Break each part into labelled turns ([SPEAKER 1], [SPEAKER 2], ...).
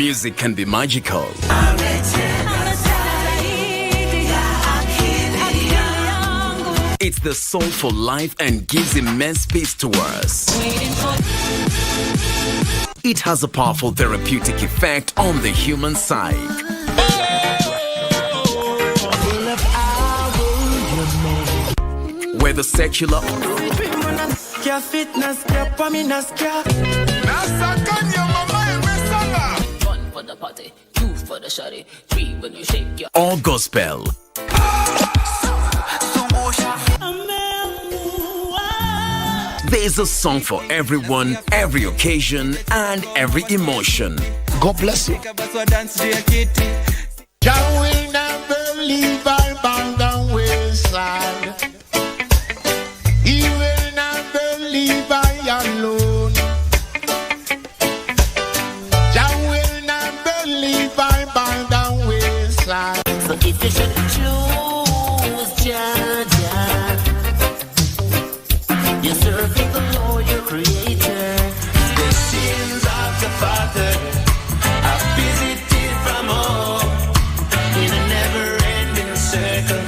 [SPEAKER 1] Music can be magical. It's the soul for life and gives immense peace to us. It has a powerful therapeutic effect on the human psyche. Whether secular or gospel. There's a song for everyone, every occasion, and every emotion.
[SPEAKER 2] God bless you.
[SPEAKER 3] Jah will never leave our bound and wayside. He will never leave I alone. Jah will never leave our bound and wayside.
[SPEAKER 4] So if you should choose Jah, you're serving the Lord, your Creator.
[SPEAKER 3] The sins of the Father are visited from home in a never-ending circle.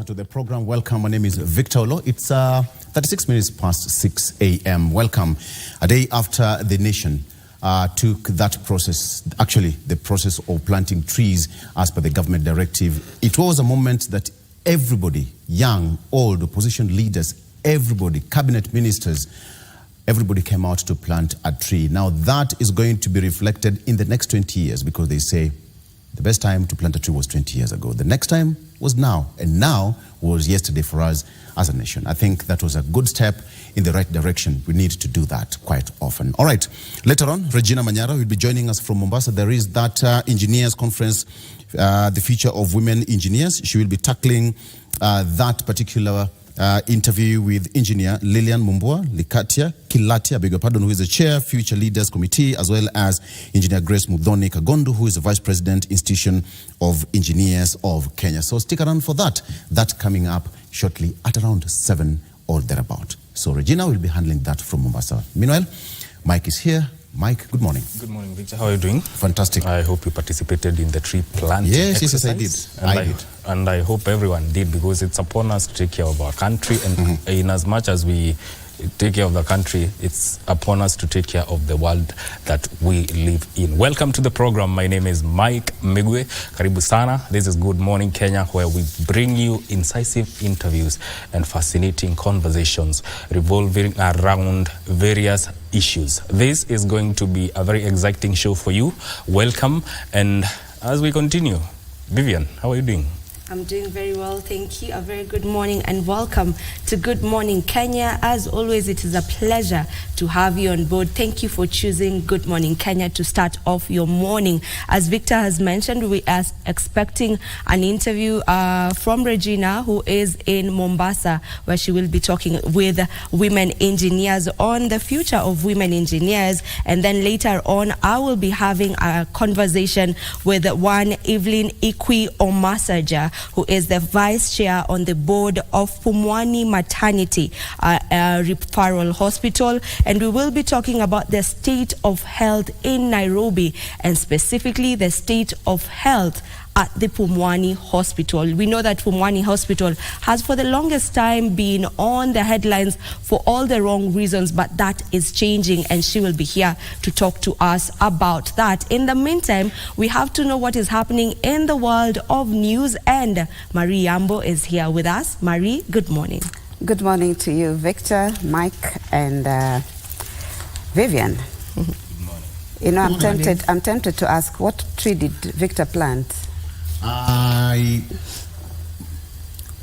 [SPEAKER 2] To the program. Welcome. My name is Victor Olo. It's 36 minutes past 6 a.m. Welcome. A day after the nation took that process, actually the process of planting trees as per the government directive. It was a moment that everybody, young, old, opposition leaders, everybody, cabinet ministers, everybody came out to plant a tree. Now that is going to be reflected in the next 20 years because they say the best time to plant a tree was 20 years ago. The next time was now, and now was yesterday for us as a nation. I think that was a good step in the right direction. We need to do that quite often. All right, later on, Regina Manyara will be joining us from Mombasa. There is that engineers conference, the future of women engineers. She will be tackling that particular interview with engineer Lilian Mumbua Likatia Kilatia, beg your pardon, who is the chair, Future Leaders Committee, as well as engineer Grace Mudhoni Kagondo, who is the vice president, Institution of Engineers of Kenya. So stick around for that. That coming up shortly at around 7 or thereabout. So Regina will be handling that from Mombasa. Meanwhile, Mike is here. Mike, good morning.
[SPEAKER 5] Good morning, Victor. How are you doing?
[SPEAKER 2] Fantastic.
[SPEAKER 5] I hope you participated in the tree planting exercise.
[SPEAKER 2] Yes, I did.
[SPEAKER 5] And I hope everyone did, because it's upon us to take care of our country. And in as much as we take care of the country, it's upon us to take care of the world that we live in. Welcome to the program. My name is Mike Migwe. Karibu sana. This is Good Morning Kenya, where we bring you incisive interviews and fascinating conversations revolving around various issues. This is going to be a very exciting show for you. Welcome. And as we continue, Vivian, how are you doing?
[SPEAKER 6] I'm doing very well, thank you. A very good morning and welcome to Good Morning Kenya. As always, it is a pleasure to have you on board. Thank you for choosing Good Morning Kenya to start off your morning. As Victor has mentioned, we are expecting an interview from Regina, who is in Mombasa, where she will be talking with women engineers on the future of women engineers. And then later on, I will be having a conversation with one Evelyn Ikwi Omasaja, who is the vice chair on the board of Pumwani Maternity Referral Hospital. And we will be talking about the state of health in Nairobi, and specifically the state of health at the Pumwani Hospital. We know that Pumwani Hospital has for the longest time been on the headlines for all the wrong reasons, but that is changing, and she will be here to talk to us about that. In the meantime, we have to know what is happening in the world of news, and Marie Yambo is here with us. Marie, good morning.
[SPEAKER 7] Good morning to you, Victor, Mike, and Vivian.
[SPEAKER 5] Good morning.
[SPEAKER 7] You know, I'm tempted to ask, what tree did Victor plant?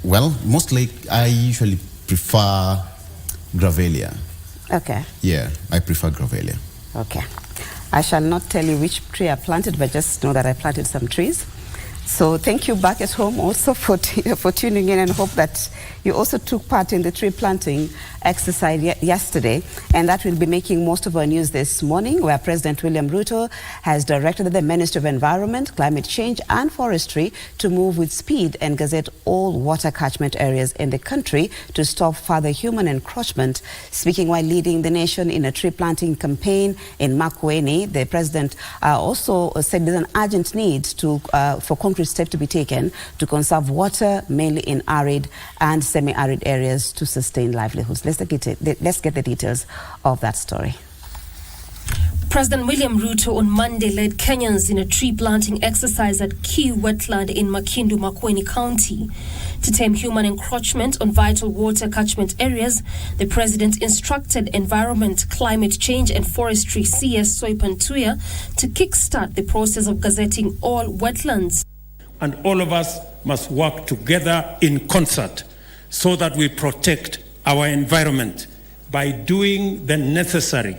[SPEAKER 2] Well, mostly I usually prefer Gravelia.
[SPEAKER 7] Okay.
[SPEAKER 2] Yeah, I prefer Gravelia.
[SPEAKER 7] Okay. I shall not tell you which tree I planted, but just know that I planted some trees. So thank you back at home also for tuning in, and hope that you also took part in the tree planting exercise yesterday. And that will be making most of our news this morning, where President William Ruto has directed the Ministry of Environment, Climate Change and Forestry to move with speed and gazette all water catchment areas in the country to stop further human encroachment. Speaking while leading the nation in a tree planting campaign in Makueni, the President also said there's an urgent need for concrete steps to be taken to conserve water, mainly in arid and semi-arid areas, to sustain livelihoods. Let's get the details of that story.
[SPEAKER 8] President William Ruto on Monday led Kenyans in a tree planting exercise at Key Wetland in Makindu, Makueni County. To tame human encroachment on vital water catchment areas, the president instructed Environment, Climate Change and Forestry CS Soipantuya to kickstart the process of gazetting all wetlands.
[SPEAKER 9] And all of us must work together in concert so that we protect our environment by doing the necessary,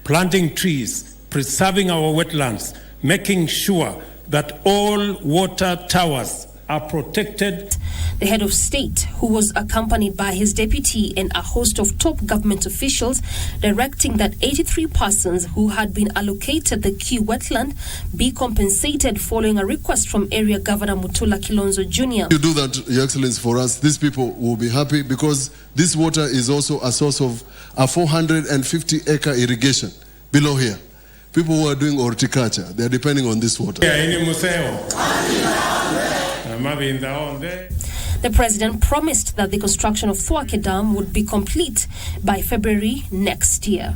[SPEAKER 9] planting trees, preserving our wetlands, making sure that all water towers are protected.
[SPEAKER 8] The head of state, who was accompanied by his deputy and a host of top government officials, directing that 83 persons who had been allocated the key wetland be compensated following a request from area governor Mutula Kilonzo Jr.
[SPEAKER 10] You do that, Your Excellency, for us, these people will be happy, because this water is also a source of a 450-acre irrigation below here. People who are doing horticulture, they are depending on this water.
[SPEAKER 8] The president promised that the construction of Thwake Dam would be complete by February next year.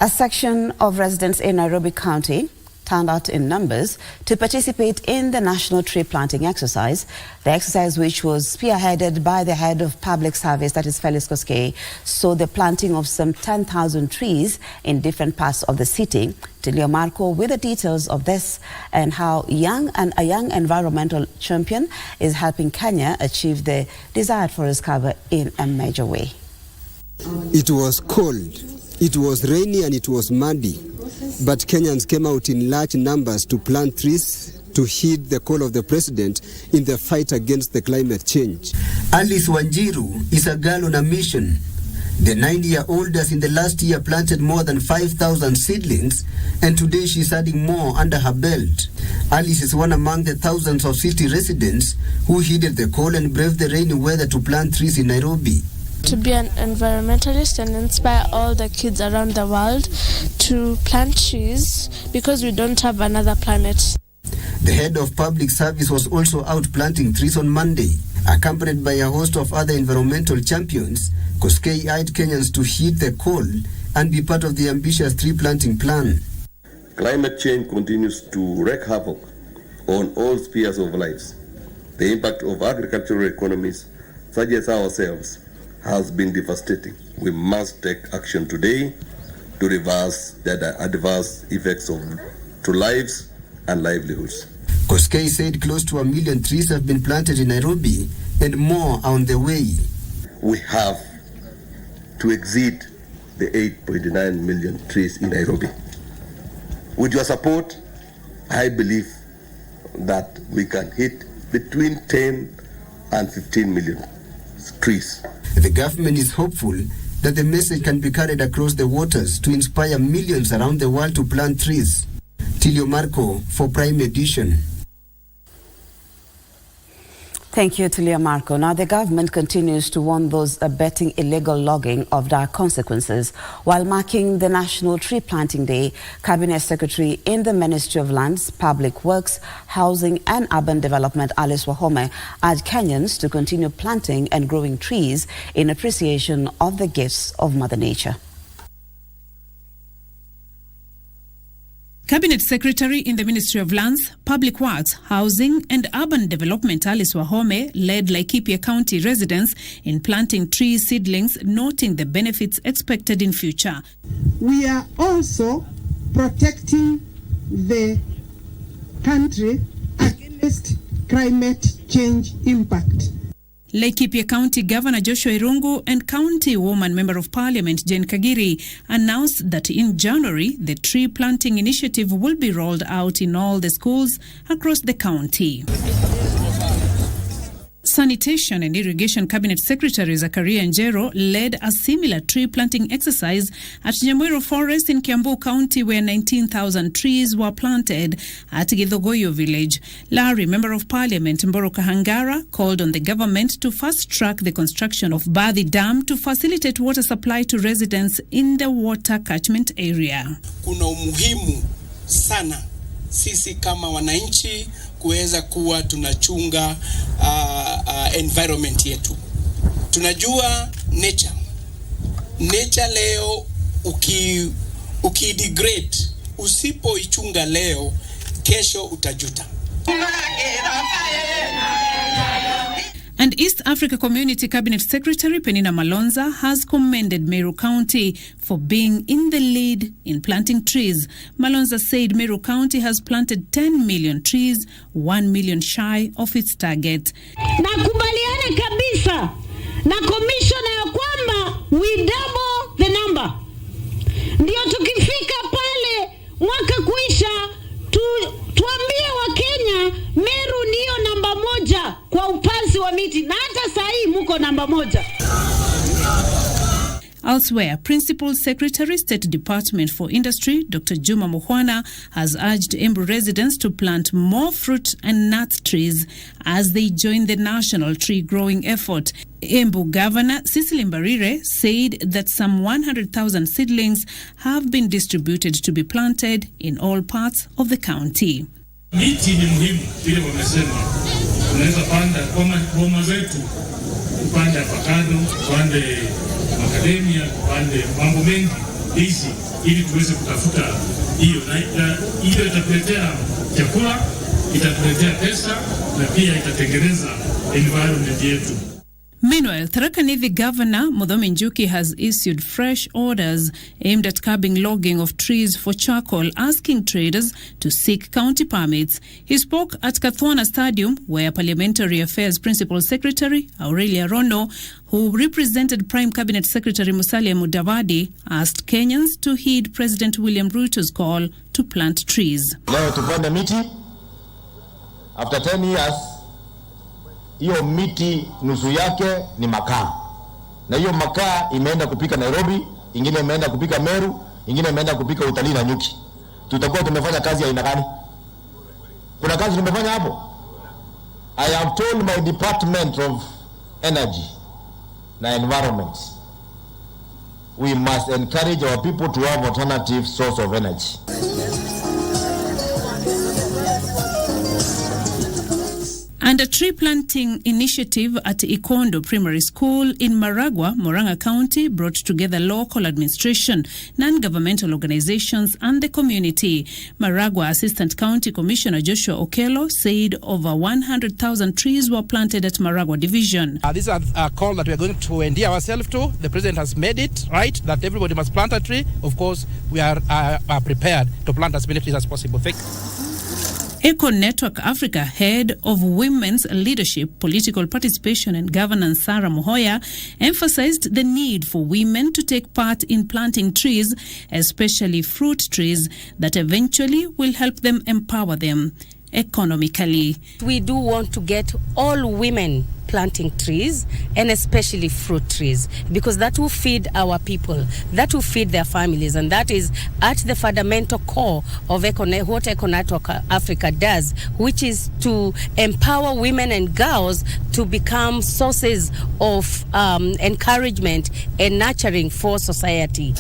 [SPEAKER 7] A section of residents in Nairobi County turned out in numbers to participate in the national tree planting exercise. The exercise, which was spearheaded by the head of public service, that is Felix Koskei, saw the planting of some 10,000 trees in different parts of the city. Tilio Marco with the details of this and how a young environmental champion is helping Kenya achieve the desired forest cover in a major way.
[SPEAKER 11] It was cold, it was rainy and it was muddy, but Kenyans came out in large numbers to plant trees to heed the call of the president in the fight against the climate change.
[SPEAKER 12] Alice Wanjiru is a girl on a mission. The 90-year-old has in the last year planted more than 5,000 seedlings, and today she's adding more under her belt. Alice is one among the thousands of city residents who heeded the call and braved the rainy weather to plant trees in Nairobi.
[SPEAKER 13] To be an environmentalist and inspire all the kids around the world to plant trees, because we don't have another planet.
[SPEAKER 12] The head of public service was also out planting trees on Monday. Accompanied by a host of other environmental champions, Koskei urged Kenyans to heed the call and be part of the ambitious tree planting plan.
[SPEAKER 14] Climate change continues to wreak havoc on all spheres of lives. The impact of agricultural economies, such as ourselves, has been devastating. We must take action today to reverse the adverse effects to lives and livelihoods.
[SPEAKER 12] Koskei said close to 1 million trees have been planted in Nairobi and more are on the way.
[SPEAKER 14] We have to exceed the 8.9 million trees in Nairobi. With your support, I believe that we can hit between 10 and 15 million trees.
[SPEAKER 12] The government is hopeful that the message can be carried across the waters to inspire millions around the world to plant trees. Tilio Marco for Prime Edition.
[SPEAKER 7] Thank you, Tilio Marco. Now, the government continues to warn those abetting illegal logging of dire consequences. While marking the National Tree Planting Day, Cabinet Secretary in the Ministry of Lands, Public Works, Housing and Urban Development, Alice Wahome, urged Kenyans to continue planting and growing trees in appreciation of the gifts of Mother Nature.
[SPEAKER 15] Cabinet Secretary in the Ministry of Lands, Public Works, Housing and Urban Development Alice Wahome led Laikipia County residents in planting tree seedlings, noting the benefits expected in future.
[SPEAKER 16] We are also protecting the country against climate change impact.
[SPEAKER 15] Laikipia County Governor Joshua Irungu and County Woman Member of Parliament Jane Kagiri announced that in January, the tree planting initiative will be rolled out in all the schools across the county. Sanitation and Irrigation Cabinet Secretary Zakaria Njero led a similar tree planting exercise at Nyamwiro Forest in Kiambu County, where 19,000 trees were planted at Githogoyo village. Larry, Member of Parliament Mboro Kahangara, called on the government to fast-track the construction of Bathi Dam to facilitate water supply to residents in the water catchment area.
[SPEAKER 17] Kuna umuhimu sana sisi kama wananchi kuweza kuwa tunachunga environment yetu. Tunajua nature leo ukidegrade, usipoichunga leo, kesho utajuta.
[SPEAKER 15] And East Africa Community Cabinet Secretary Penina Malonza has commended Meru County for being in the lead in planting trees. Malonza said Meru County has planted 10 million trees, 1 million shy of its target.
[SPEAKER 18] Nakubaliana kabisa na commissioner ya kwamba we double the number. Ndio tukifika pale mwaka kuisha tuambie wa Kenya Meru ndio namba moja kwa upanzi wa miti, na hata sahi muko namba moja.
[SPEAKER 15] Elsewhere, Principal Secretary, State Department for Industry, Dr. Juma Muhwana, has urged Embu residents to plant more fruit and nut trees as they join the national tree growing effort. Embu Governor Cecily Mbarire said that some 100,000 seedlings have been distributed to be planted in all parts of the county.
[SPEAKER 19] Miti ni muhimu, vile wamesema. Unaweza panda boma zetu, upande avocado, upande macadamia, upande mambo mengi hizi, ili tuweze kutafuta hiyo, na hiyo itatuletea chakula, itatuletea pesa, na pia itatengeneza environment yetu.
[SPEAKER 15] Meanwhile, Tharaka Nithi Governor Muthomi Njuki has issued fresh orders aimed at curbing logging of trees for charcoal, asking traders to seek county permits. He spoke at Kathwana Stadium, where Parliamentary Affairs Principal Secretary Aurelia Rono, who represented Prime Cabinet Secretary Musalia Mudavadi, asked Kenyans to heed President William Ruto's call to plant trees.
[SPEAKER 20] Leo tupande miti. After 10 years, hiyo miti nusu yake ni makaa, na hiyo makaa imeenda kupika Nairobi, ingine imeenda kupika Meru, ingine imeenda kupika utalii na nyuki. Tutakuwa tumefanya kazi ya aina gani? Kuna kazi tumefanya hapo? I have told my Department of Energy na Environment, we must encourage our people to have alternative source of energy.
[SPEAKER 15] And a tree planting initiative at Ikondo Primary School in Maragua, Murang'a County, brought together local administration, non-governmental organizations and the community. Maragua Assistant County Commissioner Joshua Okello said over 100,000 trees were planted at Maragua Division.
[SPEAKER 21] This is a call that we are going to endear ourselves to. The President has made it right that everybody must plant a tree. Of course, we are prepared to plant as many trees as possible. Thank you.
[SPEAKER 15] Eco Network Africa Head of Women's Leadership, Political Participation and Governance, Sarah Mohoya, emphasized the need for women to take part in planting trees, especially fruit trees, that eventually will help them empower them economically.
[SPEAKER 22] We do want to get all women planting trees, and especially fruit trees, because that will feed our people, that will feed their families, and that is at the fundamental core of what Eco Network Africa does, which is to empower women and girls to become sources of encouragement and nurturing for society.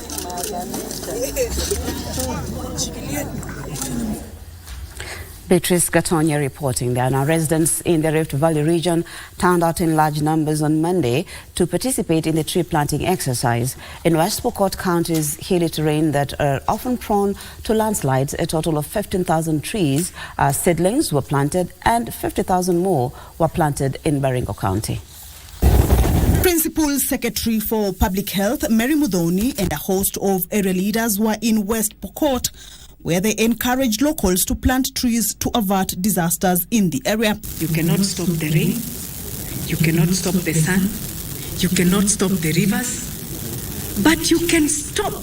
[SPEAKER 7] Beatrice Gatonia reporting there. Now, residents in the Rift Valley region turned out in large numbers on Monday to participate in the tree planting exercise. In West Pokot County's hilly terrain that are often prone to landslides, a total of 15,000 trees, seedlings were planted, and 50,000 more were planted in Baringo County.
[SPEAKER 1] Principal Secretary for Public Health, Mary Mudhoni, and a host of area leaders were in West Pokot, where they encouraged locals to plant trees to avert disasters in the area.
[SPEAKER 4] You cannot stop the rain, you cannot stop the sun, you cannot stop the rivers, but you can stop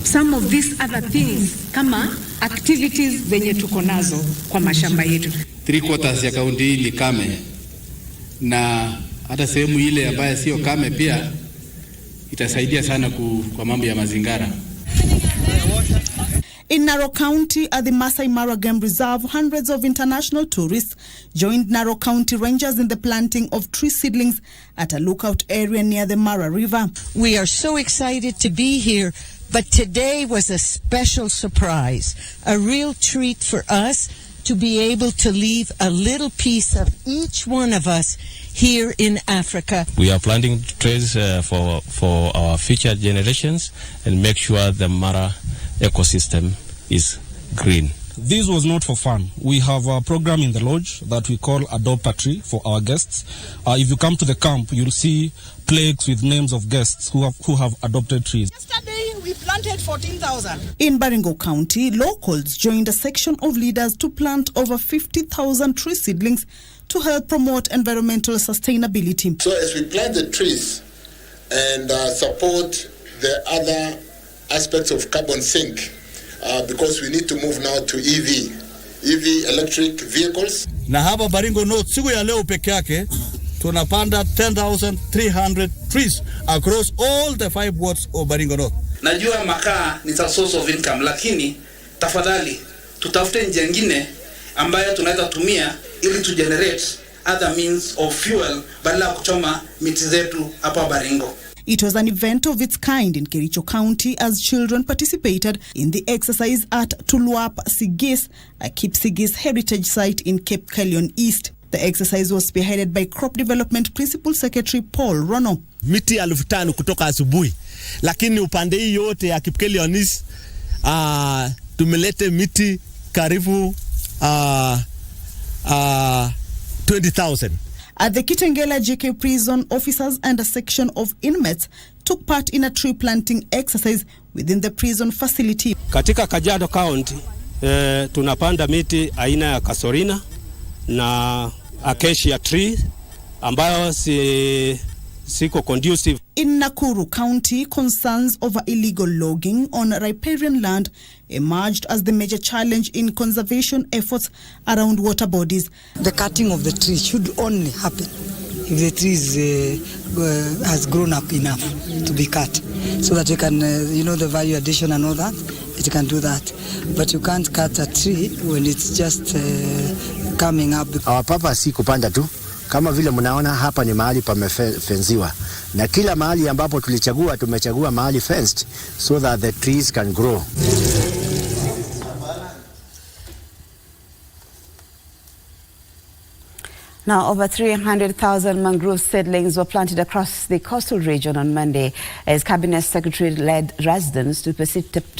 [SPEAKER 4] some of these other things kama activities zenye tuko nazo kwa mashamba yetu.
[SPEAKER 23] 3/4 ya kaunti hii ni kame, na hata sehemu ile ambayo sio kame pia itasaidia sana kwa mambo ya mazingara.
[SPEAKER 1] In Narok County at the Masai Mara Game Reserve, hundreds of international tourists joined Narok County Rangers in the planting of tree seedlings at a lookout area near the Mara River.
[SPEAKER 24] We are so excited to be here, but today was a special surprise, a real treat for us to be able to leave a little piece of each one of us here in Africa.
[SPEAKER 25] We are planting trees for our future generations and make sure the Mara ecosystem is green.
[SPEAKER 26] This was not for fun. We have a program in the lodge that we call Adopt a Tree for our guests. If you come to the camp, you'll see plaques with names of guests who have adopted trees.
[SPEAKER 1] Yesterday, we planted 14,000. In Baringo County, locals joined a section of leaders to plant over 50,000 tree seedlings to help promote environmental sustainability.
[SPEAKER 3] So as we plant the trees and support the other aspects of carbon sink, because we need to move now to EV electric vehicles.
[SPEAKER 27] Na hapa Baringo North siku ya leo peke yake tunapanda 10,300 trees across all the 5 wards of Baringo North.
[SPEAKER 28] Najua makaa ni a source of income, lakini tafadhali tutafute njia nyingine ambayo tunaweza tumia ili to generate other means of fuel badala ya kuchoma miti zetu hapa Baringo.
[SPEAKER 1] It was an event of its kind in Kericho County as children participated in the exercise at Tuluap Sigis, a Kipsigis heritage site in Cape Kelion East. The exercise was spearheaded by Crop Development Principal Secretary Paul Rono.
[SPEAKER 29] Miti 5,000 kutoka asubuhi, lakini upande hii yote ya Cape Kelion East tumelete miti karibu 20,000.
[SPEAKER 1] At the Kitengela JK prison, officers and a section of inmates took part in a tree planting exercise within the prison facility.
[SPEAKER 26] Katika Kajiado County, tunapanda miti aina ya kasorina na acacia tree ambayo siko conducive.
[SPEAKER 1] In Nakuru County, concerns over illegal logging on riparian land emerged as the major challenge in conservation efforts around water bodies.
[SPEAKER 30] The cutting of the tree should only happen if the tree has grown up enough to be cut, so that you can, the value addition and all that, it can do that. But you can't cut a tree when it's just coming up.
[SPEAKER 31] Our purpose si kupanda tu. Kama vile mnaona hapa ni mahali pamefenziwa, na kila mahali ambapo tumechagua mahali fenced so that the trees can grow.
[SPEAKER 7] Now, over 300,000 mangrove seedlings were planted across the coastal region on Monday as Cabinet Secretary led residents to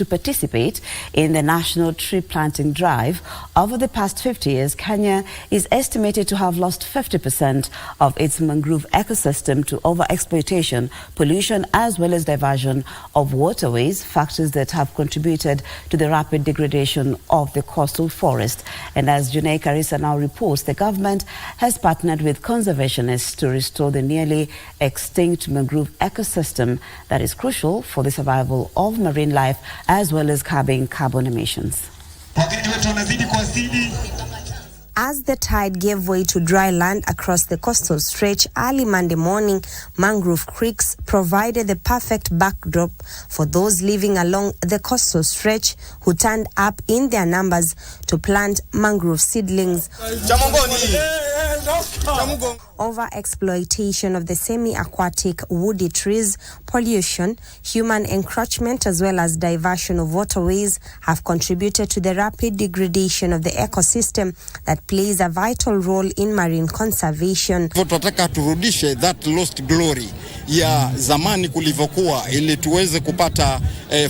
[SPEAKER 7] participate in the National Tree Planting Drive. Over the past 50 years, Kenya is estimated to have lost 50% of its mangrove ecosystem to overexploitation, pollution, as well as diversion of waterways, factors that have contributed to the rapid degradation of the coastal forest. And as Junei Karisa now reports, the government has partnered with conservationists to restore the nearly extinct mangrove ecosystem that is crucial for the survival of marine life as well as curbing carbon emissions.
[SPEAKER 32] As the tide gave way to dry land across the coastal stretch early Monday morning, mangrove creeks provided the perfect backdrop for those living along the coastal stretch who turned up in their numbers to plant mangrove seedlings. Over-exploitation of the semi-aquatic woody trees, pollution, human encroachment as well as diversion of waterways have contributed to the rapid degradation of the ecosystem that plays a vital role in marine conservation.
[SPEAKER 2] Tunataka turudishe that lost glory ya zamani kulivyokuwa ili tuweze kupata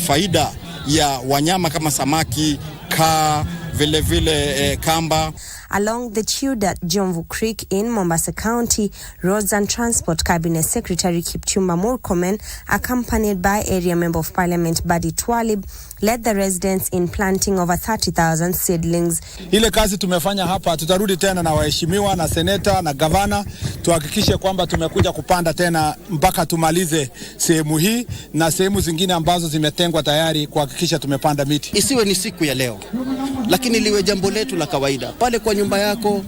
[SPEAKER 2] faida ya wanyama kama samaki, kaa, vile kamba.
[SPEAKER 32] Along the Chuda Jomvu Creek in Mombasa County, Roads and Transport Cabinet Secretary Kipchumba Murkomen, accompanied by Area Member of Parliament Badi Twalib, led the residents in planting over 30,000 seedlings.
[SPEAKER 27] Ile kazi tumefanya hapa, tutarudi tena na waheshimiwa na seneta na gavana, tuhakikishe kwamba tumekuja kupanda tena mpaka tumalize sehemu hii na sehemu zingine ambazo zimetengwa tayari kuhakikisha tumepanda miti.
[SPEAKER 5] Isiwe ni siku ya leo, lakini liwe jambo letu la kawaida. Pale kwa nyumba yako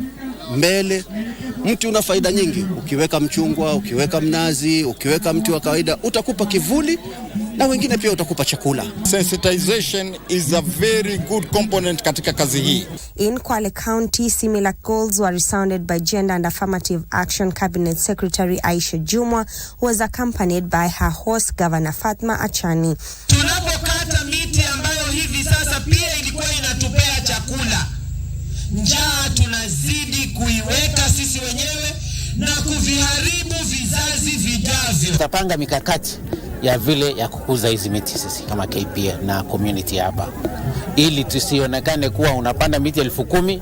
[SPEAKER 5] mbele, mti una faida nyingi. Ukiweka mchungwa, ukiweka mnazi, ukiweka mti wa kawaida, utakupa kivuli na wengine pia utakupa chakula.
[SPEAKER 2] Sensitization is a very good component katika kazi hii.
[SPEAKER 32] In Kwale County, similar goals were resounded by Gender and Affirmative Action Cabinet Secretary Aisha Jumwa, who was accompanied by her host Governor Fatma Achani.
[SPEAKER 6] Tunapokata miti ambayo hivi sasa pia ilikuwa inatupea chakula, njaa tunazidi kuiweka sisi wenyewe na kuviharibu vizazi vijavyo.
[SPEAKER 8] Tutapanga mikakati ya vile ya kukuza hizi miti sisi kama KPA na community hapa, ili tusionekane kuwa unapanda miti 10,000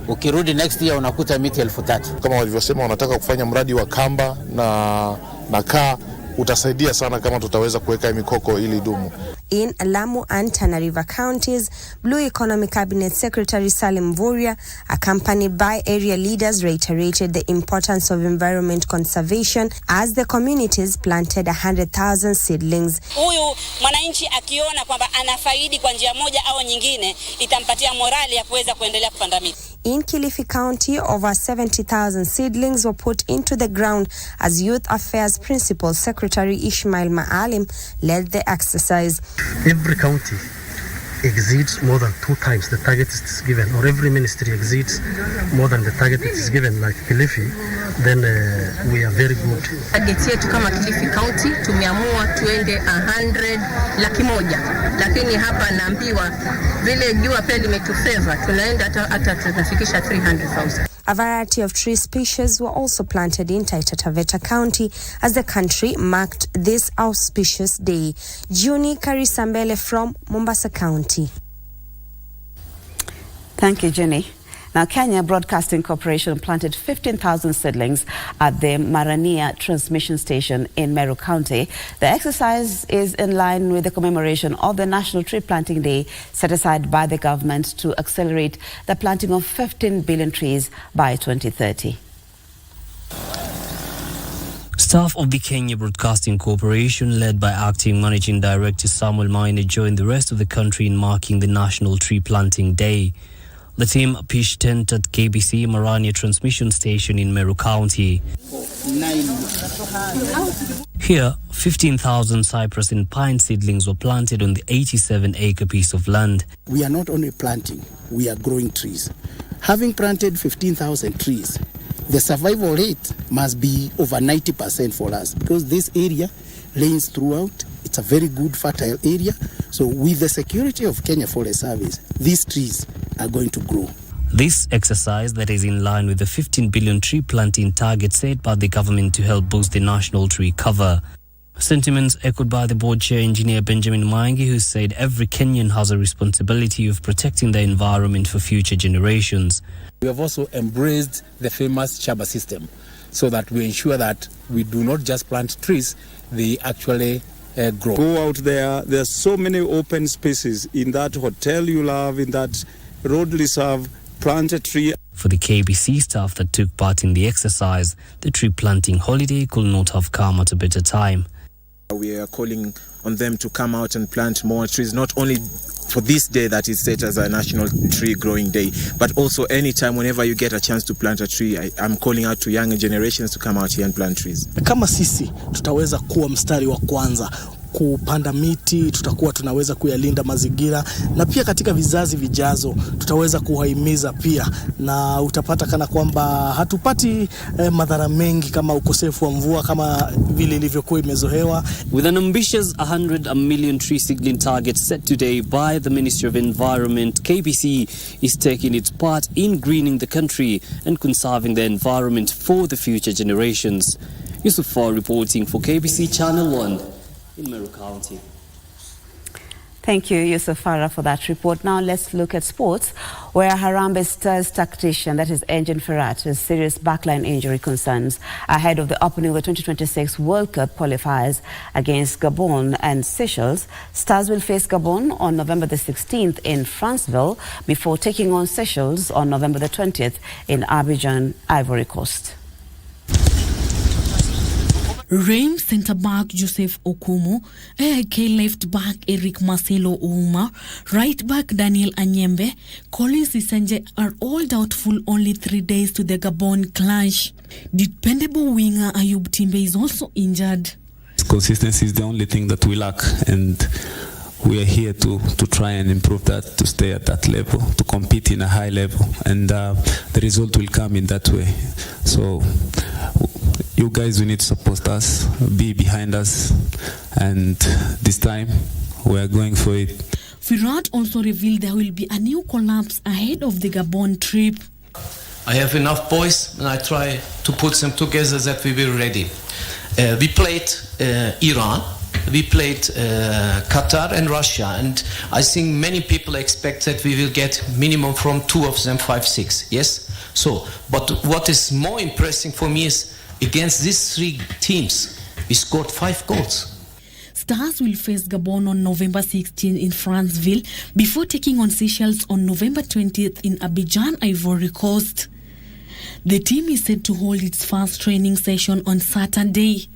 [SPEAKER 8] ukirudi next year unakuta miti 3,000.
[SPEAKER 9] Kama walivyosema wanataka kufanya mradi wa kamba na kaa, utasaidia sana kama tutaweza kuweka mikoko ili dumu.
[SPEAKER 32] In Lamu and Tana River counties, Blue Economy Cabinet Secretary Salim Vuria, accompanied by area leaders, reiterated the importance of environment conservation as the communities planted 100,000 seedlings.
[SPEAKER 10] Huyu mwananchi akiona kwamba anafaidi kwa njia moja au nyingine, itampatia morali ya kuweza kuendelea kupanda miti.
[SPEAKER 32] In Kilifi County, over 70,000 seedlings were put into the ground as Youth Affairs Principal Secretary Ishmael Maalim led the exercise.
[SPEAKER 11] Every county exceeds more than 2 times the target it is given, or every ministry exceeds more than the target it is given, like Kilifi, then we are very good.
[SPEAKER 12] Target yetu kama Kilifi County tumeamua tuende 100,100,000, lakini hapa naambiwa vile jua pia limetufavor tunaenda hata tunafikisha 300,000.
[SPEAKER 32] A variety of tree species were also planted in Taita Taveta County as the country marked this auspicious day. Juni Karisambele from Mombasa County.
[SPEAKER 7] Thank you, Jenny. Now, Kenya Broadcasting Corporation planted 15,000 seedlings at the Marania transmission station in Meru County. The exercise is in line with the commemoration of the National Tree Planting Day set aside by the government to accelerate the planting of 15 billion trees by 2030.
[SPEAKER 13] Staff of the Kenya Broadcasting Corporation, led by Acting Managing Director Samuel Maine, joined the rest of the country in marking the National Tree Planting Day. The team pitched tent at KBC Marania transmission station in Meru County. Here, 15,000 cypress and pine seedlings were planted on the 87-acre piece of land.
[SPEAKER 14] We are not only planting, we are growing trees. Having planted 15,000 trees, the survival rate must be over 90% for us, because this area lanes throughout. It's a very good fertile area. So with the security of Kenya Forest Service, these trees are going to grow.
[SPEAKER 13] This exercise that is in line with the 15 billion tree planting target set by the government to help boost the national tree cover. Sentiments echoed by the board chair, Engineer Benjamin Mwangi, who said every Kenyan has a responsibility of protecting the environment for future generations.
[SPEAKER 16] We have also embraced the famous Chaba system so that we ensure that we do not just plant trees, they actually grow.
[SPEAKER 27] Go out there, there are so many open spaces in that hotel you love, in that road reserve, plant a tree.
[SPEAKER 13] For the KBC staff that took part in the exercise, the tree planting holiday could not have come at a better time.
[SPEAKER 17] We are calling on them to come out and plant more trees, not only for this day that is set as a National Tree Growing Day, but also anytime whenever you get a chance to plant a tree. I'm calling out to younger generations to come out here and plant trees.
[SPEAKER 27] Kama sisi tutaweza kuwa mstari wa kwanza
[SPEAKER 3] kupanda miti, tutakuwa tunaweza kuyalinda mazingira, na pia katika vizazi vijazo tutaweza kuhimiza pia, na utapata kana kwamba hatupati madhara mengi kama ukosefu wa mvua kama vile ilivyokuwa imezoewa.
[SPEAKER 13] With an ambitious 100 million tree seedling target set today by the Ministry of Environment, KBC is taking its part in greening the country and conserving the environment for the future generations. Yusufar reporting for KBC Channel 1 in Meru County.
[SPEAKER 7] Thank you, Yusufara, for that report. Now let's look at sports, where Harambee Stars tactician, that is Engin Firat, has serious backline injury concerns ahead of the opening of the 2026 World Cup qualifiers against Gabon and Seychelles. Stars will face Gabon on November the 16th in Franceville before taking on Seychelles on November the 20th in Abidjan, Ivory Coast.
[SPEAKER 4] Reims centre-back Joseph Okumu, AIK left-back Eric Marcelo Ouma, right-back Daniel Anyembe, Collins Isanje are all doubtful only 3 days to the Gabon clash. Dependable winger Ayub Timbe is also injured.
[SPEAKER 15] Consistency is the only thing that we lack, and we are here to try and improve that, to stay at that level, to compete in a high level, and the result will come in that way. So you guys, we need to support us, be behind us, and this time we are going for it.
[SPEAKER 4] Firat also revealed there will be a new collapse ahead of the Gabon trip.
[SPEAKER 18] I have enough boys and I try to put them together that we will be ready. We played Iran, we played Qatar and Russia, and I think many people expect that we will get minimum from 2 of them 5-6, yes? So, but what is more impressive for me is against these 3 teams, we scored 5 goals.
[SPEAKER 4] Stars will face Gabon on November 16 in Franceville before taking on Seychelles on November 20th in Abidjan, Ivory Coast. The team is set to hold its first training session on Saturday.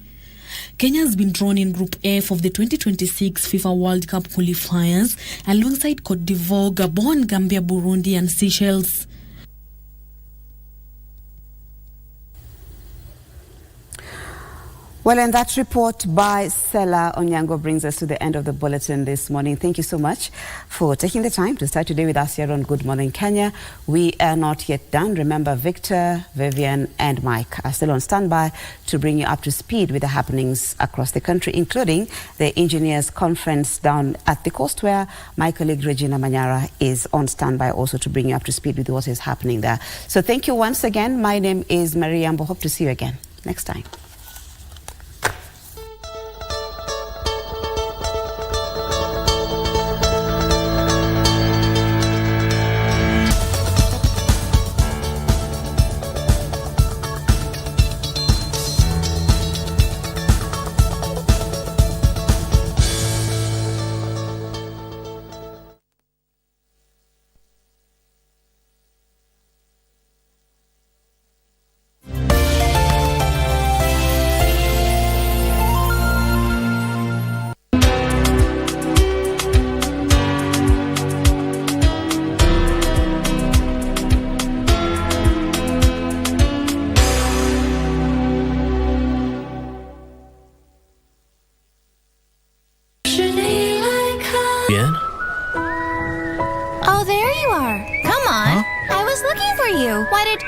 [SPEAKER 4] Kenya has been drawn in Group F of the 2026 FIFA World Cup qualifiers alongside Cote d'Ivoire, Gabon, Gambia, Burundi and Seychelles.
[SPEAKER 7] Well, and that report by Sela Onyango brings us to the end of the bulletin this morning. Thank you so much for taking the time to start today with us here on Good Morning Kenya. We are not yet done. Remember, Victor, Vivian and Mike are still on standby to bring you up to speed with the happenings across the country, including the engineers conference down at the coast, where my colleague Regina Manyara is on standby also to bring you up to speed with what is happening there. So thank you once again. My name is Marie Ambo. Hope to see you again next time.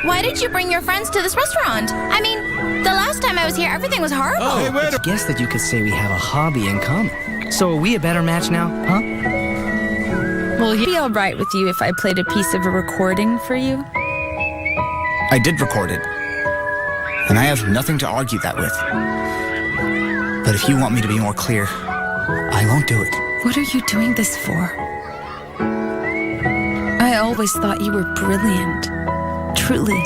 [SPEAKER 19] Why did you bring your friends to this restaurant? I mean, the last time I was here, everything was horrible.
[SPEAKER 20] Oh, hey, wait. I guess that you could say we have a hobby in common. So are we a better match now, huh?
[SPEAKER 21] Will it be all right with you if I played a piece of a recording for you?
[SPEAKER 20] I did record it. And I have nothing to argue that with. But if you want me to be more clear, I won't do it.
[SPEAKER 21] What are you doing this for? I always thought you were brilliant. Truly.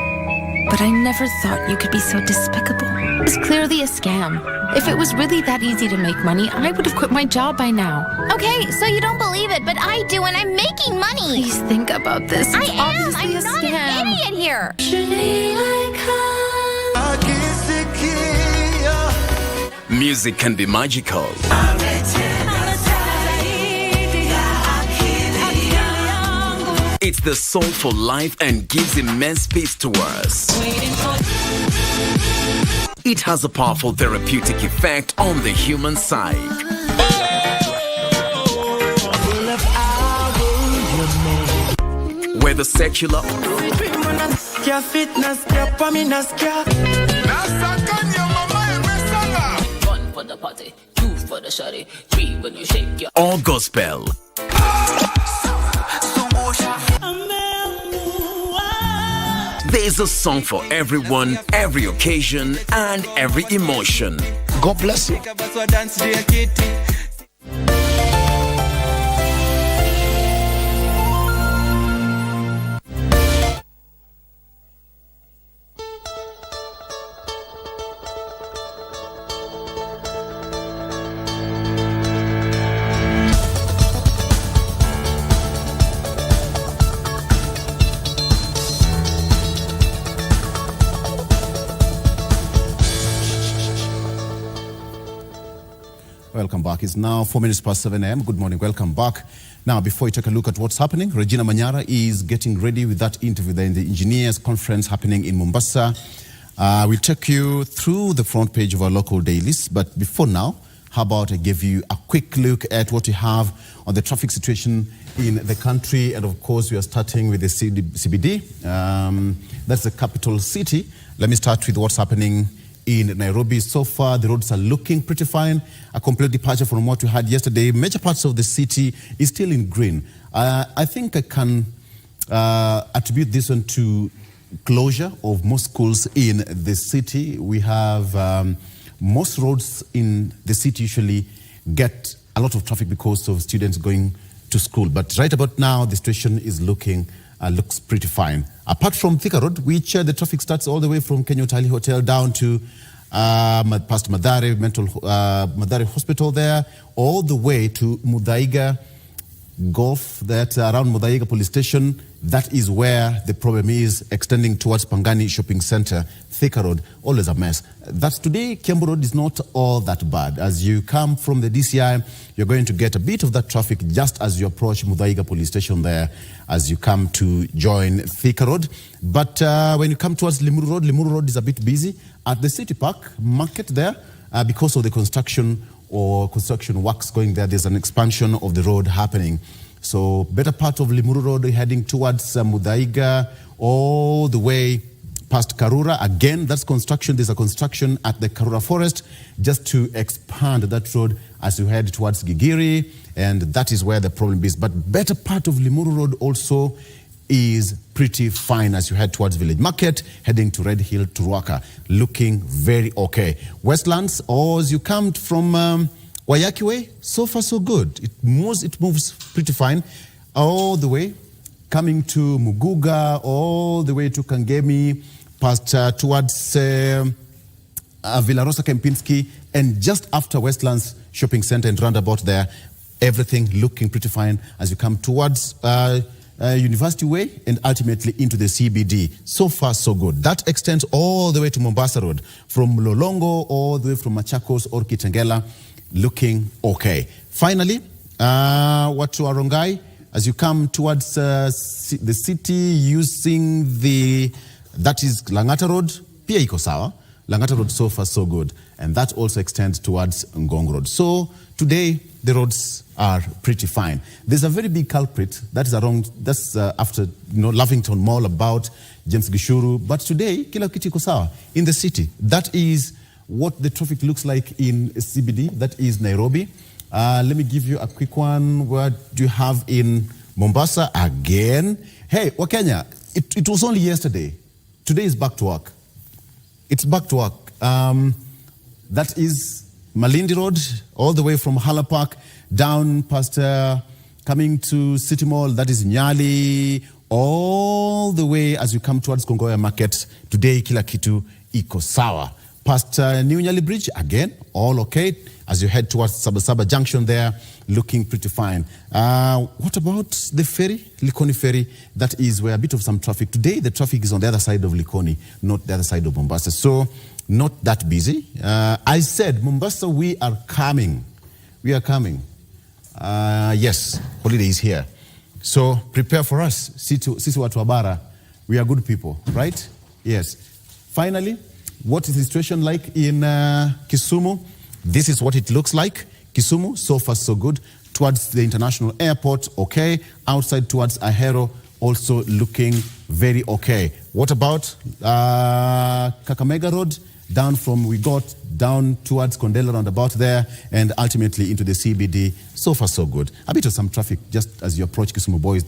[SPEAKER 21] But I never thought you could be so despicable.
[SPEAKER 19] It's clearly a scam. If it was really that easy to make money, I would have quit my job by now.
[SPEAKER 22] Okay, so you don't believe it, but I do, and I'm making money.
[SPEAKER 21] Please think about this.
[SPEAKER 22] I
[SPEAKER 21] It's
[SPEAKER 22] am.
[SPEAKER 21] obviously
[SPEAKER 22] I'm
[SPEAKER 21] a
[SPEAKER 22] not
[SPEAKER 21] scam.
[SPEAKER 22] an idiot here.
[SPEAKER 23] Music can be magical. It's the soul for life and gives immense peace to us. It has a powerful therapeutic effect on the human psyche. Whether secular
[SPEAKER 1] for the party, 2 for the shawty, 3 when you shake your
[SPEAKER 23] or gospel. There's a song for everyone, every occasion, and every emotion. God bless you.
[SPEAKER 2] Welcome back. It's now 4 minutes past 7 a.m. Good morning. Welcome back. Now, before we take a look at what's happening, Regina Manyara is getting ready with that interview there in the engineers conference happening in Mombasa. We'll take you through the front page of our local dailies. But before now, how about I give you a quick look at what we have on the traffic situation in the country. And of course, we are starting with the CBD. That's the capital city. Let me start with what's happening in Nairobi. So far, the roads are looking pretty fine. A complete departure from what we had yesterday. Major parts of the city is still in green. I think I can attribute this one to closure of most schools in the city. We have most roads in the city usually get a lot of traffic because of students going to school. But right about now, the situation is looks pretty fine. Apart from Thika Road, which the traffic starts all the way from Kenya Utalii Hotel down to past Madare Madare Hospital there, all the way to Muthaiga Golf, that around Muthaiga Police Station. That is where the problem is, extending towards Pangani Shopping Center. Thika Road, always a mess. That's today. Kiambu Road is not all that bad. As you come from the DCI, you're going to get a bit of that traffic just as you approach Muthaiga Police Station there, as you come to join Thika Road. But when you come towards Limuru Road is a bit busy. At the City Park Market there, because of the construction works going there, there's an expansion of the road happening. So better part of Limuru Road heading towards Muthaiga, all the way past Karura. Again, that's construction. There's a construction at the Karura Forest just to expand that road as you head towards Gigiri, and that is where the problem is. But better part of Limuru Road also is pretty fine as you head towards Village Market, heading to Red Hill to Ruaka, looking very okay. Westlands, or as you come from Wayaki Way, so far so good. It moves pretty fine all the way, coming to Muguga, all the way to Kangemi, past towards Villarosa Kempinski, and just after Westlands Shopping Center and roundabout there, everything looking pretty fine as you come towards University Way and ultimately into the CBD. So far, so good. That extends all the way to Mombasa Road, from Lolongo all the way from Machakos or Kitengela, looking okay. Finally, Watu wa Rongai, as you come towards the city using that is Langata Road, pia iko sawa. Langata Road so far so good. And that also extends towards Ngong Road. So today, the roads are pretty fine. There's a very big culprit that is after Lavington Mall, about James Gishuru. But today, kila kitu iko sawa in the city. That is what the traffic looks like in CBD. That is Nairobi. Let me give you a quick one. What do you have in Mombasa again? Hey, Wakenya, it was only yesterday. Today is back to work. It's back to work. That is Malindi Road, all the way from Hala Park, down past coming to City Mall, that is Nyali, all the way as you come towards Kongoya Market. Today, kila kitu iko sawa. Past New Nyali Bridge, again, all okay. As you head towards Sabasaba Junction there, looking pretty fine. What about the ferry, Likoni Ferry? That is where a bit of some traffic. Today, the traffic is on the other side of Likoni, not the other side of Mombasa. So, not that busy. I said, Mombasa, we are coming. We are coming. Yes, holiday is here. So, prepare for us. Sisi watu wa bara, we are good people, right? Yes. Finally, what is the situation like in Kisumu? This is what it looks like. Kisumu, so far so good. Towards the international airport, okay. Outside towards Ahero, also looking very okay. What about Kakamega Road? We got down towards Kondela roundabout there and ultimately into the CBD. So far, so good. A bit of some traffic just as you approach Kisumu Boys.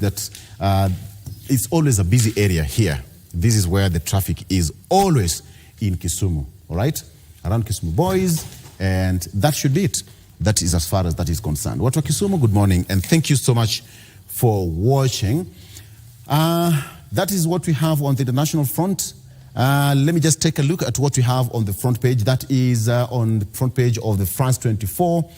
[SPEAKER 2] It's always a busy area here. This is where the traffic is always in Kisumu, all right? Around Kisumu Boys, and that should be it. That is as far as that is concerned. Watu wa Kisumu, good morning, and thank you so much for watching. That is what we have on the international front. Let me just take a look at what we have on the front page. That is on the front page of the France 24.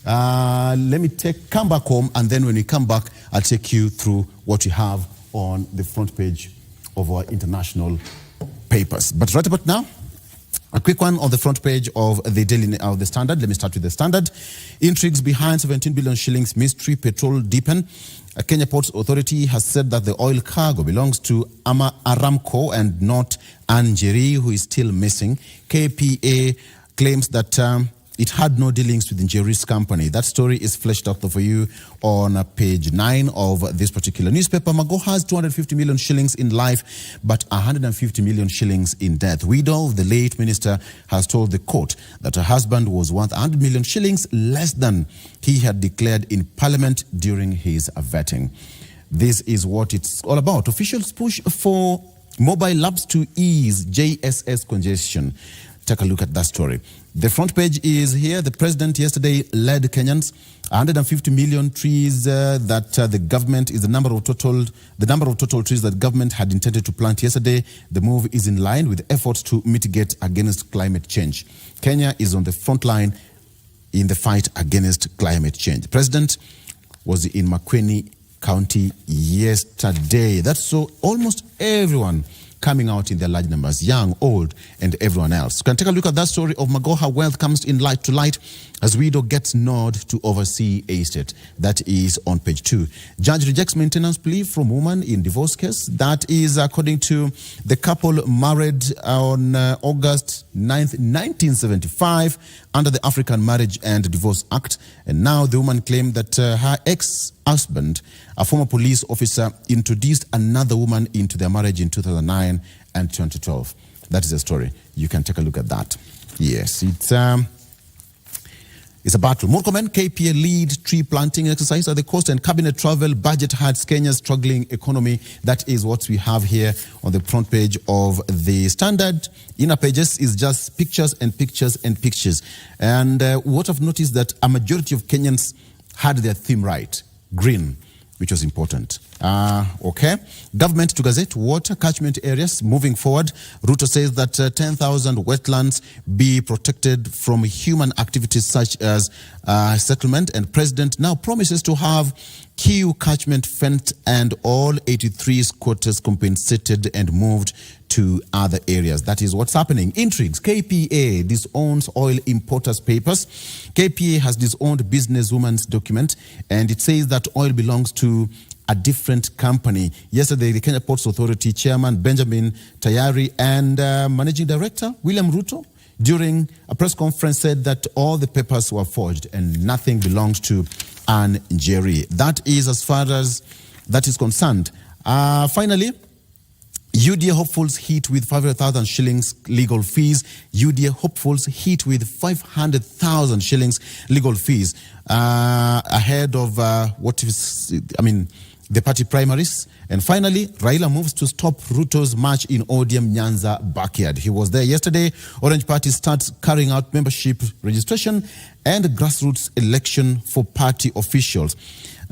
[SPEAKER 2] Let me come back home, and then when we come back, I'll take you through what we have on the front page of our international papers. But right about now, a quick one on the front page of the Standard. Let me start with the Standard. Intrigues behind 17 billion shillings mystery petrol deepen. Kenya Ports Authority has said that the oil cargo belongs to Aramco and not Njeri, who is still missing. KPA claims that it had no dealings with Njeri's company. That story is fleshed out for you on page 9 of this particular newspaper. Mago has 250 million shillings in life, but 150 million shillings in death. Widow of the late minister has told the court that her husband was worth 100 million shillings less than he had declared in parliament during his vetting. This is what it's all about. Officials push for mobile labs to ease JSS congestion. Take a look at that story. The front page is here. The president yesterday led Kenyans. 150 million trees that the government is the number of total trees that government had intended to plant yesterday. The move is in line with efforts to mitigate against climate change. Kenya is on the front line in the fight against climate change. The president was in Makueni County yesterday. That's so almost everyone coming out in their large numbers, young, old, and everyone else. You can take a look at that story of Magoha wealth comes in light to light as widow gets nod to oversee estate. That is on page 2. Judge rejects maintenance plea from woman in divorce case. That is according to the couple married on August 9th, 1975 under the African Marriage and Divorce Act. And now the woman claimed that her ex-husband, a former police officer, introduced another woman into their marriage in 2009 and 2012. That is the story. You can take a look at that. Yes, it's a battle. Murkomen, KPA lead tree planting exercise at the coast, and cabinet travel budget hurts Kenya's struggling economy. That is what we have here on the front page of the Standard. Inner pages is just pictures and pictures and pictures. And what I've noticed that a majority of Kenyans had their theme right, green, which was important. Okay. Government to gazette water catchment areas moving forward. Ruto says that 10,000 wetlands be protected from human activities such as settlement, and president now promises to have Kiu catchment fenced and all 83 squatters compensated and moved to other areas. That is what's happening. Intrigues. KPA disowns oil importers' papers. KPA has disowned businesswoman's document, and it says that oil belongs to a different company. Yesterday, the Kenya Ports Authority Chairman Benjamin Tayari and Managing Director William Ruto, during a press conference, said that all the papers were forged and nothing belongs to Ann Njeri. That is as far as that is concerned. Finally, UDA hopefuls hit with 500,000 shillings legal fees. UDA hopefuls hit with 500,000 shillings legal fees ahead of the party primaries. And finally, Raila moves to stop Ruto's march in ODM Nyanza backyard. He was there yesterday. Orange Party starts carrying out membership registration and grassroots election for party officials.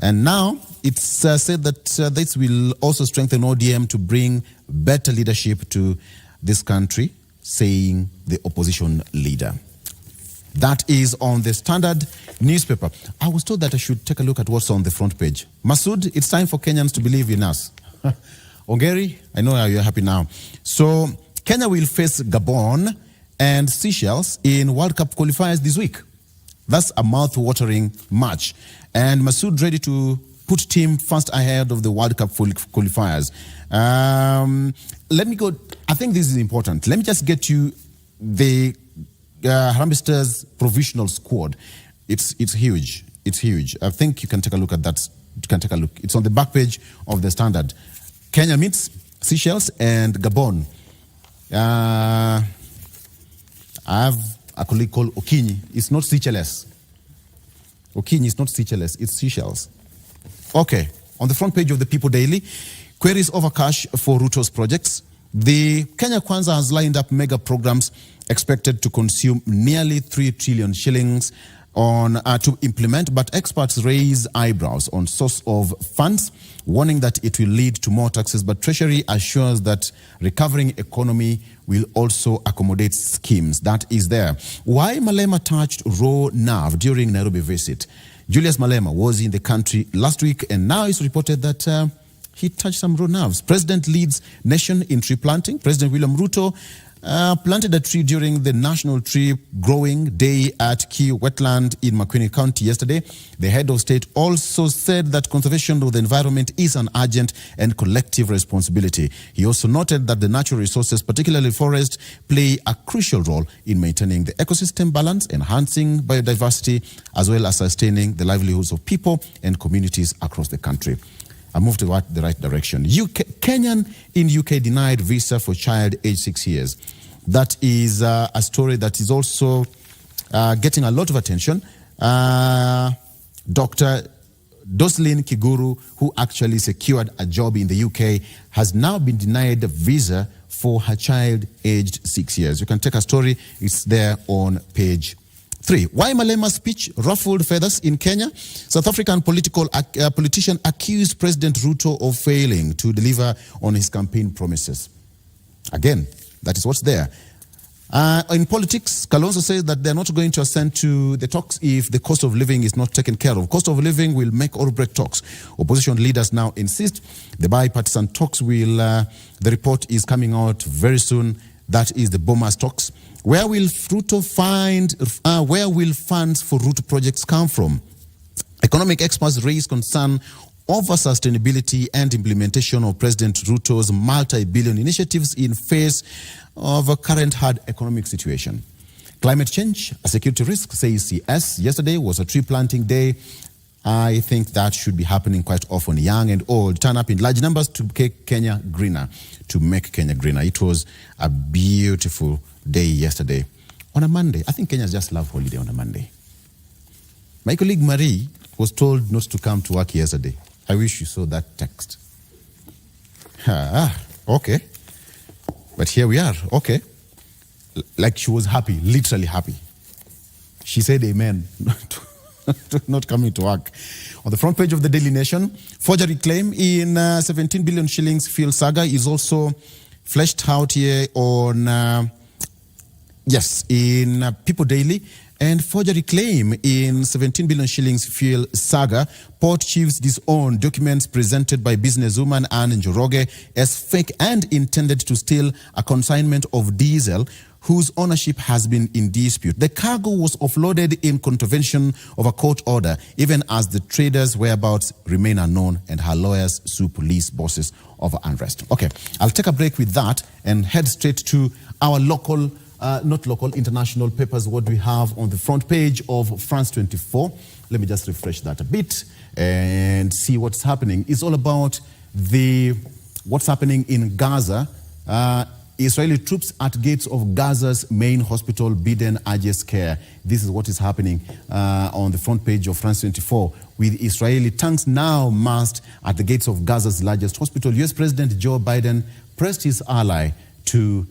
[SPEAKER 2] And now it's said that this will also strengthen ODM to bring better leadership to this country, saying the opposition leader. That is on the Standard newspaper. I was told that I should take a look at what's on the front page. Masood, it's time for Kenyans to believe in us. Ongeri, I know you're happy now. So Kenya will face Gabon and Seychelles in World Cup qualifiers this week. That's a mouth-watering match. And Masood ready to put team first ahead of the World Cup qualifiers. Let me go. I think this is important. Let me just get you the Harambee Stars provisional squad. It's huge. It's huge. I think you can take a look at that. You can take a look. It's on the back page of the Standard. Kenya meets Seychelles and Gabon. I have a colleague called Okinyi. It's not Seychelles. Okinyi is not Seychelles, it's Seychelles. Okay, on the front page of the People Daily, queries over cash for Ruto's projects. The Kenya Kwanza has lined up mega programs expected to consume nearly 3 trillion shillings to implement, but experts raise eyebrows on source of funds, warning that it will lead to more taxes, but Treasury assures that recovering economy will also accommodate schemes. That is there. Why Malema touched raw nerve during Nairobi visit? Julius Malema was in the country last week, and now it's reported that he touched some raw nerves. President leads nation in tree planting. President William Ruto planted a tree during the National Tree Growing Day at Key Wetland in Makueni County yesterday. The head of state also said that conservation of the environment is an urgent and collective responsibility. He also noted that the natural resources, particularly forest, play a crucial role in maintaining the ecosystem balance, enhancing biodiversity, as well as sustaining the livelihoods of people and communities across the country. I moved to the right direction. Kenyan in UK denied visa for child aged 6 years. That is a story that is also getting a lot of attention. Dr. Doslin Kiguru, who actually secured a job in the UK, has now been denied a visa for her child aged 6 years. You can take a story. It's there on page 3. Why Malema's speech ruffled feathers in Kenya? South African politician accused President Ruto of failing to deliver on his campaign promises. Again, that is what's there. In politics, Kalonzo says that they're not going to assent to the talks if the cost of living is not taken care of. Cost of living will make or break talks. Opposition leaders now insist the bipartisan talks will, the report is coming out very soon. That is the Bomas talks. Where will Ruto where will funds for Ruto projects come from? Economic experts raise concern over sustainability and implementation of President Ruto's multi-billion initiatives in face of a current hard economic situation. Climate change, a security risk, says CS. Yesterday was a tree planting day. I think that should be happening quite often. Young and old turn up in large numbers to make Kenya greener. It was a beautiful day yesterday. On a Monday, I think Kenyans just love holiday on a Monday. My colleague Marie was told not to come to work yesterday. I wish you saw that text. Okay. But here we are, okay. Like she was happy, literally happy. She said amen to not coming to work. On the front page of the Daily Nation, forgery claim in 17 billion shillings fuel saga is also fleshed out here on, in People Daily. And forgery claim in 17 billion shillings fuel saga. Port chiefs disown documents presented by businesswoman Anne Njoroge as fake and intended to steal a consignment of diesel whose ownership has been in dispute. The cargo was offloaded in contravention of a court order, even as the trader's whereabouts remain unknown and her lawyers sue police bosses over unrest. Okay, I'll take a break with that and head straight to our local international papers. What we have on the front page of France 24. Let me just refresh that a bit and see what's happening. It's all about what's happening in Gaza. Israeli troops at gates of Gaza's main hospital, Biden urges care. This is what is happening on the front page of France 24. With Israeli tanks now massed at the gates of Gaza's largest hospital, U.S. President Joe Biden pressed his ally to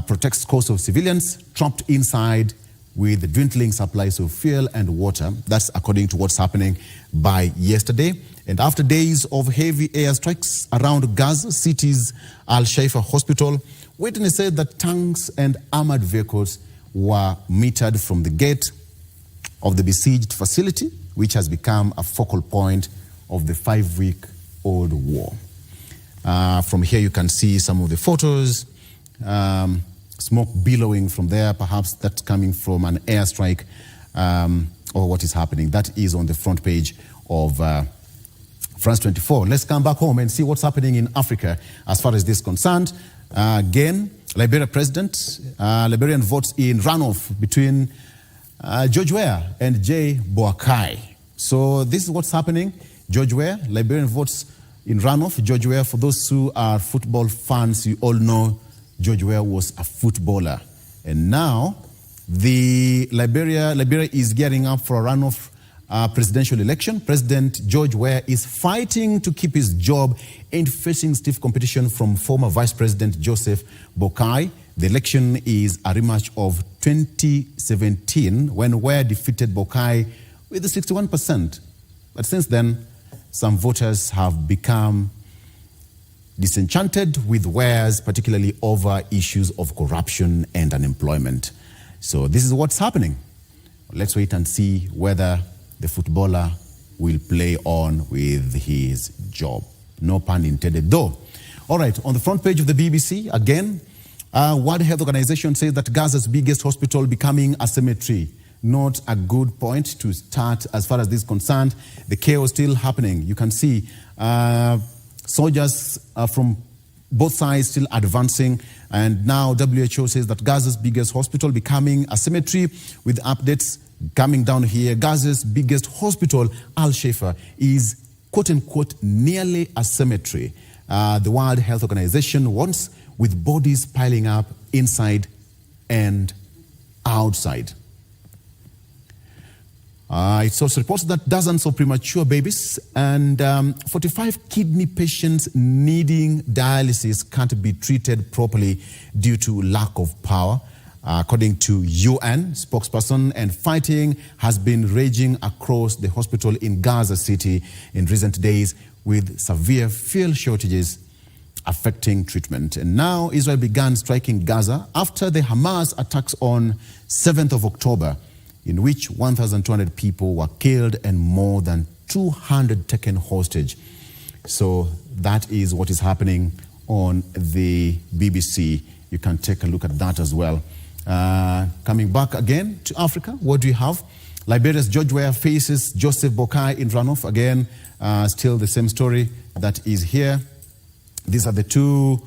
[SPEAKER 2] protect scores of civilians trapped inside with dwindling supplies of fuel and water. That's according to what's happening by yesterday. And after days of heavy airstrikes around Gaza City's Al-Shifa hospital, witnesses said that tanks and armored vehicles were metered from the gate of the besieged facility, which has become a focal point of the 5-week-old war. From here you can see some of the photos. Smoke billowing from there, perhaps that's coming from an airstrike or what is happening. That is on the front page of France 24. Let's come back home and see what's happening in Africa as far as this is concerned. Again, Liberia president, Liberian votes in runoff between George Weah and Jay Boakai. So this is what's happening. George Weah, Liberian votes in runoff. George Weah, for those who are football fans, you all know George Weah was a footballer. And now Liberia is gearing up for a runoff presidential election. President George Weah is fighting to keep his job and facing stiff competition from former Vice President Joseph Boakai. The election is a rematch of 2017 when Weah defeated Boakai with 61%. But since then, some voters have become disenchanted with Weah's, particularly over issues of corruption and unemployment. So this is what's happening. Let's wait and see whether the footballer will play on with his job. No pun intended, though. All right, on the front page of the BBC, again, World Health Organization says that Gaza's biggest hospital becoming a cemetery. Not a good point to start as far as this is concerned. The chaos still happening. You can see soldiers from both sides still advancing. And now WHO says that Gaza's biggest hospital becoming a cemetery, with updates coming down here. Gaza's biggest hospital, Al-Shifa, is quote-unquote nearly a cemetery. The World Health Organization warns, with bodies piling up inside and outside. It's also reported that dozens of premature babies and 45 kidney patients needing dialysis can't be treated properly due to lack of power. According to UN spokesperson, and fighting has been raging across the hospital in Gaza City in recent days, with severe fuel shortages affecting treatment. And now Israel began striking Gaza after the Hamas attacks on 7th of October, in which 1,200 people were killed and more than 200 taken hostage. So that is what is happening on the BBC. You can take a look at that as well. Coming back again to Africa, what do you have? Liberia's George Weah faces Joseph Boakai in runoff. Again, still the same story that is here. These are the two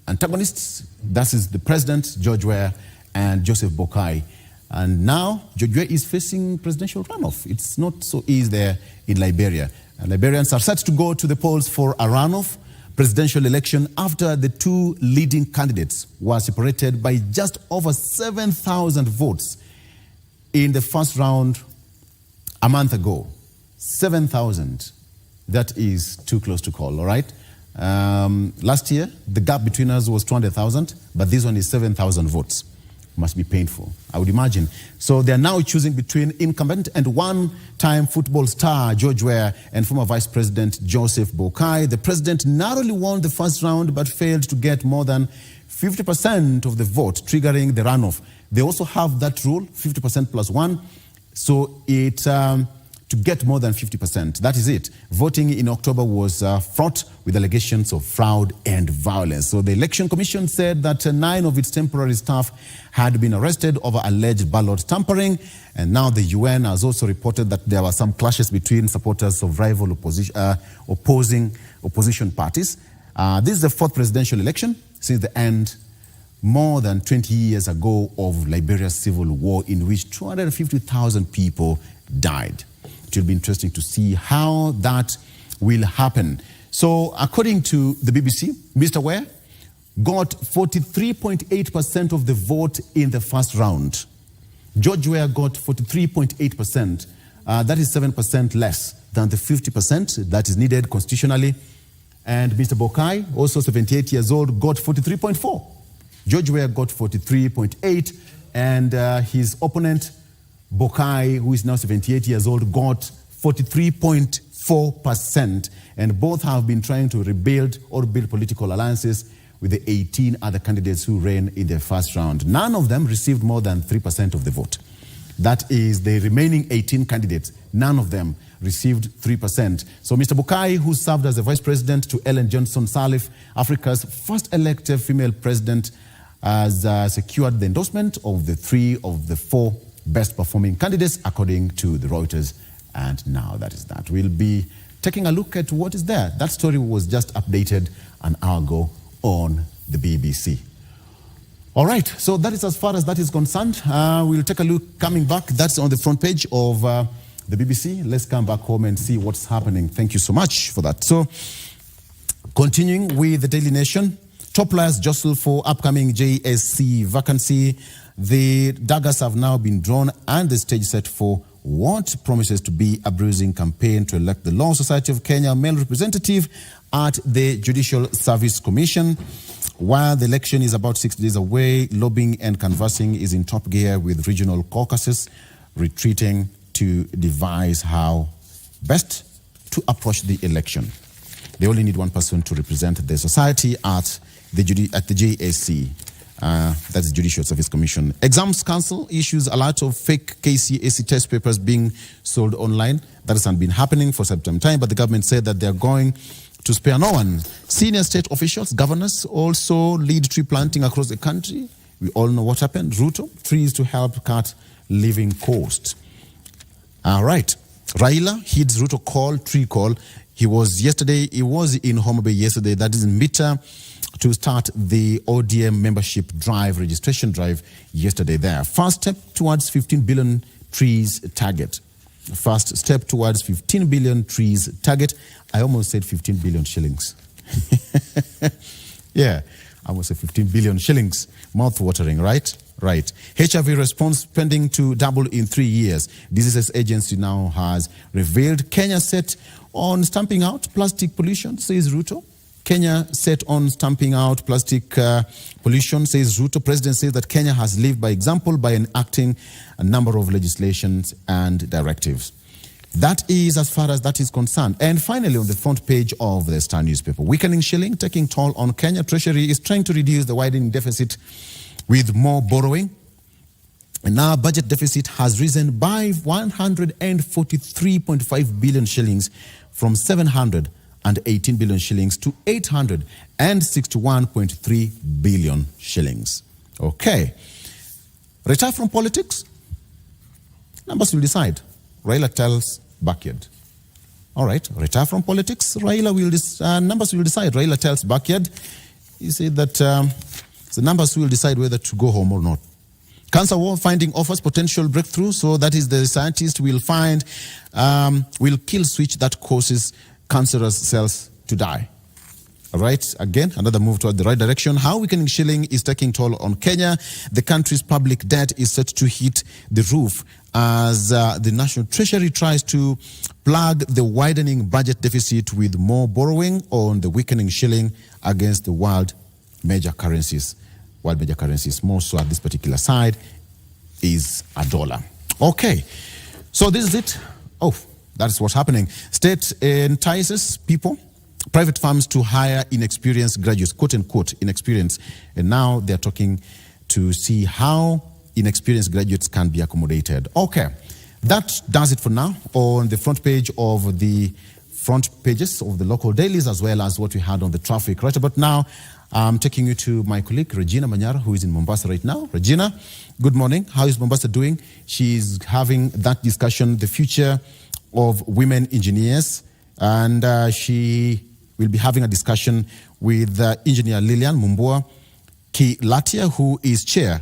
[SPEAKER 2] antagonists. That is the president, George Weah, and Joseph Boakai. And now George Weah is facing presidential runoff. It's not so easy there in Liberia. And Liberians are set to go to the polls for a runoff presidential election after the two leading candidates were separated by just over 7,000 votes in the first round a month ago. 7,000. That is too close to call, all right? Last year, the gap between us was 200,000, but this one is 7,000 votes. Must be painful, I would imagine. So they are now choosing between incumbent and one-time football star George Weah and former Vice President Joseph Boakai. The president narrowly won the first round but failed to get more than 50% of the vote, triggering the runoff. They also have that rule, 50% plus one, so it to get more than 50%. That is it. Voting in October was fraught with allegations of fraud and violence. So the Election Commission said that 9 of its temporary staff had been arrested over alleged ballot tampering. And now the UN has also reported that there were some clashes between supporters of rival opposing opposition parties. This is the fourth presidential election since the end more than 20 years ago of Liberia's civil war, in which 250,000 people died. It will be interesting to see how that will happen. So according to the BBC, Mr. Weah got 43.8% of the vote in the first round. George Weah got 43.8%. That is 7% less than the 50% that is needed constitutionally. And Mr. Boakai, also 78 years old, got 43.4%. George Weah got 43.8%, and his opponent, Boakai, who is now 78 years old, got 43.4%. And both have been trying to rebuild or build political alliances with the 18 other candidates who ran in the first round. None of them received more than 3% of the vote. That is the remaining 18 candidates. None of them received 3%. So Mr. Boakai, who served as the vice president to Ellen Johnson Sirleaf, Africa's first elected female president, has secured the endorsement of the 3 of the 4 best performing candidates, according to the Reuters. And now that is that. We'll be taking a look at what is there. That story was just updated an hour ago on the BBC. All right, so that is as far as that is concerned. We'll take a look coming back. That's on the front page of the the BBC. Let's come back home and see what's happening. Thank you so much for that. So, continuing with the Daily Nation, top players jostle for upcoming JSC vacancy. The daggers have now been drawn and the stage set for what promises to be a bruising campaign to elect the Law Society of Kenya male representative at the Judicial Service Commission. While the election is about 6 days away, lobbying and canvassing is in top gear, with regional caucuses retreating to devise how best to approach the election. They only need one person to represent the society at the JSC. That's the Judicial Service Commission. Exams Council issues a lot of fake KCSE test papers being sold online. That hasn't been happening for some time, but the government said that they're going to spare no one. Senior state officials, governors also lead tree planting across the country. We all know what happened. Ruto, trees to help cut living cost. All right. Raila heeds Ruto call, tree call. He was in Homa Bay yesterday. That is in Mita, to start the ODM membership drive, registration drive yesterday there. First step towards 15 billion trees target. First step towards 15 billion trees target. I almost said 15 billion shillings. Yeah, I almost said 15 billion shillings. Mouth-watering, right? Right. HIV response spending to double in 3 years. Diseases Agency now has revealed Kenya set on stamping out plastic pollution, says Ruto. Kenya set on stamping out plastic pollution, says Ruto. President says that Kenya has lived by example by enacting a number of legislations and directives. That is as far as that is concerned. And finally, on the front page of the Star newspaper, weakening shilling taking toll on Kenya. Treasury is trying to reduce the widening deficit with more borrowing. And now budget deficit has risen by 143.5 billion shillings from 718 billion shillings to 861.3 billion shillings. Okay. Retire from politics? Numbers will decide. Raila tells Backyard. All right, retire from politics. Numbers will decide. Raila tells Backyard. He said that the numbers will decide whether to go home or not. Cancer war finding offers potential breakthrough. So that is the scientist will kill switch that causes cancerous cells to die. All right, again, another move toward the right direction. How weakening shilling is taking toll on Kenya. The country's public debt is set to hit the roof as the National Treasury tries to plug the widening budget deficit with more borrowing on the weakening shilling against the world major currencies. More so at this particular side is a dollar. Okay, so this is it. Oh, that's what's happening. State entices people, private firms to hire inexperienced graduates, quote unquote, inexperienced. And now they're talking to see how inexperienced graduates can be accommodated. Okay, that does it for now on the front page of the front pages of the local dailies, as well as what we had on the traffic. Right about now, I'm taking you to my colleague, Regina Manyara, who is in Mombasa right now. Regina, good morning. How is Mombasa doing? She's having that discussion, the future of women engineers, and she will be having a discussion with Engineer Lilian Mumbua Kilatia, who is chair,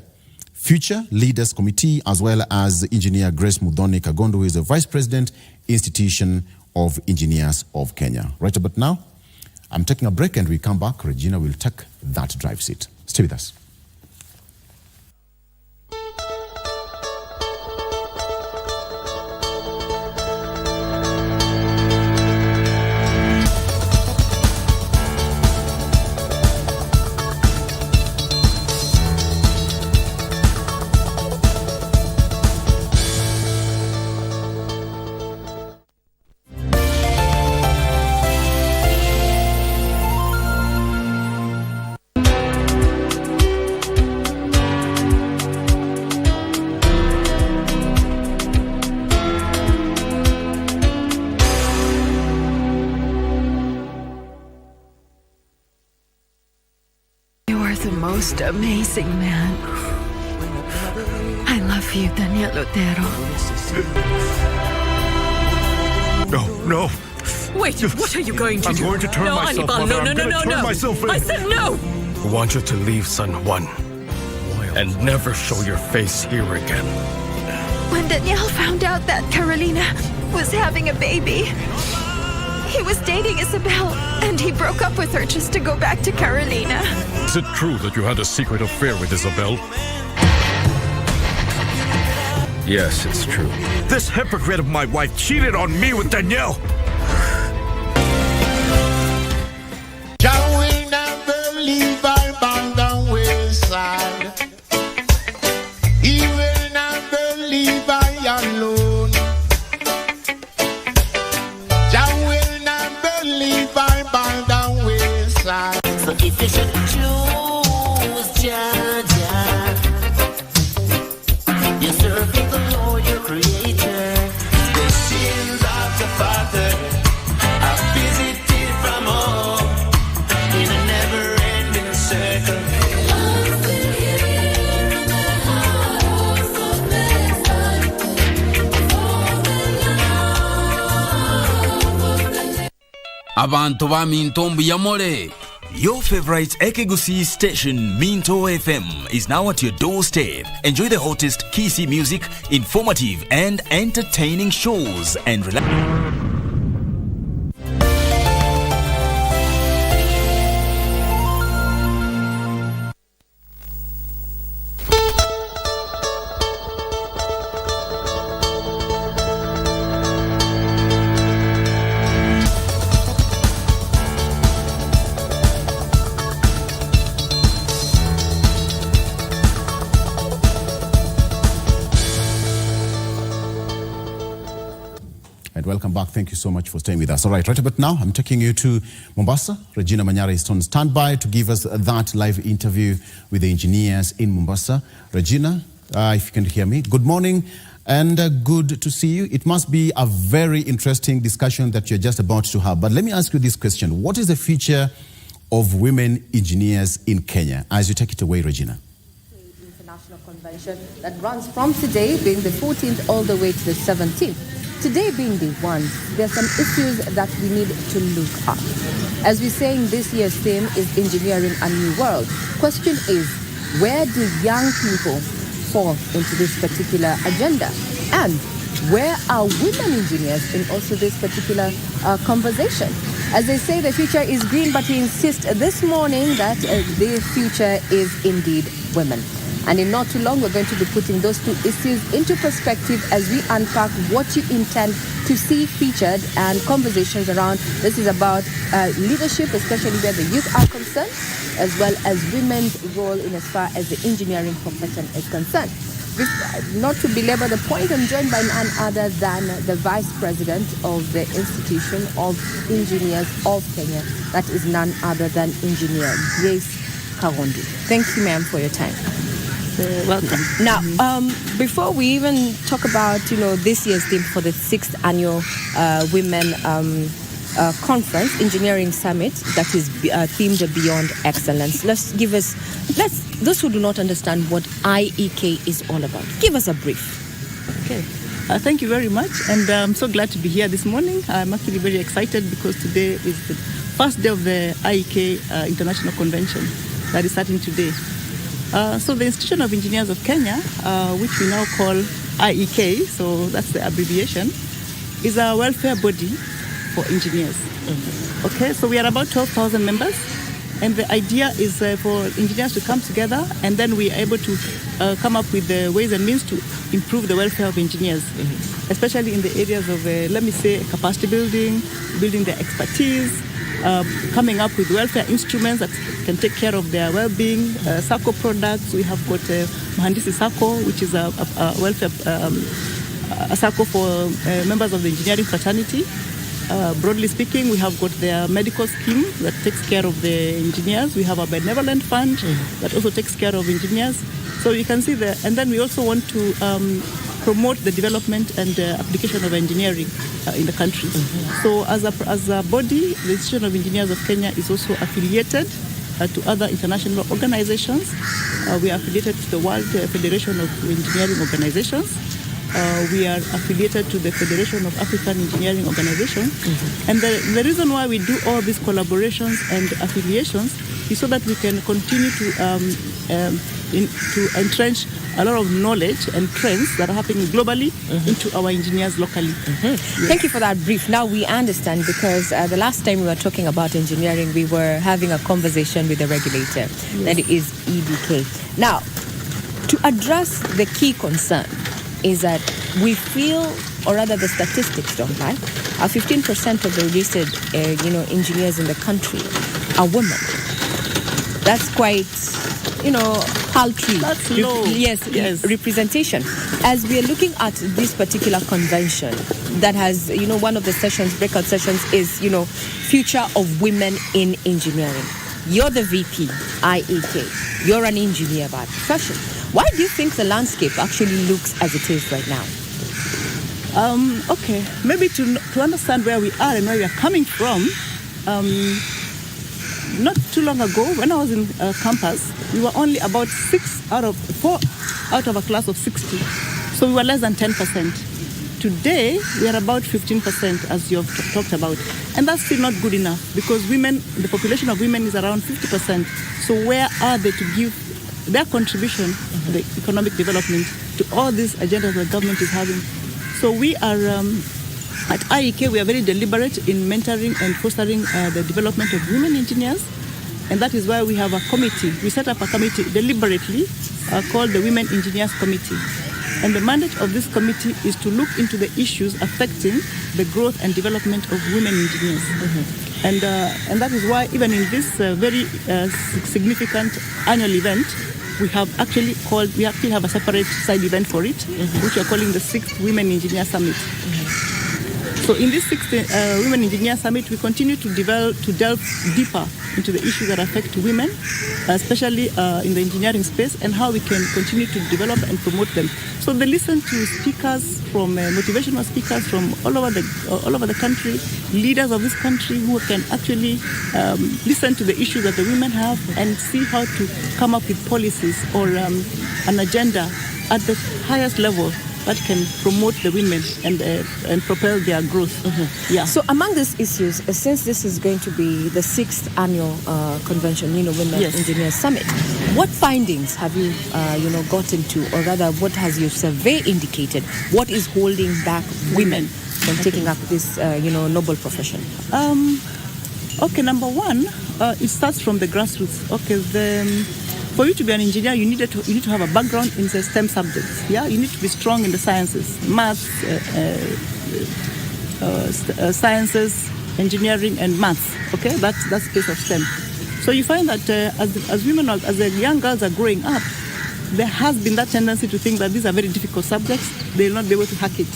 [SPEAKER 2] Future Leaders Committee, as well as Engineer Grace Mudhoni Kagondo, who is the Vice President, Institution of Engineers of Kenya. Right about now, I'm taking a break and we come back. Regina will take that drive seat. Stay with us.
[SPEAKER 21] Most amazing man. I love you, Daniel Otero.
[SPEAKER 5] No.
[SPEAKER 6] Wait, what are you going to do?
[SPEAKER 5] I'm going to turn myself
[SPEAKER 6] Hannibal,
[SPEAKER 5] in.
[SPEAKER 6] no.
[SPEAKER 5] Turn myself in.
[SPEAKER 6] I said no.
[SPEAKER 5] I want you to leave San Juan and never show your face here again.
[SPEAKER 21] When Daniel found out that Carolina was having a baby. He was dating Isabel, and he broke up with her just to go back to Carolina.
[SPEAKER 5] Is it true that you had a secret affair with Isabel?
[SPEAKER 8] Yes, it's true. This hypocrite of my wife cheated on me with Danielle.
[SPEAKER 9] Jah will never leave our bound down wayside. He will never leave I alone. Jah will never leave our bound down wayside.
[SPEAKER 1] So if you should choose Jah, you serve the Lord your Creator. The sins of the Father are visited from all in a never-ending circle.
[SPEAKER 23] Abantu ba Mintombo Yamole. Your favorite Ekegusi station, Minto FM, is now at your doorstep. Enjoy the hottest Kisi music, informative and entertaining shows, and relax.
[SPEAKER 2] Welcome back. Thank you so much for staying with us. All right about now, I'm taking you to Mombasa. Regina Manyara is on standby to give us that live interview with the engineers in Mombasa. Regina, if you can hear me, good morning and good to see you. It must be a very interesting discussion that you're just about to have. But let me ask you this question. What is the future of women engineers in Kenya? As you take it away, Regina.
[SPEAKER 10] International convention that runs from today, being the 14th, all the way to the 17th. Today being day one, there are some issues that we need to look at. As we're saying, this year's theme is Engineering a New World. Question is, where do young people fall into this particular agenda? And where are women engineers in also this particular conversation? As they say, the future is green, but we insist this morning that the future is indeed women. And in not too long, we're going to be putting those two issues into perspective as we unpack what you intend to see featured and conversations around. This is about leadership, especially where the youth are concerned, as well as women's role in as far as the engineering profession is concerned. Not to belabor the point, I'm joined by none other than the Vice President of the Institution of Engineers of Kenya. That is none other than Engineer Grace Kagondi. Thank you, ma'am, for your time. Welcome. Now, before we even talk about, this year's theme for the 6th annual Women Conference, Engineering Summit, that is themed Beyond Excellence. Those who do not understand what IEK is all about, give us a brief.
[SPEAKER 11] Okay. Thank you very much, and I'm so glad to be here this morning. I'm actually very excited because today is the first day of the IEK International Convention that is starting today. So the Institution of Engineers of Kenya, which we now call IEK, so that's the abbreviation, is a welfare body for engineers. Okay, so we are about 12,000 members, and the idea is for engineers to come together, and then we are able to come up with the ways and means to improve the welfare of engineers, especially in the areas of, let me say, capacity building, building their expertise, coming up with welfare instruments that can take care of their well-being, SACCO products. We have got Mahandisi SACCO, which is a welfare a SACCO for members of the engineering fraternity. Broadly speaking, we have got their medical scheme that takes care of the engineers. We have a benevolent fund that also takes care of engineers. So you can see that. And then we also want to promote the development and application of engineering in the country. So as a body, the Institution of Engineers of Kenya is also affiliated to other international organizations. We are affiliated to the World Federation of Engineering Organizations. We are affiliated to the Federation of African Engineering Organizations. And the reason why we do all these collaborations and affiliations is so that we can continue to entrench a lot of knowledge and trends that are happening globally into our engineers locally. Yes.
[SPEAKER 10] Thank you for that brief. Now we understand, because the last time we were talking about engineering, we were having a conversation with the regulator, that is EBK. Now, to address the key concern is that we feel, or rather the statistics don't lie, 15% of the registered engineers in the country are women. That's quite, paltry.
[SPEAKER 11] That's low.
[SPEAKER 10] Yes, representation. As we are looking at this particular convention that has, one of the sessions, breakout sessions is, future of women in engineering. You're the VP, IEK. You're an engineer by profession. Why do you think the landscape actually looks as it is right now?
[SPEAKER 11] Okay, maybe to understand where we are and where we are coming from, not too long ago, when I was in campus, we were only about 4 out of a class of 60. So we were less than 10%. Today, we are about 15%, as you have talked about. And that's still not good enough, because the population of women is around 50%. So where are they to give their contribution to the economic development, to all these agendas that the government is having? So we are, at IEK, we are very deliberate in mentoring and fostering the development of women engineers. And that is why we have a committee. We set up a committee deliberately called the Women Engineers Committee. And the mandate of this committee is to look into the issues affecting the growth and development of women engineers. And that is why even in this very significant annual event, we actually have a separate side event for it, which we are calling the 6th Women Engineer Summit. So in this 6th Women Engineer Summit, we continue to delve deeper into the issues that affect women, especially in the engineering space, and how we can continue to develop and promote them. So they listen to speakers from motivational speakers from all over the country, leaders of this country who can actually listen to the issues that the women have and see how to come up with policies or an agenda at the highest level that can promote the women and propel their growth. Yeah.
[SPEAKER 10] So among these issues, since this is going to be the 6th annual convention, Women Engineers Summit, what findings have you, gotten to, or rather, what has your survey indicated? What is holding back women from taking up this, noble profession?
[SPEAKER 11] Okay, number one, it starts from the grassroots. Okay, for you to be an engineer, you need to have a background in the STEM subjects. Yeah, you need to be strong in the sciences, maths, sciences, engineering, and maths. Okay, that's the space of STEM. So you find that as women, as the young girls are growing up, there has been that tendency to think that these are very difficult subjects. They will not be able to hack it.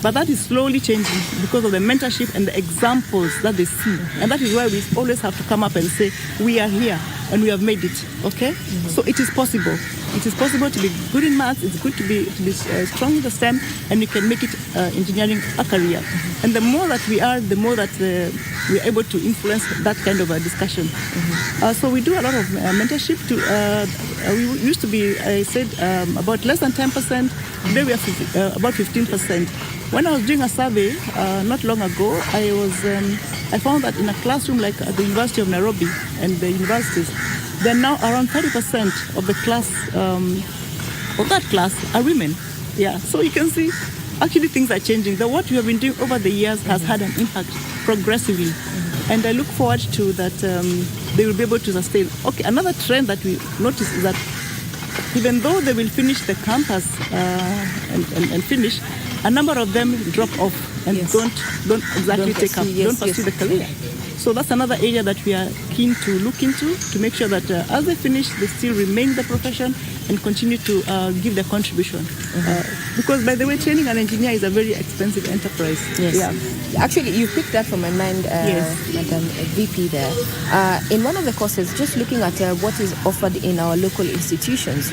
[SPEAKER 11] But that is slowly changing because of the mentorship and the examples that they see. And that is why we always have to come up and say, we are here and we have made it, okay? So it is possible. It is possible to be good in maths, it's good to be strong in the STEM, and you can make it engineering a career. And the more that we are, the more that we are able to influence that kind of a discussion. So we do a lot of mentorship. We used to be, I said, about less than 10%. Today we are about 15%. When I was doing a survey not long ago, I found that in a classroom like at the University of Nairobi and the universities, there are now around 30% of the class, of that class, are women. Yeah, so you can see, actually things are changing. What we have been doing over the years has had an impact progressively. And I look forward to that they will be able to sustain. Okay, another trend that we notice is that even though they will finish the campus and finish, a number of them drop off and don't exactly take up, don't pursue the career. So that's another area that we are keen to look into to make sure that as they finish, they still remain in the profession and continue to give their contribution. Because, by the way, training an engineer is a very expensive enterprise.
[SPEAKER 10] Yes.
[SPEAKER 11] Yeah.
[SPEAKER 10] Actually, you picked that from my mind, Madam VP there. In one of the courses, just looking at what is offered in our local institutions,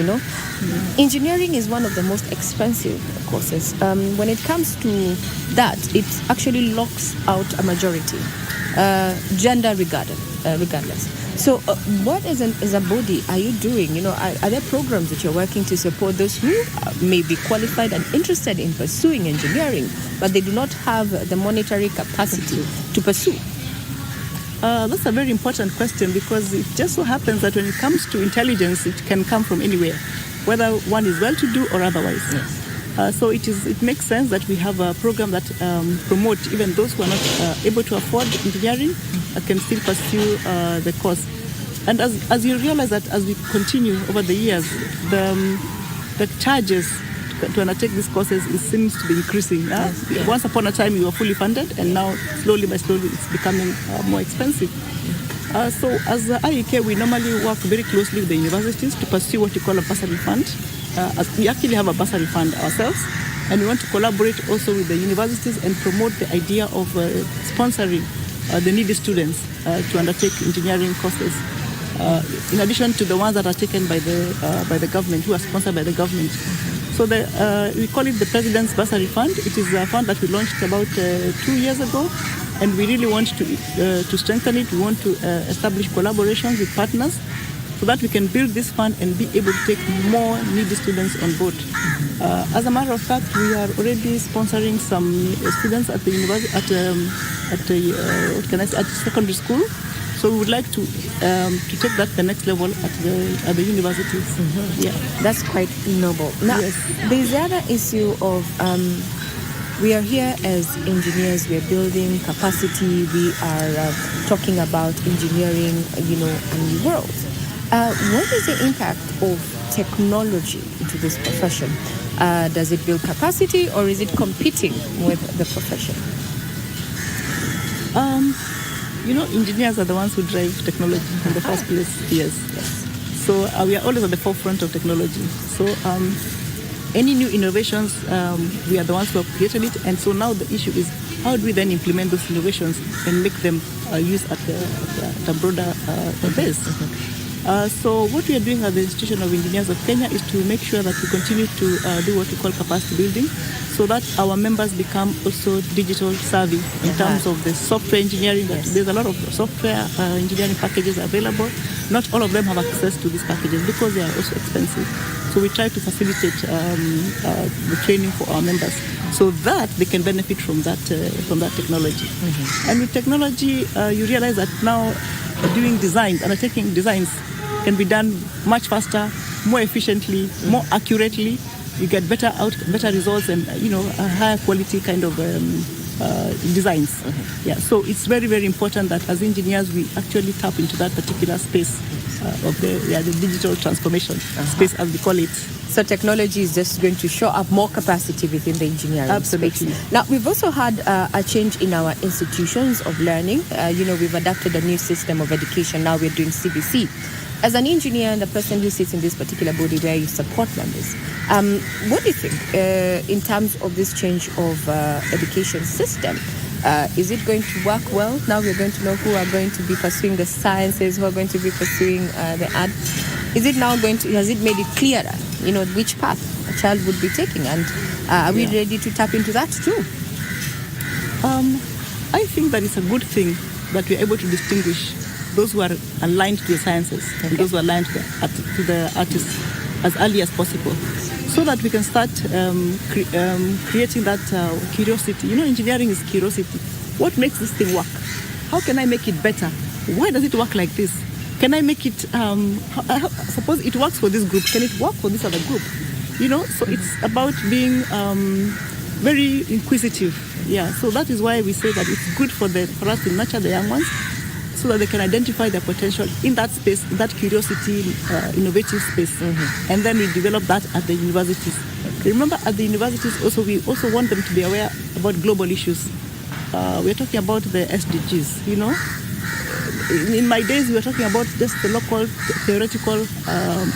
[SPEAKER 10] engineering is one of the most expensive courses. When it comes to that, it actually locks out a majority, gender regardless. So what as a body are you doing? Are there programs that you're working to support those who may be qualified and interested in pursuing engineering, but they do not have the monetary capacity to pursue?
[SPEAKER 11] That's a very important question, because it just so happens that when it comes to intelligence, it can come from anywhere. whether one is well-to-do or otherwise. So it makes sense that we have a program that promote even those who are not able to afford engineering can still pursue the course. And as you realize that as we continue over the years, the charges to undertake these courses seems to be increasing. Once upon a time, you were fully funded, and now slowly by slowly, it's becoming more expensive. So as the IEK, we normally work very closely with the universities to pursue what we call a bursary fund. As we actually have a bursary fund ourselves, and we want to collaborate also with the universities and promote the idea of sponsoring the needy students to undertake engineering courses. In addition to the ones that are taken by the government, who are sponsored by the government. So we call it the President's Bursary Fund. It is a fund that we launched about 2 years ago, and we really want to strengthen it. We want to establish collaborations with partners so that we can build this fund and be able to take more needy students on board. As a matter of fact, we are already sponsoring some students at the university, at secondary school. So we would like to take that to the next level at the universities. Yeah,
[SPEAKER 10] that's quite noble. Now, there's the other issue of we are here as engineers. We are building capacity. We are talking about engineering, a new world. What is the impact of technology into this profession? Does it build capacity, or is it competing with the profession?
[SPEAKER 11] Engineers are the ones who drive technology in the first place. Yes. So we are always at the forefront of technology. So any new innovations, we are the ones who have created it. And so now the issue is, how do we then implement those innovations and make them use at a broader base? So what we are doing at the Institution of Engineers of Kenya is to make sure that we continue to do what we call capacity building, so that our members become also digital savvy in terms of the software engineering. There's a lot of software engineering packages available. Not all of them have access to these packages because they are also expensive. So we try to facilitate the training for our members so that they can benefit from that technology. And with technology, you realize that now doing designs, undertaking designs, can be done much faster, more efficiently, more accurately. You get better results and a higher quality kind of designs. So it's very, very important that as engineers we actually tap into that particular space of the digital transformation space, as we call it.
[SPEAKER 10] So technology is just going to show up more capacity within the engineering space. Now, we've also had a change in our institutions of learning. We've adapted a new system of education. Now we're doing CBC. As an engineer and the person who sits in this particular body where you support members, what do you think in terms of this change of education system? Is it going to work well? Now we're going to know who are going to be pursuing the sciences, who are going to be pursuing the art. Has it made it clearer, which path a child would be taking? And are we ready to tap into that too?
[SPEAKER 11] I think that it's a good thing that we're able to distinguish those who are aligned to the sciences and those who are aligned to the artists as early as possible, so that we can start creating that curiosity. Engineering is curiosity. What makes this thing work? How can I make it better? Why does it work like this? Can I make it, suppose it works for this group, can it work for this other group? So it's about being very inquisitive. So that is why we say that it's good for us to nurture the young ones, so that they can identify their potential in that space, that curiosity, innovative space. And then we develop that at the universities. Remember, at the universities also, we also want them to be aware about global issues. We're talking about the SDGs, In my days, we were talking about just the local theoretical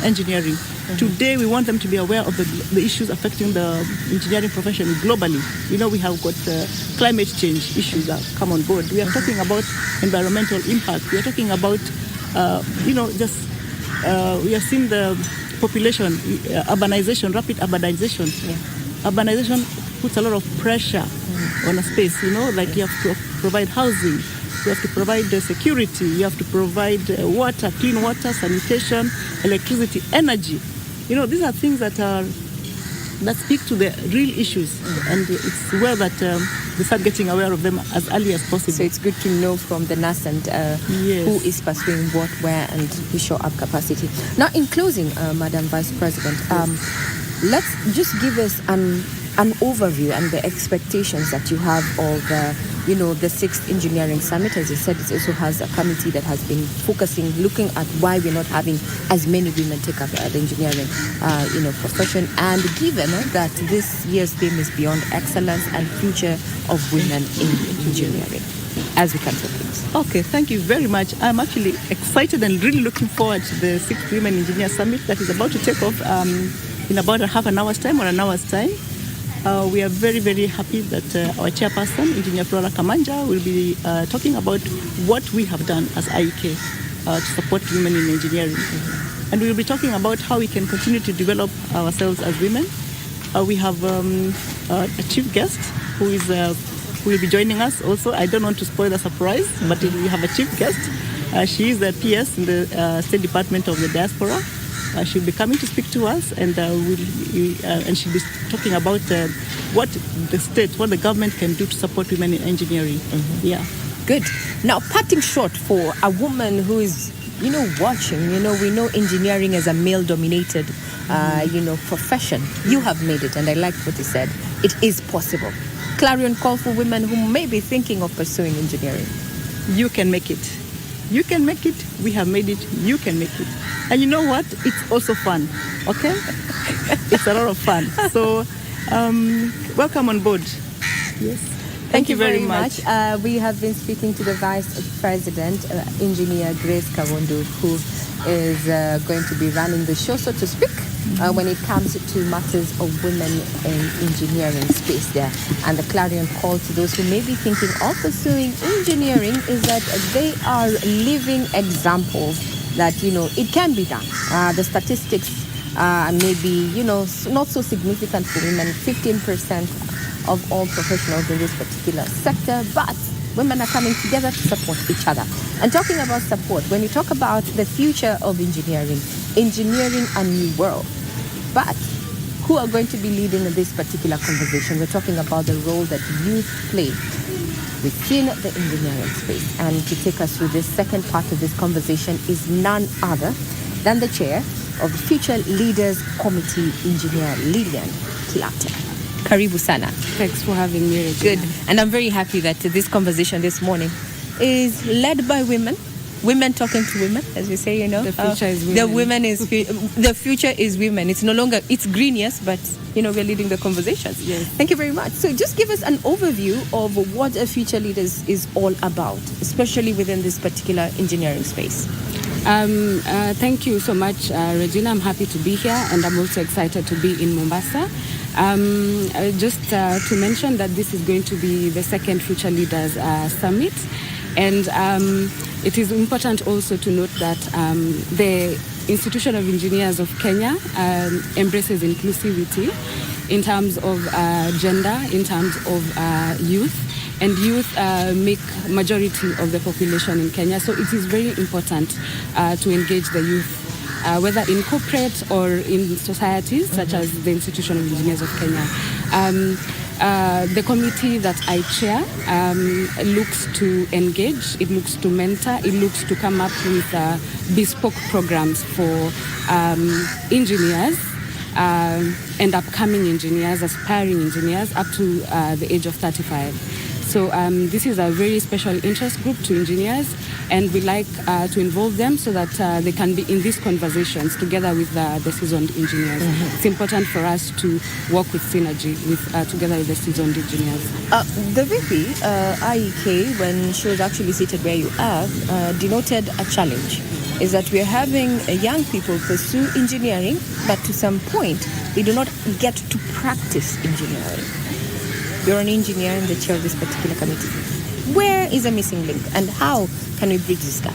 [SPEAKER 11] engineering. Today, we want them to be aware of the issues affecting the engineering profession globally. We have got climate change issues that come on board. We are talking about environmental impact. We are talking about, we have seen the population, urbanization, rapid urbanization. Urbanization puts a lot of pressure on a space, like you have to provide housing. You have to provide the security. You have to provide water, clean water, sanitation, electricity, energy. These are things that are that speak to the real issues, and it's well that they start getting aware of them as early as possible.
[SPEAKER 10] So it's good to know from the nascent who is pursuing what, where, and who show up capacity. Now, in closing, Madam Vice President, let's just give us an overview and the expectations that you have of the 6th Engineering Summit. As you said, it also has a committee that has been focusing, looking at why we're not having as many women take up the engineering profession, and given that this year's theme is Beyond Excellence and Future of Women in Engineering. As we come to things.
[SPEAKER 11] Okay, thank you very much. I'm actually excited and really looking forward to the 6th Women Engineer Summit that is about to take off in about half an hour's time or an hour's time. We are very, very happy that our chairperson, Engineer Flora Kamanja, will be talking about what we have done as IEK to support women in engineering. And we'll be talking about how we can continue to develop ourselves as women. We have a chief guest who will be joining us also. I don't want to spoil the surprise, but we have a chief guest. She is the PS in the State Department of the Diaspora. She'll be coming to speak to us, and she'll be talking about what the government can do to support women in engineering. Yeah.
[SPEAKER 10] Good. Now, parting shot for a woman who is, watching. We know engineering is a male-dominated, profession. You have made it, and I liked what you said. It is possible. Clarion call for women who may be thinking of pursuing engineering.
[SPEAKER 11] You can make it. You can make it. We have made it. You can make it. And you know what? It's also fun. Okay? It's a lot of fun. So, welcome on board. Yes.
[SPEAKER 10] Thank you very much. We have been speaking to the Vice President, Engineer Grace Kawondo, who is going to be running the show, so to speak, when it comes to matters of women in engineering space there. And the clarion call to those who may be thinking of pursuing engineering is that they are living examples that, it can be done. The statistics may be, not so significant for women, 15% of all professionals in this particular sector, but women are coming together to support each other. And talking about support, when you talk about the future of engineering a new world, but who are going to be leading in this particular conversation? We're talking about the role that youth play within the engineering space. And to take us through this second part of this conversation is none other than the chair of the Future Leaders Committee, Engineer Lillian Kilate. Karibu sana.
[SPEAKER 12] Thanks for having me, Regina.
[SPEAKER 10] Good. And I'm very happy that this conversation this morning is led by women. Women talking to women, as we say,
[SPEAKER 12] The future is women.
[SPEAKER 10] The future is women. It's no longer, it's green, yes, but, we're leading the conversations.
[SPEAKER 12] Yes.
[SPEAKER 10] Thank you very much. So just give us an overview of what a Future Leaders is all about, especially within this particular engineering space.
[SPEAKER 12] Thank you so much, Regina. I'm happy to be here, and I'm also excited to be in Mombasa. Just to mention that this is going to be the second Future Leaders Summit, and it is important also to note that the Institution of Engineers of Kenya embraces inclusivity in terms of gender, in terms of youth, and youth make majority of the population in Kenya. So it is very important to engage the youth, whether in corporate or in societies such as the Institution of Engineers of Kenya. The committee that I chair looks to engage, it looks to mentor, it looks to come up with bespoke programs for engineers and upcoming engineers, aspiring engineers up to the age of 35. So this is a very special interest group to engineers, and we like to involve them so that they can be in these conversations together with the seasoned engineers. Mm-hmm. It's important for us to work with synergy together with the seasoned engineers.
[SPEAKER 10] The VP, IEK, when she was actually seated where you are, denoted a challenge. Is that we're having young people pursue engineering, but to some point, they do not get to practice engineering. You're an engineer and the chair of this particular committee. Where is a missing link, and how can we bridge this gap?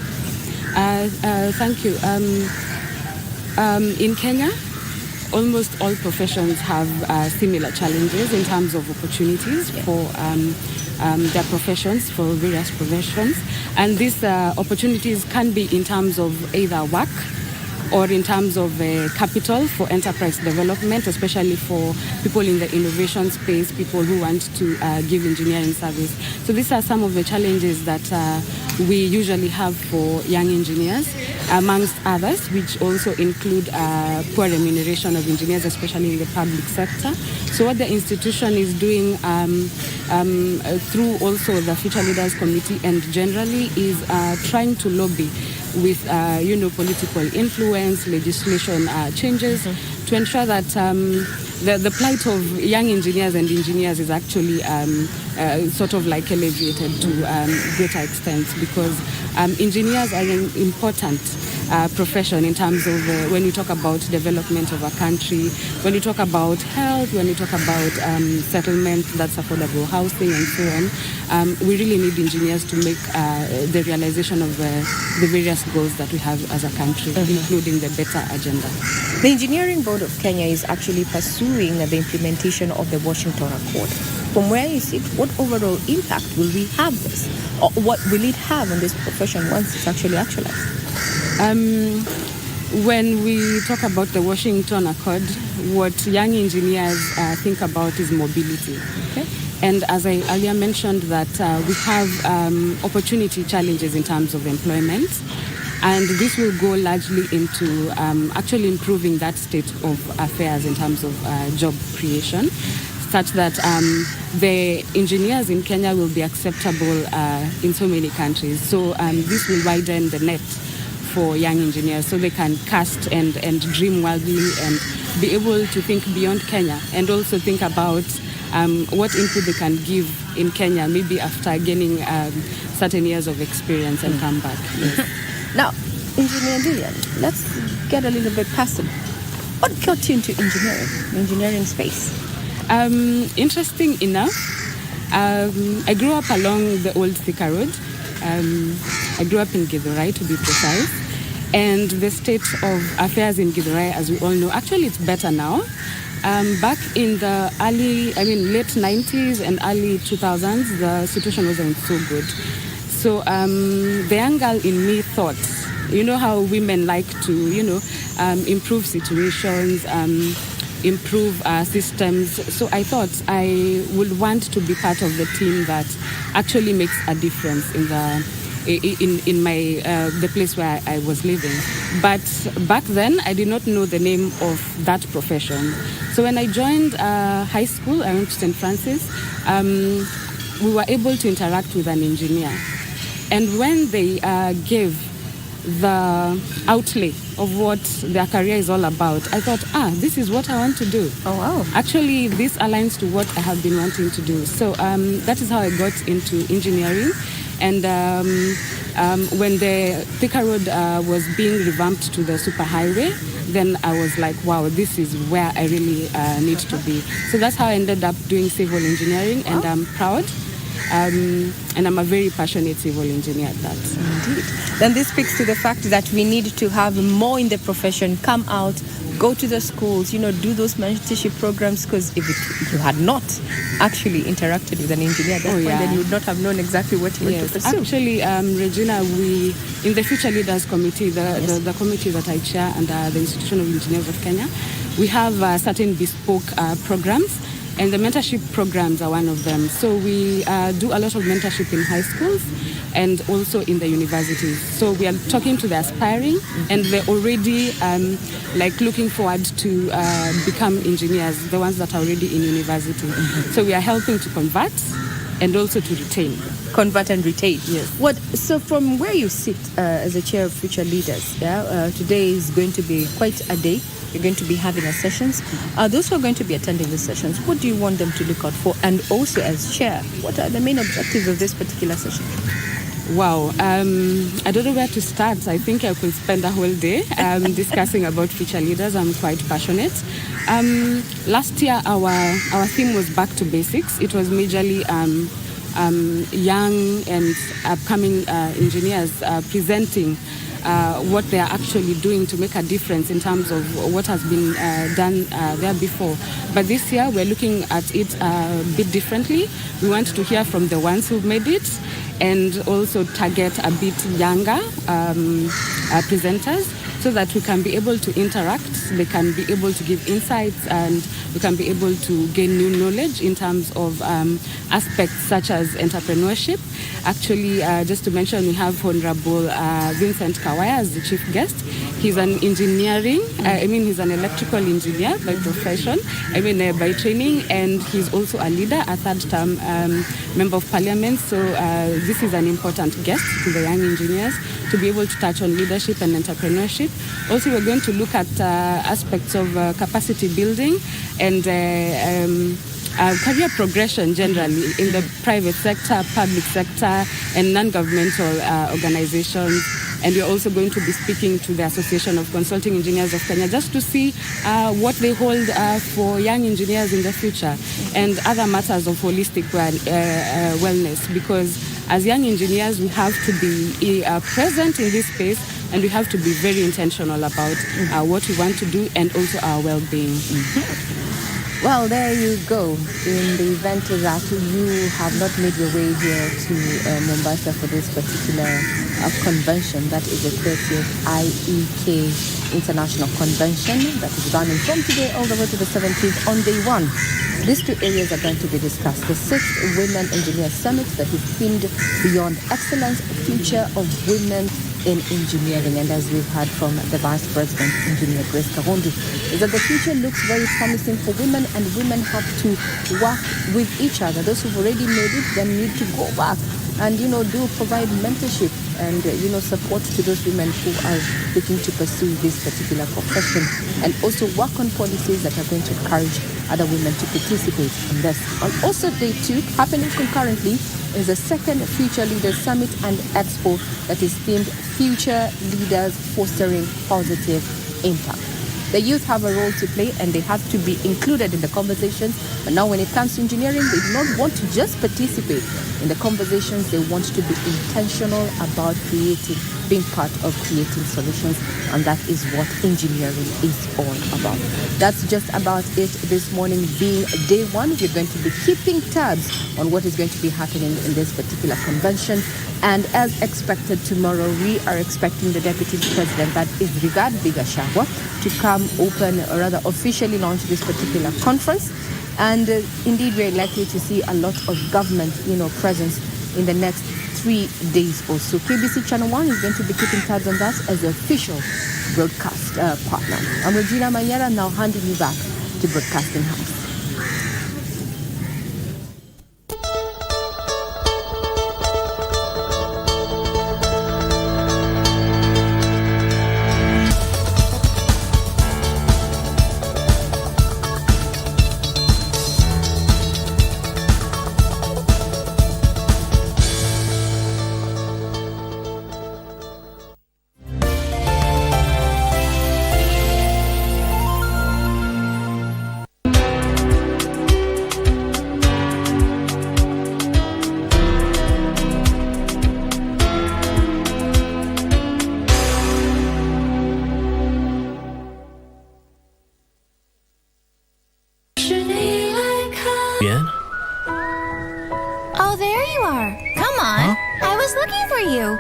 [SPEAKER 12] Thank you. In Kenya, almost all professions have similar challenges in terms of opportunities for their professions, for various professions. And these opportunities can be in terms of either work or in terms of capital for enterprise development, especially for people in the innovation space, people who want to give engineering service. So these are some of the challenges that we usually have for young engineers, amongst others, which also include poor remuneration of engineers, especially in the public sector. So what the institution is doing through also the Future Leaders Committee and generally is trying to lobby with political influence, legislation changes to ensure that the plight of young engineers and engineers is actually sort of like alleviated to greater extent, because engineers are an important profession in terms of when we talk about development of a country, when we talk about health, when we talk about settlement, that's affordable housing and so on. We really need engineers to make the realization of the various goals that we have as a country, including the better agenda.
[SPEAKER 14] The Engineering Board of Kenya is actually pursuing the implementation of the Washington Accord. From where you sit, what overall impact will we have this? Or what will it have on this profession once it's actually actualized?
[SPEAKER 12] When we talk about the Washington Accord, what young engineers think about is mobility. Okay. And as I earlier mentioned, that we have opportunity challenges in terms of employment. And this will go largely into actually improving that state of affairs in terms of job creation, such that the engineers in Kenya will be acceptable in so many countries. So this will widen the net for young engineers so they can cast and dream wildly and be able to think beyond Kenya and also think about what input they can give in Kenya, maybe after gaining certain years of experience and come back. Yes.
[SPEAKER 14] Now, Engineer Dillian, let's get a little bit personal. What got you into engineering space?
[SPEAKER 12] Interesting enough, I grew up along the old Thika Road. I grew up in Githurai, to be precise. And the state of affairs in Githurai, as we all know, actually it's better now. Back in the late 90s and early 2000s, the situation wasn't so good. So the young girl in me thought, you know how women like to, improve situations, improve systems. So I thought I would want to be part of the team that actually makes a difference in the place where I was living. But back then, I did not know the name of that profession. So when I joined high school, I went to St. Francis, we were able to interact with an engineer. And when they gave the outlay of what their career is all about, I thought, this is what I want to do.
[SPEAKER 14] Oh, wow.
[SPEAKER 12] Actually, this aligns to what I have been wanting to do. So that is how I got into engineering. And when the Thika Road was being revamped to the superhighway, then I was like, wow, this is where I really need to be. So that's how I ended up doing civil engineering, and I'm proud. And I'm a very passionate civil engineer at that.
[SPEAKER 14] Indeed. Then this speaks to the fact that we need to have more in the profession come out, go to the schools, do those mentorship programs, because if you had not actually interacted with an engineer at that point, then you would not have known exactly what you want to pursue.
[SPEAKER 12] Actually, Regina, we, in the Future Leaders Committee, the committee that I chair under the Institution of Engineers of Kenya, we have certain bespoke programs. And the mentorship programs are one of them. So we do a lot of mentorship in high schools and also in the universities. So we are talking to the aspiring, and they're already looking forward to become engineers, the ones that are already in university. So we are helping to convert and also to retain.
[SPEAKER 14] Convert and retain.
[SPEAKER 12] Yes.
[SPEAKER 14] So from where you sit as a chair of Future Leaders, today is going to be quite a day. You're going to be having sessions. Those who are going to be attending the sessions, what do you want them to look out for? And also as chair, what are the main objectives of this particular session?
[SPEAKER 12] Wow. I don't know where to start. I think I could spend a whole day discussing about future leaders. I'm quite passionate. Last year, our theme was back to basics. It was majorly young and upcoming engineers presenting what they are actually doing to make a difference in terms of what has been done there before. But this year, we're looking at it a bit differently. We want to hear from the ones who've made it and also target a bit younger presenters so that we can be able to interact, they can be able to give insights, and we can be able to gain new knowledge in terms of aspects such as entrepreneurship. Actually, just to mention, we have Honorable Vincent Kawaya as the chief guest. He's an engineering, he's an electrical engineer by profession, by training, and he's also a leader, a third-term member of parliament. So this is an important guest to the young engineers to be able to touch on leadership and entrepreneurship. Also, we're going to look at aspects of capacity building and career progression generally in the private sector, public sector, and non-governmental organizations. And we're also going to be speaking to the Association of Consulting Engineers of Kenya just to see what they hold for young engineers in the future and other matters of holistic wellness. Because as young engineers, we have to be present in this space, and we have to be very intentional about what we want to do and also our well-being.
[SPEAKER 10] Well, there you go. In the event that you have not made your way here to Mombasa for this particular convention, that is the 30th IEK International Convention that is running from today all the way to the 17th on day one. These two areas are going to be discussed. The 6th Women Engineer Summit that is themed Beyond Excellence, Future of Women in Engineering. And as we've heard from the Vice President, Engineer Grace Kahondi, is that the future looks very promising for women, and women have to work with each other. Those who've already made it then need to go back and, do provide mentorship and, support to those women who are looking to pursue this particular profession, and also work on policies that are going to encourage other women to participate in this. And also day 2, happening concurrently, is the second Future Leaders Summit and Expo that is themed Future Leaders Fostering Positive Impact. The youth have a role to play and they have to be included in the conversations. But now when it comes to engineering, they do not want to just participate in the conversations. They want to be intentional about being part of creating solutions. And that is what engineering is all about. That's just about it this morning, being day 1. We're going to be keeping tabs on what is going to be happening in this particular convention. And as expected tomorrow, we are expecting the Deputy President, that is Brigad Bigashagwa, to come open, or rather officially launch this particular conference. And indeed, we're likely to see a lot of government, presence in the next 3 days or so. KBC Channel 1 is going to be keeping tabs on that as the official broadcast partner. I'm Regina Mayera, now handing you back to Broadcasting House.
[SPEAKER 22] Oh, there you are. Come on. Huh? I was looking for you.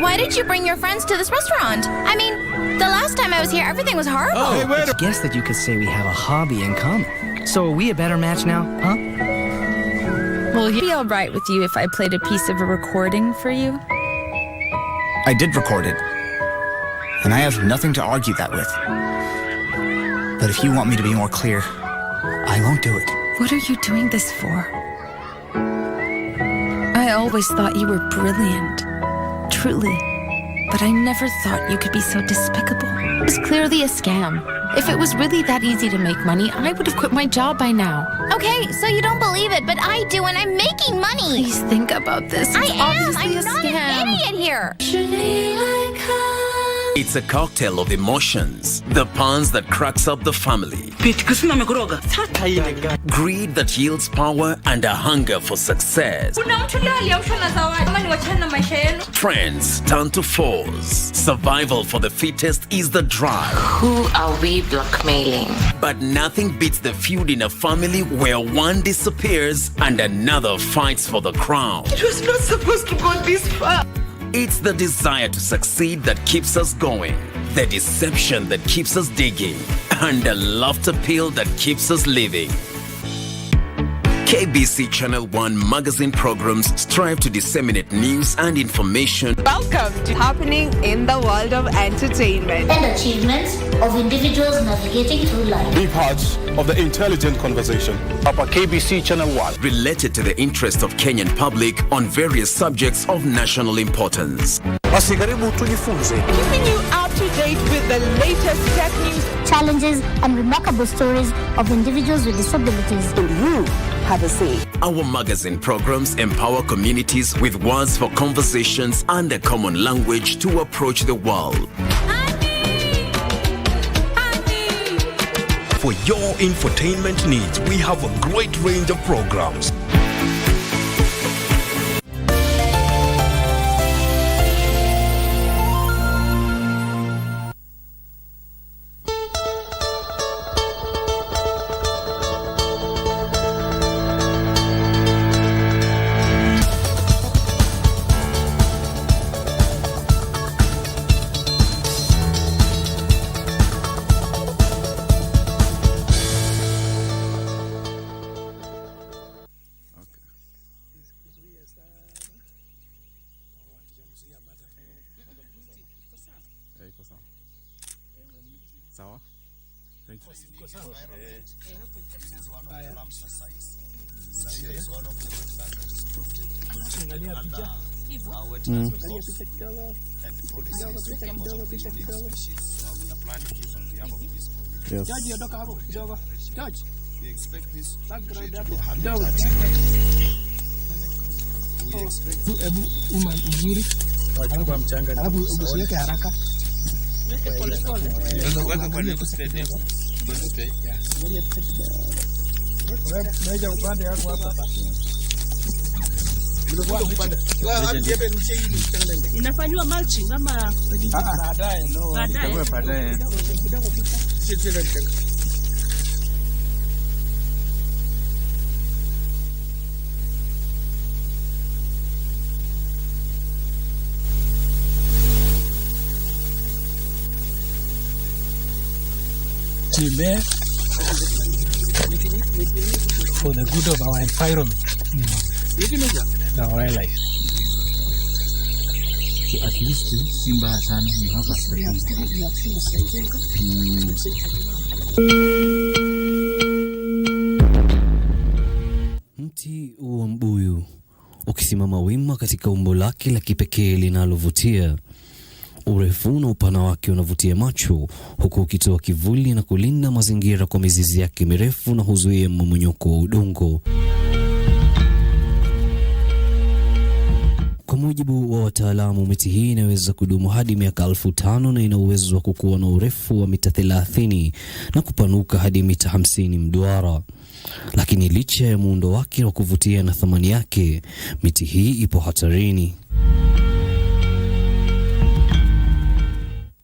[SPEAKER 22] Why did you bring your friends to this restaurant? I mean, the last time I was here, everything was horrible.
[SPEAKER 3] Oh, hey, wait. I guess that you could say we have a hobby in common. So are we a better match now, huh?
[SPEAKER 21] Will it be all right with you if I played a piece of a recording for you?
[SPEAKER 20] I did record it, and I have nothing to argue that with. But if you want me to be more clear, I won't do it.
[SPEAKER 21] What are you doing this for? I always thought you were brilliant, truly, but I never thought you could be so despicable.
[SPEAKER 19] It was clearly a scam. If it was really that easy to make money, I would have quit my job by now.
[SPEAKER 22] Okay, so you don't believe it, but I do, and I'm making money.
[SPEAKER 21] Please think about this. It's obviously
[SPEAKER 22] I'm not an idiot here.
[SPEAKER 16] It's a cocktail of emotions. The puns that cracks up the family. Greed that yields power and a hunger for success. Friends turn to foes. Survival for the fittest is the drive.
[SPEAKER 19] Who are we blackmailing?
[SPEAKER 16] But nothing beats the feud in a family where one disappears and another fights for the crown.
[SPEAKER 6] It was not supposed to go this far.
[SPEAKER 16] It's the desire to succeed that keeps us going. the deception that keeps us digging, and the laughter pill that keeps us living. KBC Channel 1 magazine programs strive to disseminate news and information.
[SPEAKER 13] Welcome to Happening in the World of Entertainment
[SPEAKER 15] and achievements of individuals navigating through life.
[SPEAKER 5] Be part of the intelligent conversation of KBC Channel 1.
[SPEAKER 16] Related to the interest of Kenyan public on various subjects of national importance.
[SPEAKER 13] Keeping you up to date with the latest tech news,
[SPEAKER 15] challenges, and remarkable stories of individuals with disabilities.
[SPEAKER 13] You have a say.
[SPEAKER 16] Our magazine programs empower communities with words for conversations and a common language to approach the world.
[SPEAKER 8] For your infotainment needs, we have a great range of programs.
[SPEAKER 17] Inafanywa mulching ama baadaye? No, baadaye.
[SPEAKER 24] For the good of our environment, the wildlife. So at least Simba sana you have
[SPEAKER 25] Mti wa mbuyu ukisimama wima katika umbo lake la kipekee linalovutia. Urefu na upana wake unavutia macho, huku ukitoa kivuli na kulinda mazingira kwa mizizi yake mirefu na huzuia mmomonyoko wa udongo. Kwa mujibu wa wataalamu, miti hii inaweza kudumu hadi miaka 5,000 na ina uwezo wa kukua na urefu wa mita 30 na kupanuka hadi mita 50 mduara. Lakini licha ya muundo wake wa kuvutia na thamani yake, miti hii ipo hatarini.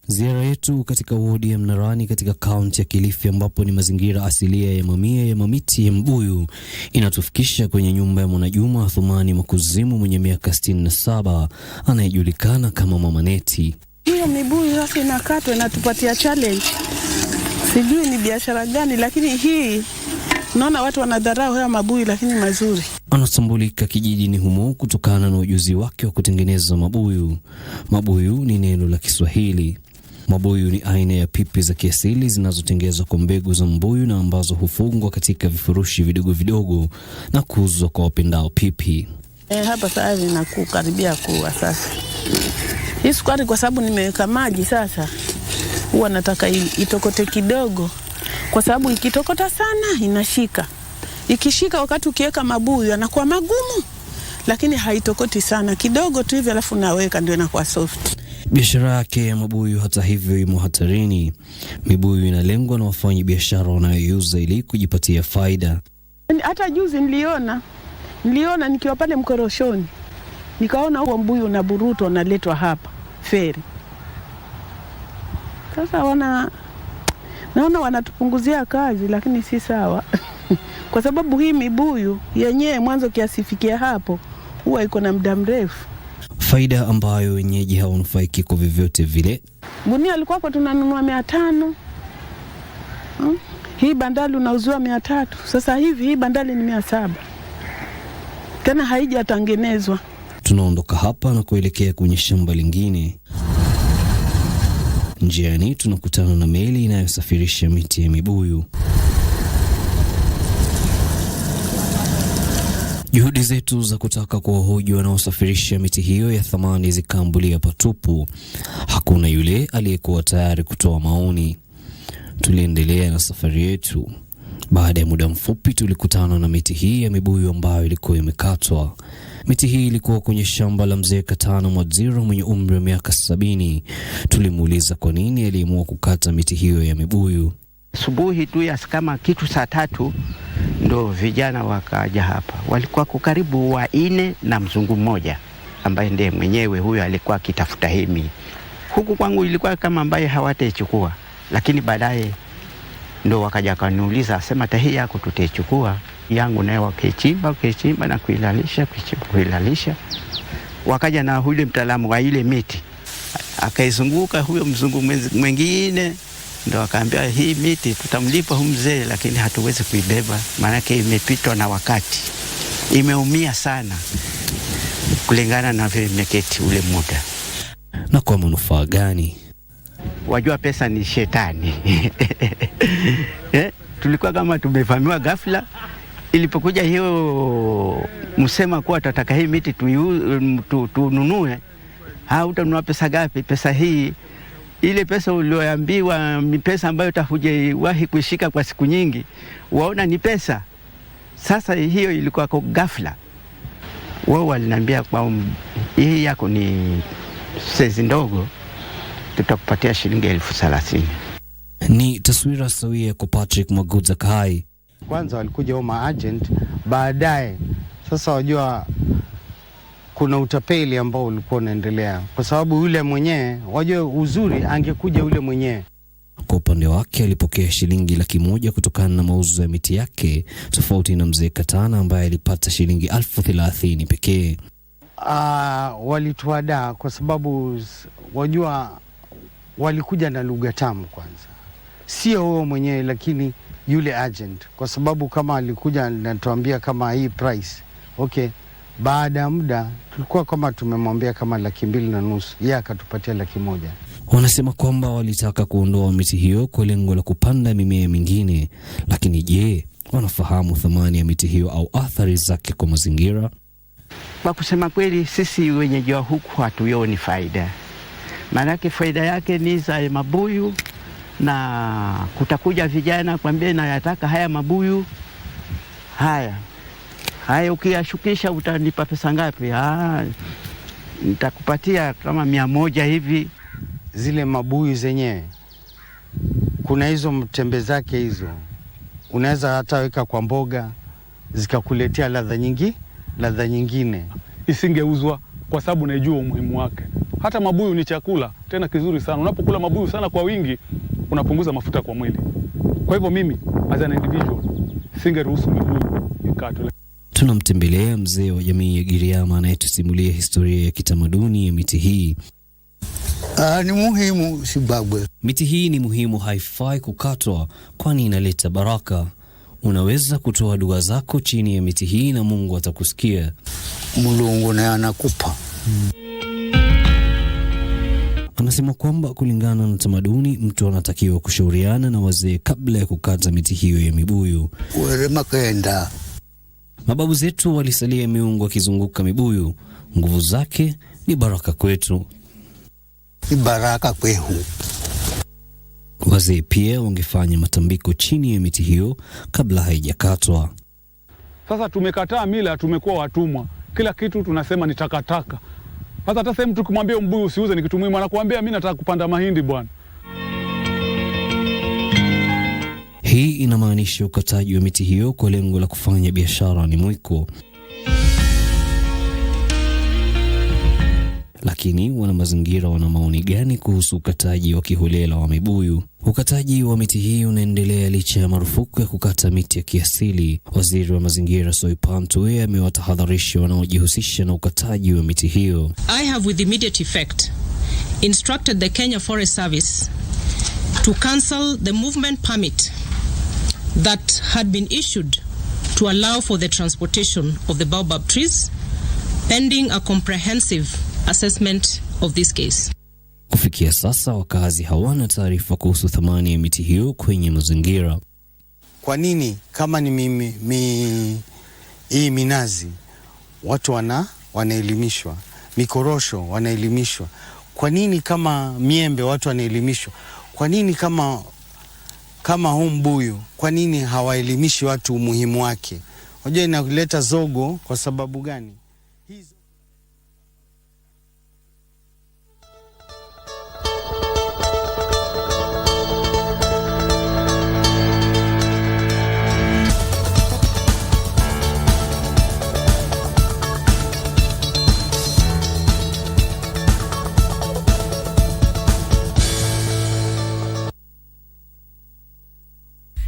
[SPEAKER 25] Ziara yetu katika wodi ya Mnarani katika kaunti ya Kilifi, ambapo ni mazingira asilia ya mamia ya mamiti ya mbuyu, inatufikisha kwenye nyumba ya Mwanajuma Athumani Makuzimu mwenye miaka 67 anayejulikana kama Mama Neti.
[SPEAKER 26] Hiyo mibuyu sasa inakatwa, inatupatia challenge. Sijui ni biashara gani, lakini hii naona watu wanadharau haya mabuyu, lakini mazuri.
[SPEAKER 25] Anatambulika kijijini humo kutokana na ujuzi wake wa kutengeneza mabuyu. Mabuyu ni neno la Kiswahili. Mabuyu ni aina ya pipi za kiasili zinazotengenezwa kwa mbegu za mbuyu na ambazo hufungwa katika vifurushi vidogo vidogo na kuuzwa kwa wapendao pipi.
[SPEAKER 26] Hapa sasa inakukaribia kuwa sasa. Hii sukari kwa sababu nimeweka maji sasa, huwa nataka itokote kidogo, kwa sababu ikitokota sana inashika. Ikishika wakati ukiweka mabuyu yanakuwa magumu, lakini haitokoti sana, kidogo tu hivi alafu naweka ndio inakuwa soft.
[SPEAKER 25] Biashara yake ya mabuyu hata hivyo imo hatarini. Mibuyu inalengwa na wafanyi biashara wanayoiuza ili kujipatia faida.
[SPEAKER 26] Hata juzi niliona nikiwa pale Mkoroshoni, nikaona huo mbuyu na buruto unaletwa hapa feri. Sasa naona wanatupunguzia kazi, lakini si sawa. Kwa sababu hii mibuyu yenyewe mwanzo kiasifikia hapo huwa iko na muda mrefu.
[SPEAKER 25] Faida ambayo wenyeji hawanufaiki kwa vyovyote vile.
[SPEAKER 26] Gunia alikuwa kwa tunanunua 500. Hii bandali unauziwa 300. Sasa hivi hii bandali ni 700. Tena haijatengenezwa.
[SPEAKER 25] Tunaondoka hapa na kuelekea kwenye shamba lingine. Njiani tunakutana na meli inayosafirisha miti ya mibuyu. Juhudi zetu za kutaka kuwahoji wanaosafirisha miti hiyo ya thamani zikaambulia patupu. Hakuna yule aliyekuwa tayari kutoa maoni. Tuliendelea na safari yetu. Baada ya muda mfupi tulikutana na miti hii ya mibuyu ambayo ilikuwa imekatwa. Miti hii ilikuwa kwenye shamba la mzee Katana Mwadziro mwenye umri wa miaka 70. Tulimuuliza kwa nini aliamua kukata miti hiyo ya mibuyu.
[SPEAKER 1] Subuhi tu ya kama kitu saa 3 ndo vijana wakaja hapa. Walikuwa karibu 4 na mzungu mmoja ambaye ndiye mwenyewe huyo alikuwa akitafuta himi. Huku kwangu ilikuwa kama ambaye hawataichukua, lakini baadaye ndo wakaja kaniuliza, asema tahi yako tutaichukua, yangu nayo wakaichimba na kuilalisha. Wakaja na yule mtaalamu wa ile miti akaizunguka huyo mzungu mwingine, ndo akaambia hii miti tutamlipa huyu mzee, lakini hatuwezi kuibeba maana imepitwa na wakati, imeumia sana kulingana na vile imeketi ule muda.
[SPEAKER 25] Na kwa manufaa gani?
[SPEAKER 1] Wajua pesa ni shetani. Tulikuwa kama tumefahamiwa ghafla. Ilipokuja hiyo msema kuwa tutataka hii miti tununue, utanunua pesa gapi? Pesa hii, ile pesa ulioambiwa ni pesa ambayo utahujawahi kuishika kwa siku nyingi, waona ni pesa. Sasa hiyo ilikuwa kwa ghafla. Wao waliniambia kwa hii yako ni sezi ndogo, tutakupatia shilingi 30,000.
[SPEAKER 25] Ni taswira sawia kwa Patrick Maguza Kai.
[SPEAKER 4] Kwanza walikuja homa agent, baadaye sasa wajua kuna utapeli ambao ulikuwa unaendelea, kwa sababu yule mwenyewe wajua uzuri angekuja yule mwenyewe.
[SPEAKER 25] Kwa upande wake alipokea shilingi 100,000 kutokana na mauzo ya miti yake, tofauti na mzee Katana ambaye alipata shilingi 30,000 pekee.
[SPEAKER 4] Walituadaa kwa sababu wajua walikuja na lugha tamu kwanza. Sio wao mwenyewe lakini yule agent, kwa sababu kama alikuja natuambia kama hii price. Okay, baada ya muda tulikuwa kama tumemwambia kama 250,000, yeye akatupatia 100,000.
[SPEAKER 25] Wanasema kwamba walitaka kuondoa miti hiyo kwa lengo la kupanda mimea mingine, lakini je, wanafahamu thamani ya miti hiyo au athari zake kwa mazingira?
[SPEAKER 1] Kwa kusema kweli sisi wenyeji wa huku hatuioni faida. Maanake faida yake ni za mabuyu, na kutakuja vijana kwambie na yataka haya mabuyu. Haya ukiyashukisha utanipa pesa ngapi? Nitakupatia kama 100 hivi.
[SPEAKER 4] Zile mabuyu zenyewe kuna hizo mtembe zake hizo, unaweza hata weka kwa mboga zikakuletea ladha nyingine.
[SPEAKER 7] Isingeuzwa kwa sababu naijua umuhimu wake. Hata mabuyu ni chakula tena kizuri sana. Unapokula mabuyu sana kwa wingi unapunguza mafuta kwa mwili. Kwa hivyo mimi as an individual singeruhusu mabuyu ikatwe.
[SPEAKER 25] Tunamtembelea mzee wa jamii ya Giriama anayetusimulia historia ya kitamaduni ya miti hii.
[SPEAKER 9] Ni muhimu Zimbabwe.
[SPEAKER 25] Miti hii ni muhimu, haifai kukatwa kwani inaleta baraka. Unaweza kutoa dua zako chini ya miti hii na Mungu atakusikia.
[SPEAKER 9] Mulungu naye anakupa.
[SPEAKER 25] Anasema kwamba kulingana na tamaduni mtu anatakiwa kushauriana na wazee kabla ya kukata miti hiyo ya mibuyu. Mababu zetu walisalia miungu akizunguka mibuyu. Nguvu zake ni baraka kwetu.
[SPEAKER 9] Ni baraka kwehu.
[SPEAKER 25] Wazee pia wangefanya matambiko chini ya miti hiyo kabla haijakatwa.
[SPEAKER 7] Sasa tumekataa mila, tumekuwa watumwa. Kila kitu tunasema ni takataka. Hata sasa mtu kumwambia mbuyu usiuze ni kitu muhimu, anakuambia mimi nataka kupanda mahindi bwana.
[SPEAKER 25] Hii inamaanisha ukataji wa miti hiyo kwa lengo la kufanya biashara ni mwiko. Lakini wana mazingira wana maoni gani kuhusu ukataji wa kiholela wa mibuyu? Ukataji wa miti hii unaendelea licha ya marufuku ya kukata miti ya kiasili. Waziri wa mazingira Soipan Tuwe amewatahadharisha wanaojihusisha na ukataji wa miti hiyo.
[SPEAKER 18] I have with immediate effect
[SPEAKER 2] instructed the Kenya Forest Service to cancel the movement permit that had been issued to allow for the transportation of the baobab trees, pending a comprehensive assessment of this case.
[SPEAKER 25] Kufikia sasa wakazi hawana taarifa kuhusu thamani ya miti hiyo kwenye mazingira.
[SPEAKER 4] Kwa nini kama ni hii minazi watu wanaelimishwa, mikorosho wanaelimishwa? Kwa nini kama miembe watu wanaelimishwa? Kwa nini kama huu mbuyu, kwa nini hawaelimishi watu umuhimu wake? Unajua inaleta zogo kwa sababu gani?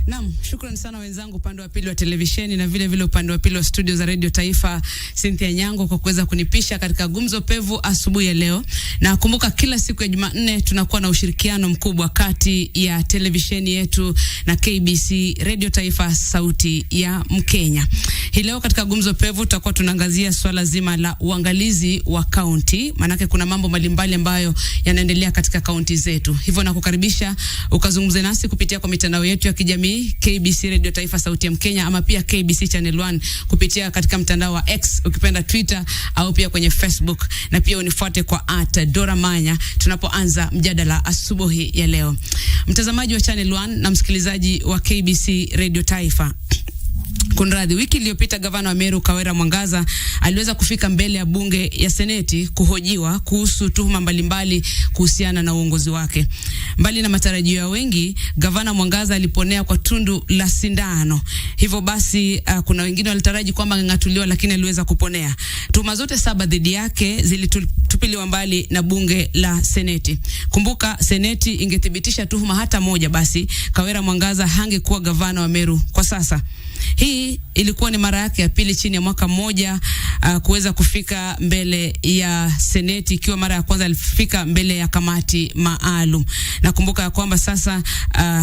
[SPEAKER 11] Naam, shukrani sana wenzangu upande wa pili wa televisheni na vile vile upande wa pili wa studio za Radio Taifa, Cynthia Nyango, kwa kuweza kunipisha katika gumzo pevu asubuhi ya leo. Na kumbuka kila siku ya Jumanne tunakuwa na ushirikiano mkubwa kati ya televisheni yetu na KBC Radio Taifa, sauti ya Mkenya. Hii leo katika gumzo pevu tutakuwa tunaangazia swala zima la uangalizi wa kaunti, manake kuna mambo mbalimbali ambayo yanaendelea katika kaunti zetu. Hivyo nakukaribisha ukazungumze nasi kupitia kwa mitandao yetu ya kijamii KBC Radio Taifa, sauti ya Mkenya, ama pia KBC Channel 1 kupitia katika mtandao wa X, ukipenda Twitter, au pia kwenye Facebook, na pia unifuate kwa @doramanya tunapoanza mjadala asubuhi ya leo. Mtazamaji wa Channel 1 na msikilizaji wa KBC Radio Taifa, kunradhi, wiki iliyopita gavana wa Meru Kawera Mwangaza aliweza kufika mbele ya bunge ya seneti kuhojiwa kuhusu tuhuma mbalimbali kuhusiana na uongozi wake. Mbali na matarajio ya wengi, gavana Mwangaza aliponea kwa tundu la sindano. Hivyo basi kuna wengine walitaraji kwamba angatuliwa, lakini aliweza kuponea. Tuhuma zote 7 dhidi yake zilitupiliwa mbali na bunge la seneti. Kumbuka, seneti ingethibitisha tuhuma hata moja, basi Kawera Mwangaza hangekuwa gavana wa Meru kwa sasa. Hii ilikuwa ni mara yake ya pili chini ya mwaka mmoja kuweza kufika mbele ya seneti, ikiwa mara ya kwanza alifika mbele ya kamati maalum. Na kumbuka ya kwamba sasa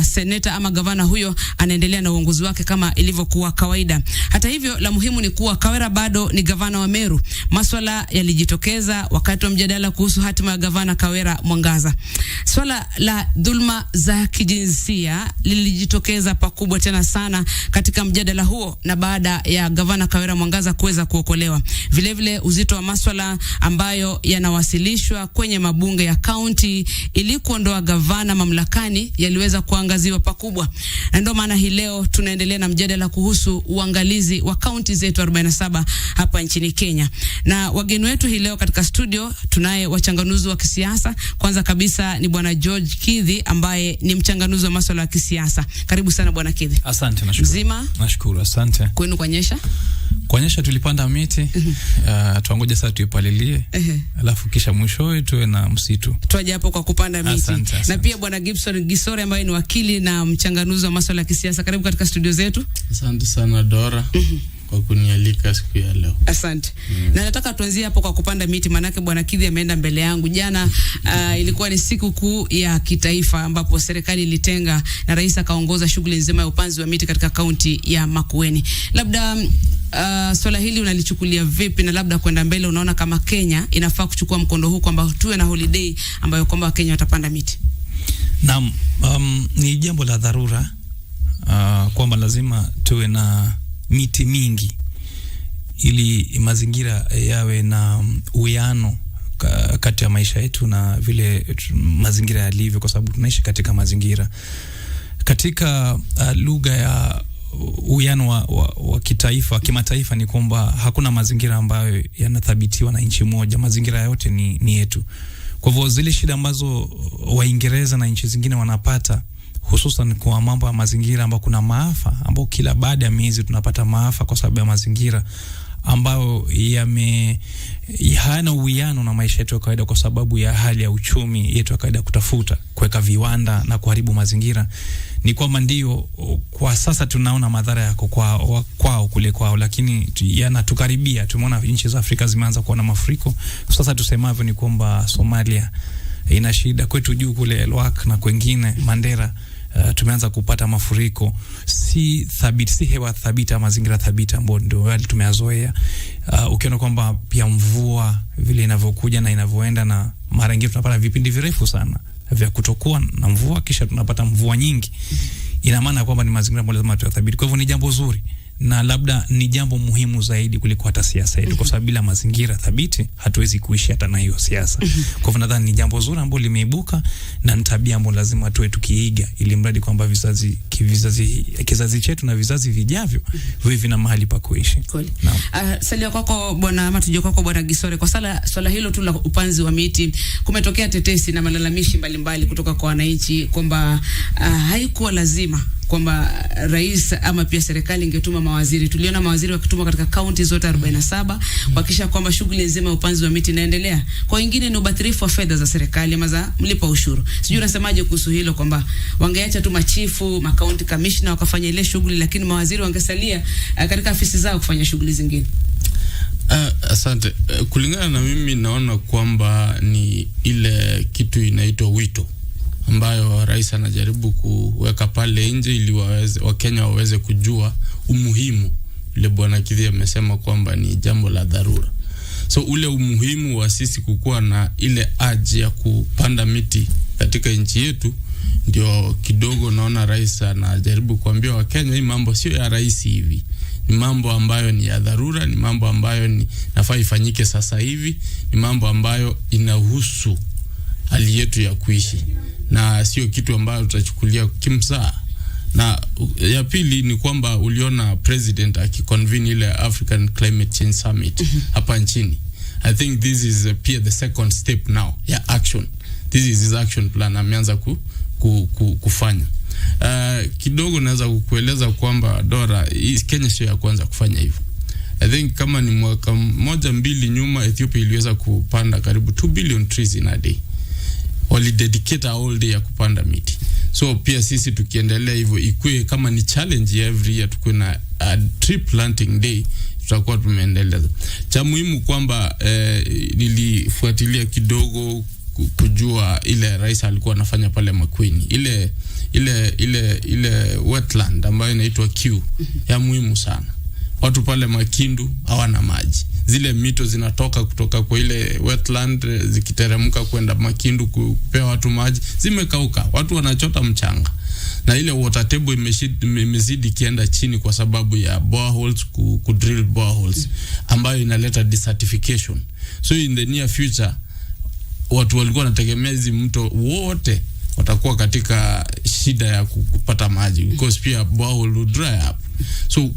[SPEAKER 11] seneta ama gavana huyo anaendelea na uongozi wake kama ilivyokuwa kawaida. Hata hivyo, la muhimu ni kuwa Kawera bado ni gavana wa Meru. Maswala yalijitokeza wakati wa mjadala kuhusu hatima ya gavana Kawera Mwangaza. Swala la dhulma za kijinsia lilijitokeza pakubwa tena sana katika mjadala huo, na baada ya gavana Kawera Mwangaza kuweza kuokolewa. Vile vile uzito wa maswala ambayo yanawasilishwa kwenye mabunge ya kaunti ili kuondoa gavana mamlakani yaliweza kuangaziwa pakubwa. Na ndio maana hii leo tunaendelea na mjadala kuhusu uangalizi wa kaunti zetu 47 hapa nchini Kenya. Na wageni wetu hii leo katika studio tunaye wachanganuzi wa kisiasa. Kwanza kabisa ni bwana George Kithi ambaye ni mchanganuzi wa masuala ya kisiasa. Karibu sana bwana Kithi.
[SPEAKER 12] Asante, nashukuru.
[SPEAKER 11] Mzima?
[SPEAKER 12] Nashukuru, asante.
[SPEAKER 11] Kwenu kuanyesha?
[SPEAKER 12] Kuanyesha tulipanda miti, tuangoje sasa tuipalilie, alafu kisha mwishowe tuwe na msitu.
[SPEAKER 11] Tuaje hapo kwa kupanda miti.
[SPEAKER 12] Asante.
[SPEAKER 11] Na pia bwana Gibson Gisore ambaye ni wakili na mchanganuzi wa masuala ya kisiasa. Karibu katika studio zetu.
[SPEAKER 14] Asante sana Dora kwa kunialika siku ya leo.
[SPEAKER 11] Asante. Na nataka tuanzie hapo kwa kupanda miti, manake bwana Kithi ameenda mbele yangu. Jana ilikuwa ni siku kuu ya kitaifa ambapo serikali ilitenga na rais akaongoza shughuli nzima ya upanzi wa miti katika kaunti ya Makueni. Labda swala hili unalichukulia vipi, na labda kwenda mbele unaona kama Kenya inafaa kuchukua mkondo huu kwamba tuwe na holiday ambayo kwamba Wakenya watapanda miti?
[SPEAKER 12] Naam, ni jambo la dharura kwamba lazima tuwe na miti mingi ili mazingira yawe na uwiano kati ya maisha yetu na vile mazingira yalivyo, kwa sababu tunaishi katika mazingira. Katika lugha ya uwiano wa kitaifa, kimataifa, ni kwamba hakuna mazingira ambayo yanathabitiwa na nchi moja. Mazingira yote ni yetu. Kwa hivyo zile shida ambazo Waingereza na nchi zingine wanapata, hususan kwa mambo ya mazingira, ambao kuna maafa ambao kila baada ya miezi tunapata maafa kwa sababu ya mazingira ambayo hayana uwiano na maisha yetu ya kawaida, kwa sababu ya hali ya uchumi yetu ya kawaida, kutafuta kuweka viwanda na kuharibu mazingira. Ni kwamba ndio kwa sasa tunaona madhara yako kwao kule kwao, lakini yanatukaribia. Tumeona nchi za Afrika zimeanza kuona mafuriko. Sasa tusemavyo ni kwamba Somalia ina shida. Kwetu juu kule Elwak na kwengine Mandera tumeanza kupata mafuriko si thabiti, si hewa thabiti ama mazingira thabiti ambayo ndio hali tumeyazoea. Ukiona kwamba pia mvua vile inavyokuja na inavyoenda, na mara nyingine tunapata vipindi virefu sana vya kutokuwa na mvua kisha tunapata mvua nyingi, ina maana kwamba ni mazingira ambayo lazima tuyathabiti. Kwa hivyo ni jambo zuri na labda ni jambo muhimu zaidi kuliko hata siasa yetu, kwa sababu bila mazingira thabiti hatuwezi kuishi hata na hiyo siasa. Kwa hivyo nadhani ni jambo zuri ambalo limeibuka na ni tabia ambayo lazima tuwe tukiiga, ili mradi kwamba kizazi chetu na vizazi vijavyo viwe vina mahali pa kuishi.
[SPEAKER 11] Salia kwako bwana, ama tuje kwako bwana Gisore, kwa swala hilo tu la upanzi wa miti, kumetokea tetesi na malalamishi mbalimbali kutoka kwa wananchi kwamba haikuwa lazima kwamba rais ama pia serikali ingetuma mawaziri. Tuliona mawaziri wakituma katika kaunti zote 47 kuhakikisha kwamba shughuli nzima ya upanzi wa miti inaendelea. Kwa wengine ni ubadhirifu wa fedha za serikali ama za mlipa ushuru. Sijui unasemaje kuhusu hilo, kwamba wangeacha tu machifu, county commissioner wakafanya ile shughuli, lakini mawaziri wangesalia katika afisi zao kufanya shughuli zingine?
[SPEAKER 14] Asante. Kulingana na mimi naona kwamba ni ile kitu inaitwa wito ambayo rais anajaribu kuweka pale nje ili Wakenya waweze kujua umuhimu ile bwana Kidhi amesema kwamba ni jambo la dharura. So ule umuhimu wa sisi kukua na ile aji ya kupanda miti katika nchi yetu, ndio kidogo naona rais anajaribu kuambia Wakenya hii mambo sio ya rais hivi. Ni mambo ambayo ni ya dharura, ni mambo ambayo ni nafaa ifanyike sasa hivi, ni mambo ambayo inahusu hali yetu ya kuishi, na sio kitu ambayo tutachukulia kimsaa. Na ya pili ni kwamba uliona president akiconvene ile African Climate Change Summit hapa nchini. I think this is pia the second step now ya action. This is his action plan ameanza kufanya. Kidogo naweza kukueleza kwamba Dora, Kenya sio ya kwanza kufanya hivyo. I think kama ni mwaka 1-2 nyuma Ethiopia iliweza kupanda karibu 2 billion trees in a day. Wali dedicate all day ya kupanda miti. So pia sisi tukiendelea hivyo, ikue kama ni challenge every year tukue na tree planting day, tutakuwa tumeendeleza. Cha muhimu kwamba nilifuatilia kidogo kujua ile rais alikuwa anafanya pale Makueni, ile wetland ambayo inaitwa Q ya muhimu sana. Watu pale Makindu hawana maji. Zile mito zinatoka kutoka kwa ile wetland zikiteremka kwenda Makindu kupea watu maji, zimekauka. Watu wanachota mchanga. Na ile water table imezidi kienda chini kwa sababu ya boreholes, kudrill boreholes, ambayo inaleta desertification. So in the near future watu walikuwa wanategemea hizi mto wote watakuwa katika shida ya kupata maji, because pia borehole will dry up. So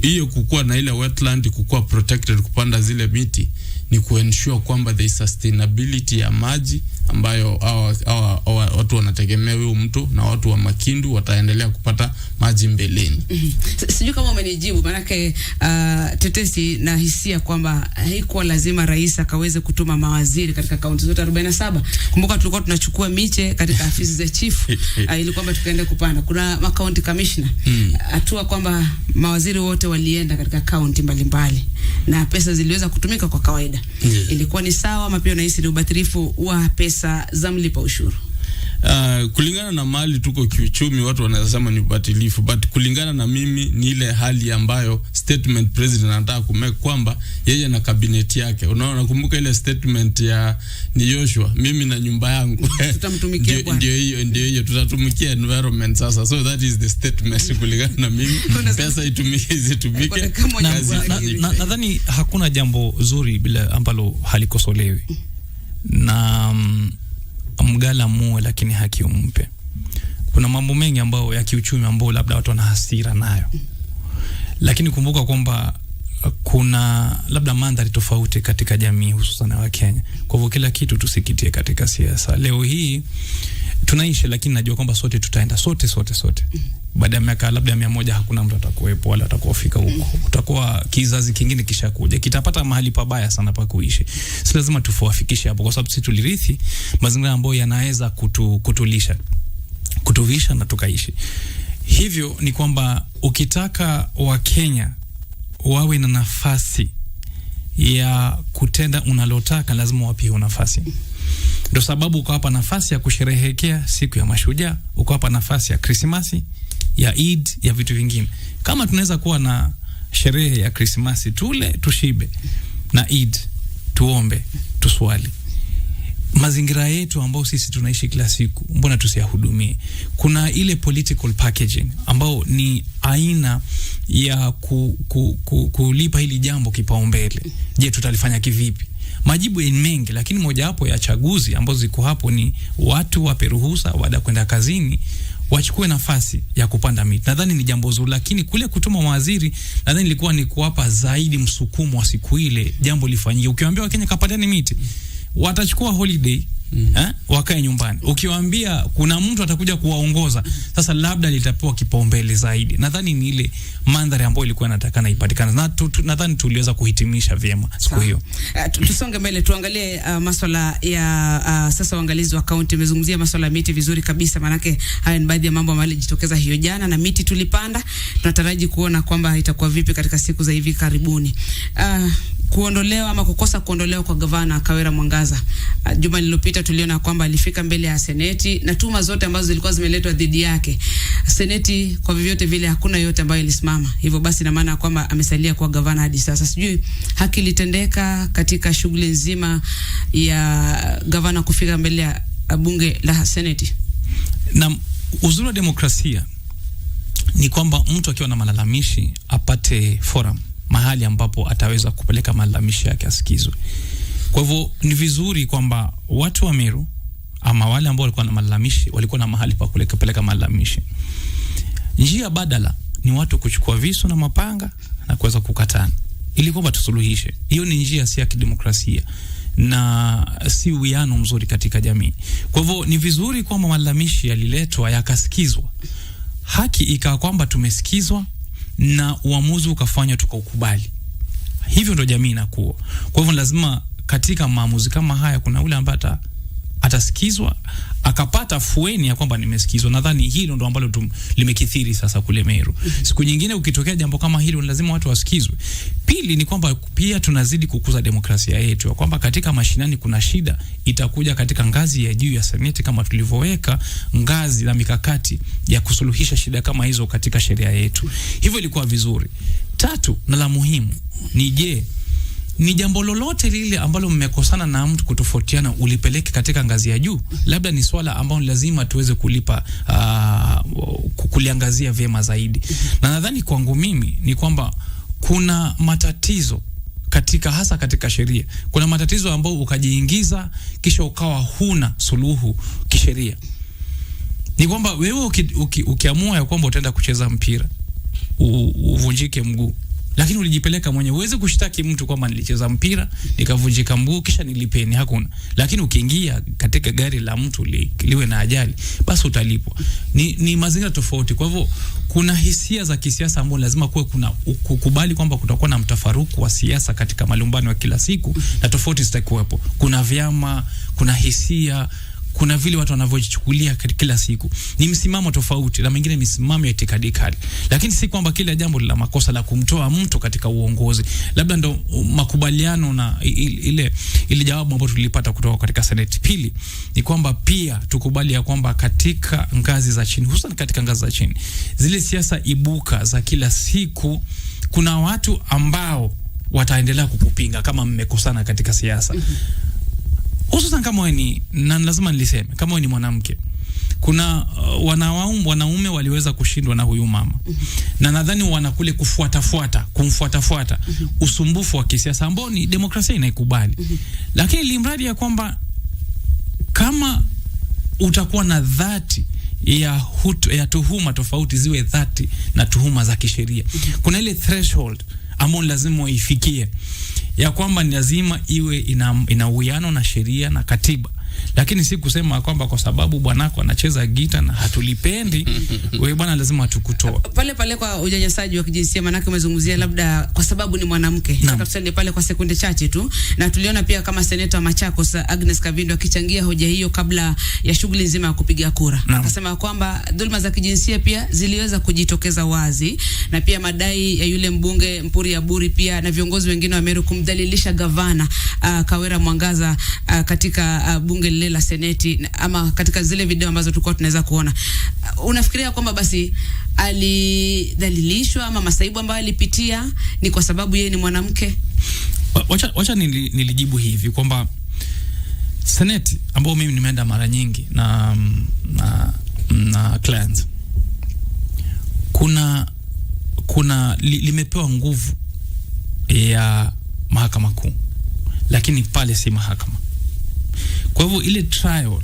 [SPEAKER 14] hiyo kukua na ile wetland, kukua protected, kupanda zile miti ni kuensure kwamba the sustainability ya maji ambayo watu wanategemea huo mto, na watu wa Makindu wataendelea kupata maji mbeleni.
[SPEAKER 11] Sijui kama umenijibu, manake tetesi na hisia kwamba haikuwa lazima rais akaweze kutuma mawaziri katika kaunti zote 47. Kumbuka tulikuwa tunachukua miche katika afisi za chief ili kwamba tukaende kupanda. Kuna county commissioner atua kwamba mawaziri wote walienda katika kaunti mbalimbali na pesa ziliweza kutumika kwa kawaida. Ilikuwa ni sawa ama pia unahisi ni ubadhirifu wa pesa za mlipa ushuru?
[SPEAKER 14] Kulingana na mali tuko kiuchumi, watu wanasema ni ubadhirifu, but kulingana na mimi ni ile hali ambayo statement president anataka kumake kwamba yeye na kabineti yake. Unaona, kumbuka ile statement ya ni Joshua, mimi na nyumba yangu tutamtumikia bwana. Ndio hiyo tutatumikia environment sasa. So that is the statement kulingana na mimi. Pesa itumike.
[SPEAKER 12] Nadhani hakuna jambo zuri bila ambalo halikosolewi. Na mgala muwe lakini haki umpe. Kuna mambo mengi ambayo ya kiuchumi ambayo labda watu wana hasira nayo, lakini kumbuka kwamba kuna labda mandhari tofauti katika jamii, hususan wa Kenya. Kwa hivyo kila kitu tusikitie katika siasa. Leo hii tunaishi, lakini najua kwamba sote tutaenda sote. Baada ya miaka labda 100 hakuna mtu atakuwepo wala atakufika huko. Utakuwa kizazi kingine kisha kuja, kitapata mahali pabaya sana pa kuishi. Si lazima tufuafikishe hapo, kwa sababu sisi tulirithi mazingira ambayo yanaweza kutulisha, kutuvisha na tukaishi. Hivyo ni kwamba ukitaka Wakenya wawe na nafasi ya kutenda unalotaka, lazima wape nafasi. Ndio sababu ukawapa nafasi ya kusherehekea siku ya mashujaa, ukawapa nafasi ya Krismasi, ya Eid, ya vitu vingine. Kama tunaweza kuwa na sherehe ya Krismasi, tule, tushibe, na Eid, tuombe, tuswali. Mazingira yetu ambao sisi tunaishi kila siku, mbona tusiyahudumie? Kuna ile political packaging ambao ni aina ya kulipa hili jambo kipaumbele. Je, tutalifanya kivipi? Majibu ni mengi, lakini mojawapo ya chaguzi ambazo ziko hapo ni watu wape ruhusa baada kwenda kazini wachukue nafasi ya kupanda miti. Nadhani ni jambo zuri, lakini kule kutuma mawaziri nadhani ilikuwa ni kuwapa zaidi msukumo wa siku ile jambo lifanyike. Ukiwaambia Wakenya kapandeni miti, watachukua holiday, wakae nyumbani. Ukiwaambia kuna mtu atakuja kuwaongoza, sasa labda litapewa kipaumbele zaidi. Nadhani ni ile mandhari ambayo ilikuwa inatakana ipatikane. Na nadhani tuliweza kuhitimisha vyema siku hiyo.
[SPEAKER 11] Tusonge mbele, tuangalie masuala ya sasa uangalizi wa kaunti. Umezungumzia masuala ya miti vizuri kabisa, manake haya ni baadhi ya mambo ambayo yalijitokeza hiyo jana, na miti tulipanda. Tunataraji kuona kwamba itakuwa vipi katika siku za hivi karibuni. Kuondolewa ama kukosa kuondolewa kwa gavana Kawira Mwangaza. Juma lililopita tuliona kwamba alifika mbele ya seneti na tuma zote ambazo zilikuwa zimeletwa dhidi yake. Seneti kwa vyovyote vile hakuna yote ambayo ilisimama. Hivyo basi na maana kwamba amesalia kwa gavana hadi sasa. Sijui haki ilitendeka katika shughuli nzima ya gavana kufika mbele ya bunge la seneti.
[SPEAKER 12] Na uzuri wa demokrasia ni kwamba mtu akiwa na malalamishi apate forum, mahali ambapo ataweza kupeleka malalamishi yake asikizwe. Kwa hivyo ni vizuri kwamba watu wa Meru ama wale ambao walikuwa na malalamishi walikuwa na mahali pa kupeleka malalamishi. Njia badala ni watu kuchukua visu na mapanga na kuweza kukatana ili kwamba tusuluhishe. Hiyo ni njia si ya kidemokrasia na si uwiano mzuri katika jamii. Kwa hivyo ni vizuri kwamba malalamishi yaliletwa yakasikizwa. Haki ikawa kwamba tumesikizwa na uamuzi ukafanywa tukaukubali. Hivyo ndo jamii inakuwa. Kwa hivyo lazima katika maamuzi kama haya kuna ule ambaye atasikizwa akapata fueni ya kwamba nimesikizwa. Nadhani hilo ndo ambalo limekithiri sasa kule Meru. Siku nyingine ukitokea jambo kama hilo lazima watu wasikizwe. Pili ni kwamba pia tunazidi kukuza demokrasia yetu, ya kwamba katika mashinani kuna shida itakuja katika ngazi ya juu ya seneti kama tulivyoweka ngazi na mikakati ya kusuluhisha shida kama hizo katika sheria yetu. Hivyo ilikuwa vizuri. Tatu na la muhimu ni ni jambo lolote lile ambalo mmekosana na mtu kutofautiana ulipeleke katika ngazi ya juu. Labda ni swala ambalo lazima tuweze kuliangazia vyema zaidi. Na nadhani kwangu mimi ni kwamba kuna matatizo hasa katika sheria. Kuna matatizo ambayo ukajiingiza kisha ukawa huna suluhu kisheria. Ni kwamba wewe ukiamua ya kwamba utaenda kucheza mpira uvunjike mguu, lakini ulijipeleka mwenyewe. Uweze kushtaki mtu kwamba nilicheza mpira nikavunjika mguu kisha nilipeni, hakuna. Lakini ukiingia katika gari la mtu liwe na ajali, basi utalipwa. Ni mazingira tofauti. Kwa hivyo kuna hisia za kisiasa ambazo lazima kuna kukubali kwamba kutakuwa na mtafaruku wa siasa katika malumbano ya kila siku, na tofauti zitakuwepo. Kuna vyama, kuna hisia, kuna vile watu wanavyojichukulia kila siku. Ni msimamo tofauti, na mengine misimamo ya itikadi kali. Lakini si kwamba kila jambo la makosa la kumtoa mtu katika uongozi. Labda ndo makubaliano na ile jawabu ambayo tulipata kutoka katika seneti. Pili ni kwamba pia tukubali ya kwamba katika ngazi za chini, hususan katika ngazi za chini, zile siasa ibuka za kila siku, kuna watu ambao wataendelea kukupinga kama mmekosana katika siasa. Hususan kama wewe na lazima niliseme, kama wewe ni mwanamke, kuna wanaume waliweza kushindwa na huyu mama. Na nadhani wanakule kumfuata usumbufu wa kisiasa ambao ni demokrasia inaikubali. Lakini limradi ya kwamba kama utakuwa na dhati ya tuhuma tofauti, ziwe dhati na tuhuma za kisheria. Kuna ile threshold ambao lazima uifikie, ya kwamba ni lazima iwe ina uwiano na sheria na katiba. Lakini si kusema kwamba kwa sababu bwanako anacheza gita na hatulipendi wewe bwana lazima tukutoa.
[SPEAKER 11] Pale kwa unyanyasaji wa kijinsia, manake umezungumzia labda kwa sababu ni mwanamke. Nataka tusende pale kwa sekunde chache tu. Na tuliona pia kama seneta wa Machakos Agnes Kavindo akichangia hoja hiyo kabla ya shughuli nzima ya kupiga kura. Akasema kwamba dhulma za kijinsia pia ziliweza kujitokeza wazi, na pia madai ya yule mbunge Mpuri Aburi pia na viongozi wengine wa Meru kumdhalilisha gavana Kawira Mwangaza katika bunge lile la seneti ama katika zile video ambazo tulikuwa tunaweza kuona, unafikiria kwamba basi alidhalilishwa ama masaibu ambayo alipitia ni kwa sababu yeye ni mwanamke?
[SPEAKER 12] Wacha nilijibu hivi kwamba seneti ambao mimi nimeenda mara nyingi na clients, kuna limepewa nguvu ya mahakama kuu, lakini pale si mahakama. Kwa hivyo ile trial,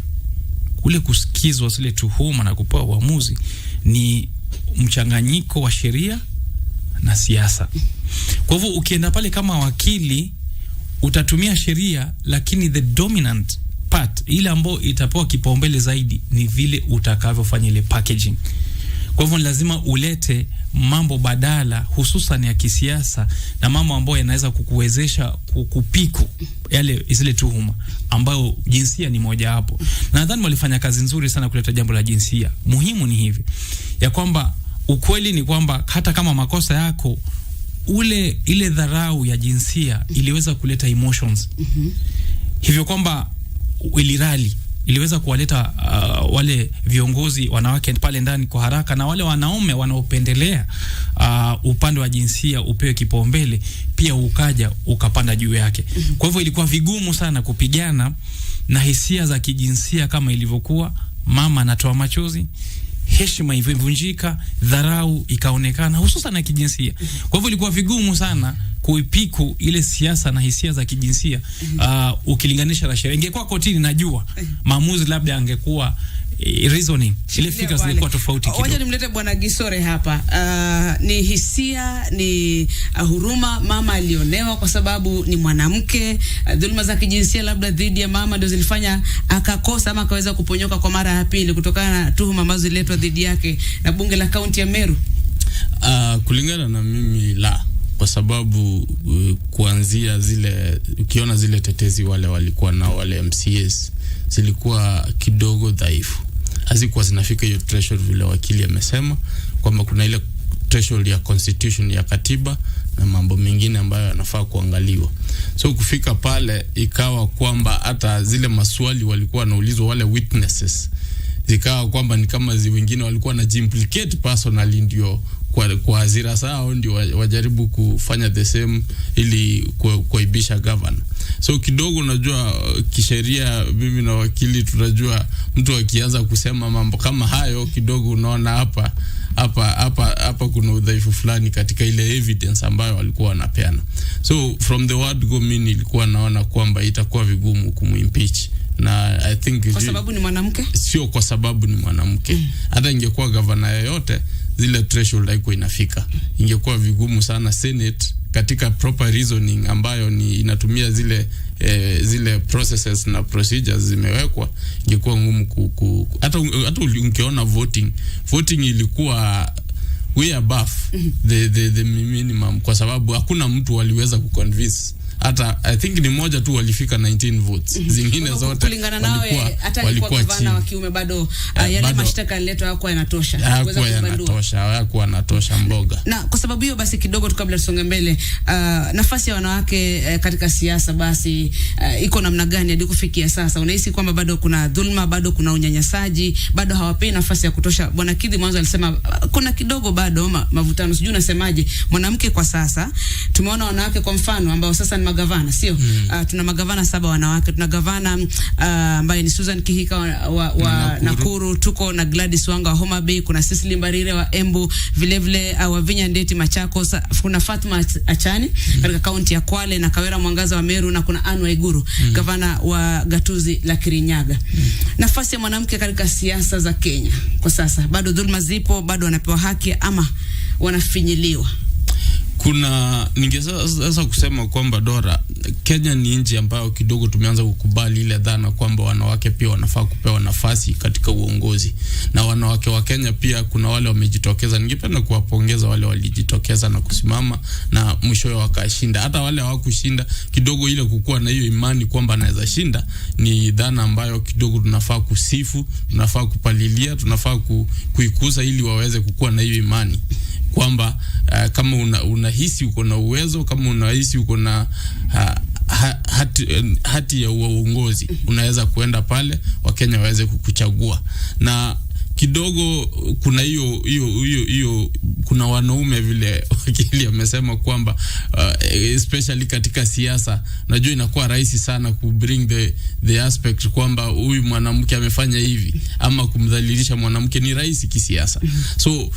[SPEAKER 12] kule kusikizwa zile tuhuma na kupewa uamuzi, ni mchanganyiko wa sheria na siasa. Kwa hivyo ukienda pale kama wakili utatumia sheria, lakini the dominant part, ile ambayo itapewa kipaumbele zaidi, ni vile utakavyofanya ile packaging. Kwa hivyo lazima ulete mambo badala, hususan ya kisiasa, na mambo ambayo yanaweza kukuwezesha kupiku yale zile tuhuma, ambayo jinsia ni moja hapo. Na nadhani walifanya kazi nzuri sana kuleta jambo la jinsia. Muhimu ni hivi ya kwamba ukweli ni kwamba hata kama makosa yako, ile dharau ya jinsia iliweza kuleta emotions. Hivyo kwamba iliweza kuwaleta wale viongozi wanawake pale ndani kwa haraka, na wale wanaume wanaopendelea upande wa jinsia upewe kipaumbele pia ukapanda juu yake. Kwa hivyo ilikuwa vigumu sana kupigana na hisia za kijinsia kama ilivyokuwa mama anatoa machozi, heshima ivunjika, dharau ikaonekana hususan na kijinsia. Kwa hivyo ilikuwa vigumu sana kuipiku ile siasa na hisia za kijinsia ukilinganisha na sheria. Ingekuwa kotini, najua maamuzi labda angekuwa reasoning, ile fikra zilikuwa tofauti kidogo.
[SPEAKER 11] Wacha nimlete Bwana Gisore hapa. Ni hisia, ni huruma, mama alionewa kwa sababu ni mwanamke, dhuluma za kijinsia labda dhidi ya mama ndio zilifanya akakosa ama akaweza kuponyoka kwa mara ya pili kutokana na tuhuma ambazo zililetwa dhidi yake na bunge la kaunti ya Meru.
[SPEAKER 14] Kulingana na mimi kwa sababu kuanzia zile, ukiona zile tetezi wale walikuwa na wale MCAs zilikuwa kidogo dhaifu, hazikuwa zinafika hiyo threshold vile wakili amesema kwamba kuna ile threshold ya constitution ya katiba na mambo mengine ambayo yanafaa kuangaliwa. So kufika pale ikawa kwamba hata zile maswali walikuwa wanaulizwa wale witnesses zikawa kwamba ni kama wengine walikuwa na jimplicate personally, ndio kwa hazira sao ndio wajaribu kufanya the same ili kuaibisha governor. So kidogo unajua kisheria, mimi na wakili tunajua mtu akianza kusema mambo kama hayo kidogo unaona hapa kuna udhaifu fulani katika ile evidence ambayo walikuwa wanapeana. So from the word go, mimi nilikuwa naona kwamba itakuwa vigumu kumimpeach, na I think
[SPEAKER 11] kwa sababu ni mwanamke,
[SPEAKER 14] sio kwa sababu ni mwanamke. Hata ingekuwa governor yoyote zile threshold haiko inafika, ingekuwa vigumu sana Senate katika proper reasoning ambayo ni inatumia zile processes na procedures zimewekwa, ingekuwa ngumu hata ungeona voting ilikuwa way above the minimum, kwa sababu hakuna mtu waliweza kuconvince. Hata I think ni moja tu walifika 19 votes, zingine zote
[SPEAKER 11] kulingana nawe walikuwa gavana wa kiume bado yale mashtaka yaliletwa hakuwa yanatosha,
[SPEAKER 14] hakuwa yanatosha mboga.
[SPEAKER 11] Na kwa sababu hiyo basi kidogo tu kabla tusonge mbele, nafasi ya wanawake katika siasa basi iko namna gani hadi kufikia sasa? Unahisi kwamba bado kuna dhulma, bado kuna unyanyasaji, bado hawapei nafasi ya kutosha? Bwana Kidhi mwanzo alisema kuna kidogo bado mavutano, sijui unasemaje mwanamke kwa sasa? Tumeona wanawake kwa mfano ambao sasa ni magavana, sio? Tuna magavana 7 wanawake. Tuna gavana ambaye ni Susan Kihika wa Nakuru, tuko na Gladys Wanga wa Homa Bay, kuna Cecily Mbarire wa Embu, vile vile wa Vinya Ndeti Machakos, kuna Fatma Achani katika kaunti ya Kwale, na Kawera Mwangaza wa Meru, na kuna Anne Waiguru gavana wa Gatuzi la Kirinyaga. Nafasi ya mwanamke katika siasa za Kenya kwa sasa, bado dhulma zipo, bado wanapewa haki ama wanafinyiliwa?
[SPEAKER 14] Ningeweza kusema kwamba Dora, Kenya ni nchi ambayo kidogo tumeanza kukubali ile dhana kwamba wanawake pia wanafaa kupewa nafasi katika uongozi, na wanawake wa Kenya pia kuna wale wamejitokeza. Ningependa kuwapongeza wale walijitokeza na kusimama na mwishowe wakashinda. Hata wale hawakushinda, kidogo ile kukua na hiyo imani kwamba anaweza shinda ni dhana ambayo kidogo tunafaa kusifu, tunafaa kupalilia, tunafaa kuikuza ili waweze kukua na hiyo imani kwamba kama unahisi uko na uwezo, kama unahisi uko na hati ya uongozi, unaweza kuenda pale Wakenya waweze kukuchagua. Na kidogo kuna hiyo kuna wanaume vile wakili amesema kwamba especially katika siasa, unajua inakuwa rahisi sana ku bring the aspect kwamba huyu mwanamke amefanya hivi ama kumdhalilisha mwanamke, ni rahisi kisiasa. So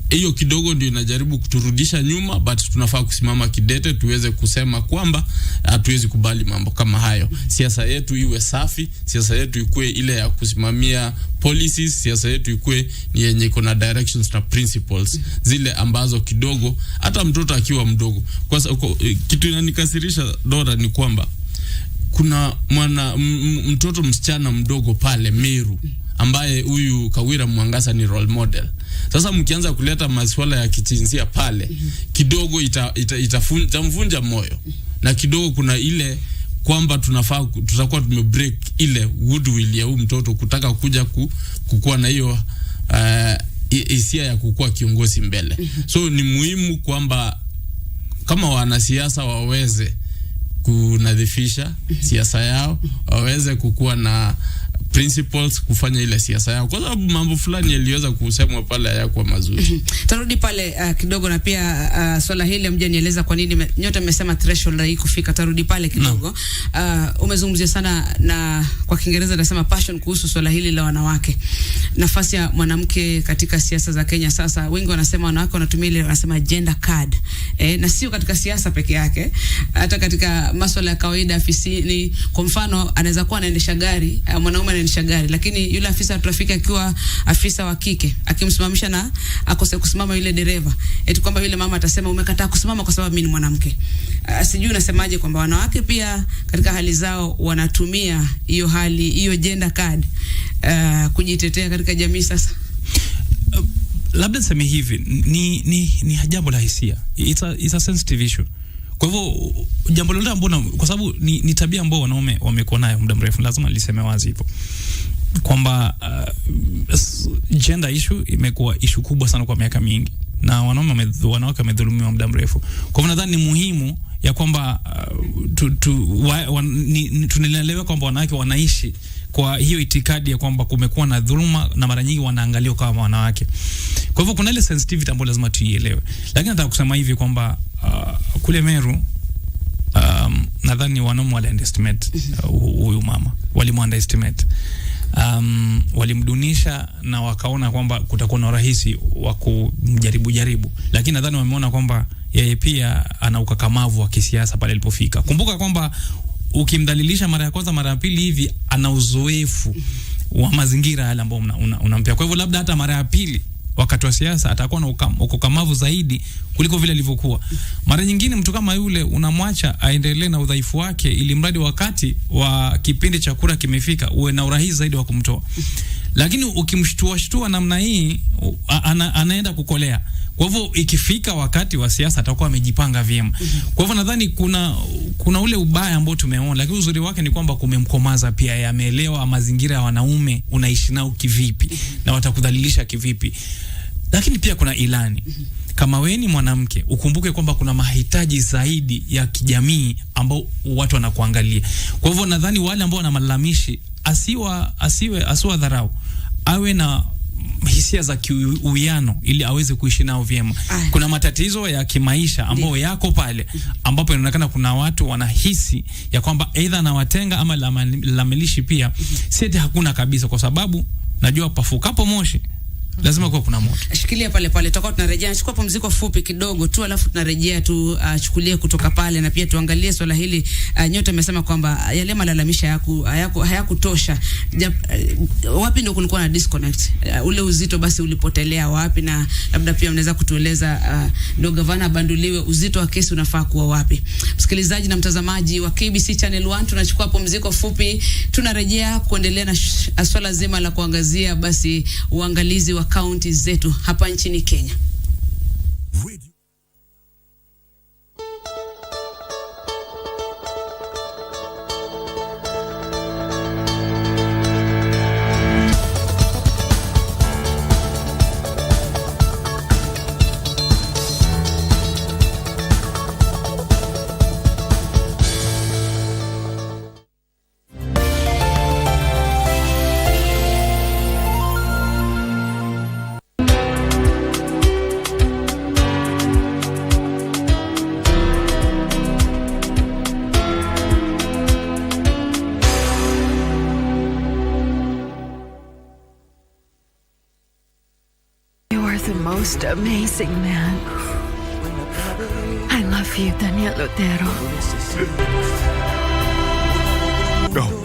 [SPEAKER 14] hiyo kidogo ndio inajaribu kuturudisha nyuma, but tunafaa kusimama kidete tuweze kusema kwamba hatuwezi kubali mambo kama hayo. Siasa yetu iwe safi, siasa yetu ikue ile ya kusimamia policies, siasa yetu ikue ni yenye kuna directions na principles zile ambazo kidogo hata mtoto akiwa mdogo. Kwa kitu inanikasirisha Dora ni kwamba kuna mtoto msichana mdogo pale Meru ambaye huyu Kawira Mwangasa ni role model. Sasa mkianza kuleta masuala ya kijinsia pale, kidogo itamvunja moyo. Na kidogo kuna ile kwamba tutakuwa tumebreak ile goodwill ya huyu mtoto kutaka kuja kukua na hiyo hisia ya kukua kiongozi mbele. So ni muhimu kwamba kama wanasiasa waweze kunadhifisha siasa yao, waweze kukua na principles kufanya ile siasa yao, kwa sababu mambo fulani yaliweza kusemwa pale hayakuwa mazuri.
[SPEAKER 11] Tarudi pale kidogo, na pia swala hili mje nieleza kwa nini nyote mmesema threshold hii kufika. Tarudi pale kidogo. Umezungumzia sana na kwa Kiingereza nasema passion kuhusu swala hili la wanawake, nafasi ya mwanamke katika siasa za Kenya. Sasa wengi wanasema wanawake wanatumia ile wanasema gender card, na sio katika siasa peke yake, hata katika masuala ya kawaida afisini. Kwa mfano anaweza kuwa anaendesha gari, mwanaume anaendesha gari, lakini yule afisa wa trafiki akiwa afisa wa kike akimsimamisha na akose kusimama yule dereva, eti kwamba yule mama atasema umekataa kusimama kwa sababu mimi ni mwanamke. Sijui unasemaje kwamba wanawake pia katika hali zao wanatumia hiyo hali, hiyo gender card kujitetea katika jamii sasa?
[SPEAKER 12] Labda niseme hivi, ni jambo la hisia. It's a sensitive issue. Kwa hivyo jambo lolote ambalo, kwa sababu ni tabia ambayo wanaume wamekuwa nayo muda mrefu, lazima liseme wazi hivyo kwamba gender issue imekuwa issue kubwa sana kwa miaka mingi, na wanawake wamedhulumiwa muda mrefu. Kwa hivyo nadhani ni muhimu ya kwamba tunaelewa kwamba wanawake wanaishi kwa hiyo itikadi ya kwamba kumekuwa na dhuluma na mara nyingi wanaangaliwa kama wanawake. Kwa hivyo kuna ile sensitivity ambayo lazima tuielewe. Lakini nataka kusema hivi kwamba kule Meru nadhani wanaume wali underestimate huyu mama, walimu-underestimate, walimdunisha na wakaona kwamba kutakuwa na urahisi wa kumjaribu, lakini nadhani wameona kwamba yeye pia ana ukakamavu wa kisiasa pale alipofika. Kumbuka kwamba ukimdhalilisha mara ya kwanza, mara ya pili hivi, ana uzoefu wa mazingira yale ambao unampea. Kwa hivyo labda hata mara ya pili wakati wa siasa atakuwa na ukakamavu zaidi kuliko vile alivyokuwa. Mara nyingine mtu kama yule unamwacha aendelee na udhaifu wake, ili mradi wakati wa kipindi cha kura kimefika uwe na urahisi zaidi wa kumtoa. Lakini ukimshtua namna hii anaenda kukolea. Kwa hivyo ikifika wakati wa siasa atakuwa amejipanga vyema. Kwa hivyo nadhani kuna ule ubaya ambao tumeona, lakini uzuri wake ni kwamba kumemkomaza pia, yameelewa mazingira ya wanaume unaishi nao kivipi na watakudhalilisha kivipi. Lakini pia kuna ilani. Kama wewe ni mwanamke, ukumbuke kwamba kuna mahitaji zaidi ya kijamii ambao watu wanakuangalia. Kwa hivyo nadhani wale ambao wana malalamishi asiwa dharau, awe na hisia za kiuwiano ili aweze kuishi nao vyema. Kuna matatizo ya kimaisha ambao yako pale, ambapo inaonekana kuna watu wanahisi ya kwamba either anawatenga ama lamelishi pia. Sisi hakuna kabisa, kwa sababu najua pafukapo moshi lazima kuwa kuna moto.
[SPEAKER 11] Shikilia pale pale, tutakuwa tunarejea, chukua pumziko fupi kidogo tu, alafu tunarejea tu chukulie kutoka pale, na pia tuangalie swala hili. Nyote mmesema kwamba yale malalamisha hayakutosha. Wapi ndio kulikuwa na disconnect? Ule uzito basi ulipotelea wapi? Na labda pia unaweza kutueleza ndio gavana banduliwe, uzito wa kesi unafaa kuwa wapi? Msikilizaji na mtazamaji wa KBC Channel 1, tunachukua pumziko fupi, tunarejea kuendelea na swala zima la kuangazia basi uangalizi wa kaunti zetu hapa nchini Kenya.
[SPEAKER 3] the most amazing man. I love you, Daniel Otero.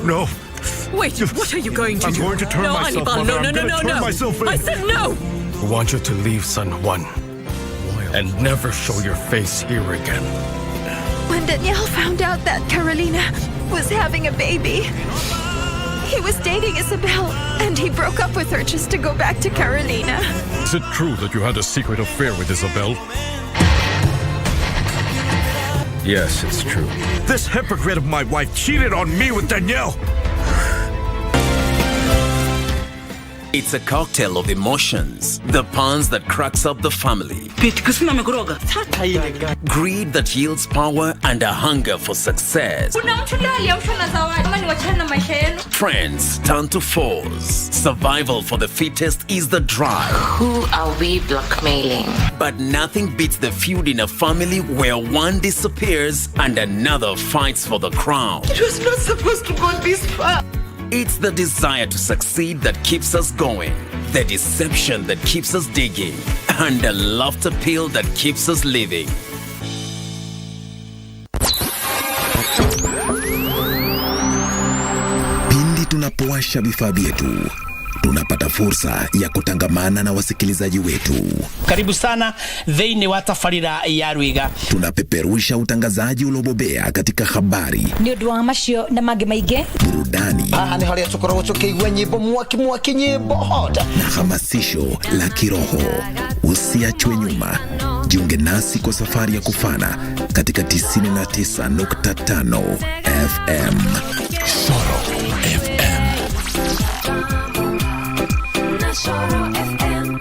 [SPEAKER 8] No.
[SPEAKER 6] Wait, what are you going to do?
[SPEAKER 8] I'm going to turn
[SPEAKER 6] no,
[SPEAKER 8] myself
[SPEAKER 6] Hannibal,
[SPEAKER 8] on.
[SPEAKER 6] no,
[SPEAKER 8] I'm
[SPEAKER 6] no, no,
[SPEAKER 8] gonna
[SPEAKER 6] no,
[SPEAKER 8] turn
[SPEAKER 6] no.
[SPEAKER 8] myself in.
[SPEAKER 6] I said no.
[SPEAKER 5] I want you to leave, son Juan.
[SPEAKER 8] And never show your face here again.
[SPEAKER 3] When Daniel found out that Carolina was having a baby, he was dating Isabel, and he broke up with her just to go back to Carolina.
[SPEAKER 8] Is it true that you had a secret affair with Isabel? Yes, it's true. This hypocrite of my wife cheated on me with Danielle.
[SPEAKER 16] It's a cocktail of emotions. The puns that cracks up the family. Greed that yields power and a hunger for success. Friends turn to foes. Survival for the fittest is the drive.
[SPEAKER 19] Who are we blackmailing?
[SPEAKER 16] But nothing beats the feud in a family where one disappears and another fights for the crown.
[SPEAKER 3] It was not supposed to go this far.
[SPEAKER 16] It's the desire to succeed that keeps us going, the deception that keeps us digging, and the laughter pill that keeps us living.
[SPEAKER 10] Pindi tunapowasha vifaa vyetu, tunapata fursa ya kutangamana na wasikilizaji wetu.
[SPEAKER 18] Karibu sana thĩinĩ wa tabarĩra ya Rwiga.
[SPEAKER 10] Tunapeperusha utangazaji uliobobea katika habari,
[SPEAKER 20] nĩ ũndũ wa macio na mangĩ maingĩ,
[SPEAKER 10] burudani,
[SPEAKER 18] nĩ harĩa tũkoragwo tũkĩigua nyĩmbo mwaki nyĩmbo hot,
[SPEAKER 10] na hamasisho la kiroho. Usiachwe nyuma. Jiunge nasi kwa safari ya kufana katika 99.5 FM. Soro FM. Soro FM.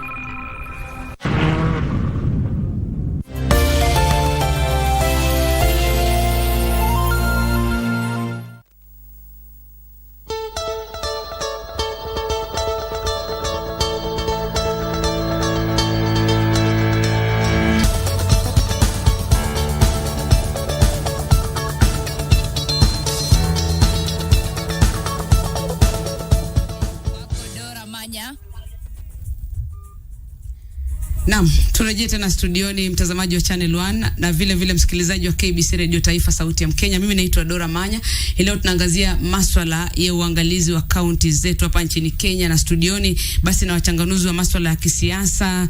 [SPEAKER 11] Naam, turejee tena studioni mtazamaji wa Channel 1 na vile vile msikilizaji wa KBC Radio Taifa Sauti ya Mkenya. Mimi naitwa Dora Manya. Leo tunaangazia masuala ya uangalizi wa kaunti zetu hapa nchini Kenya, na studioni basi na wachanganuzi wa masuala ya kisiasa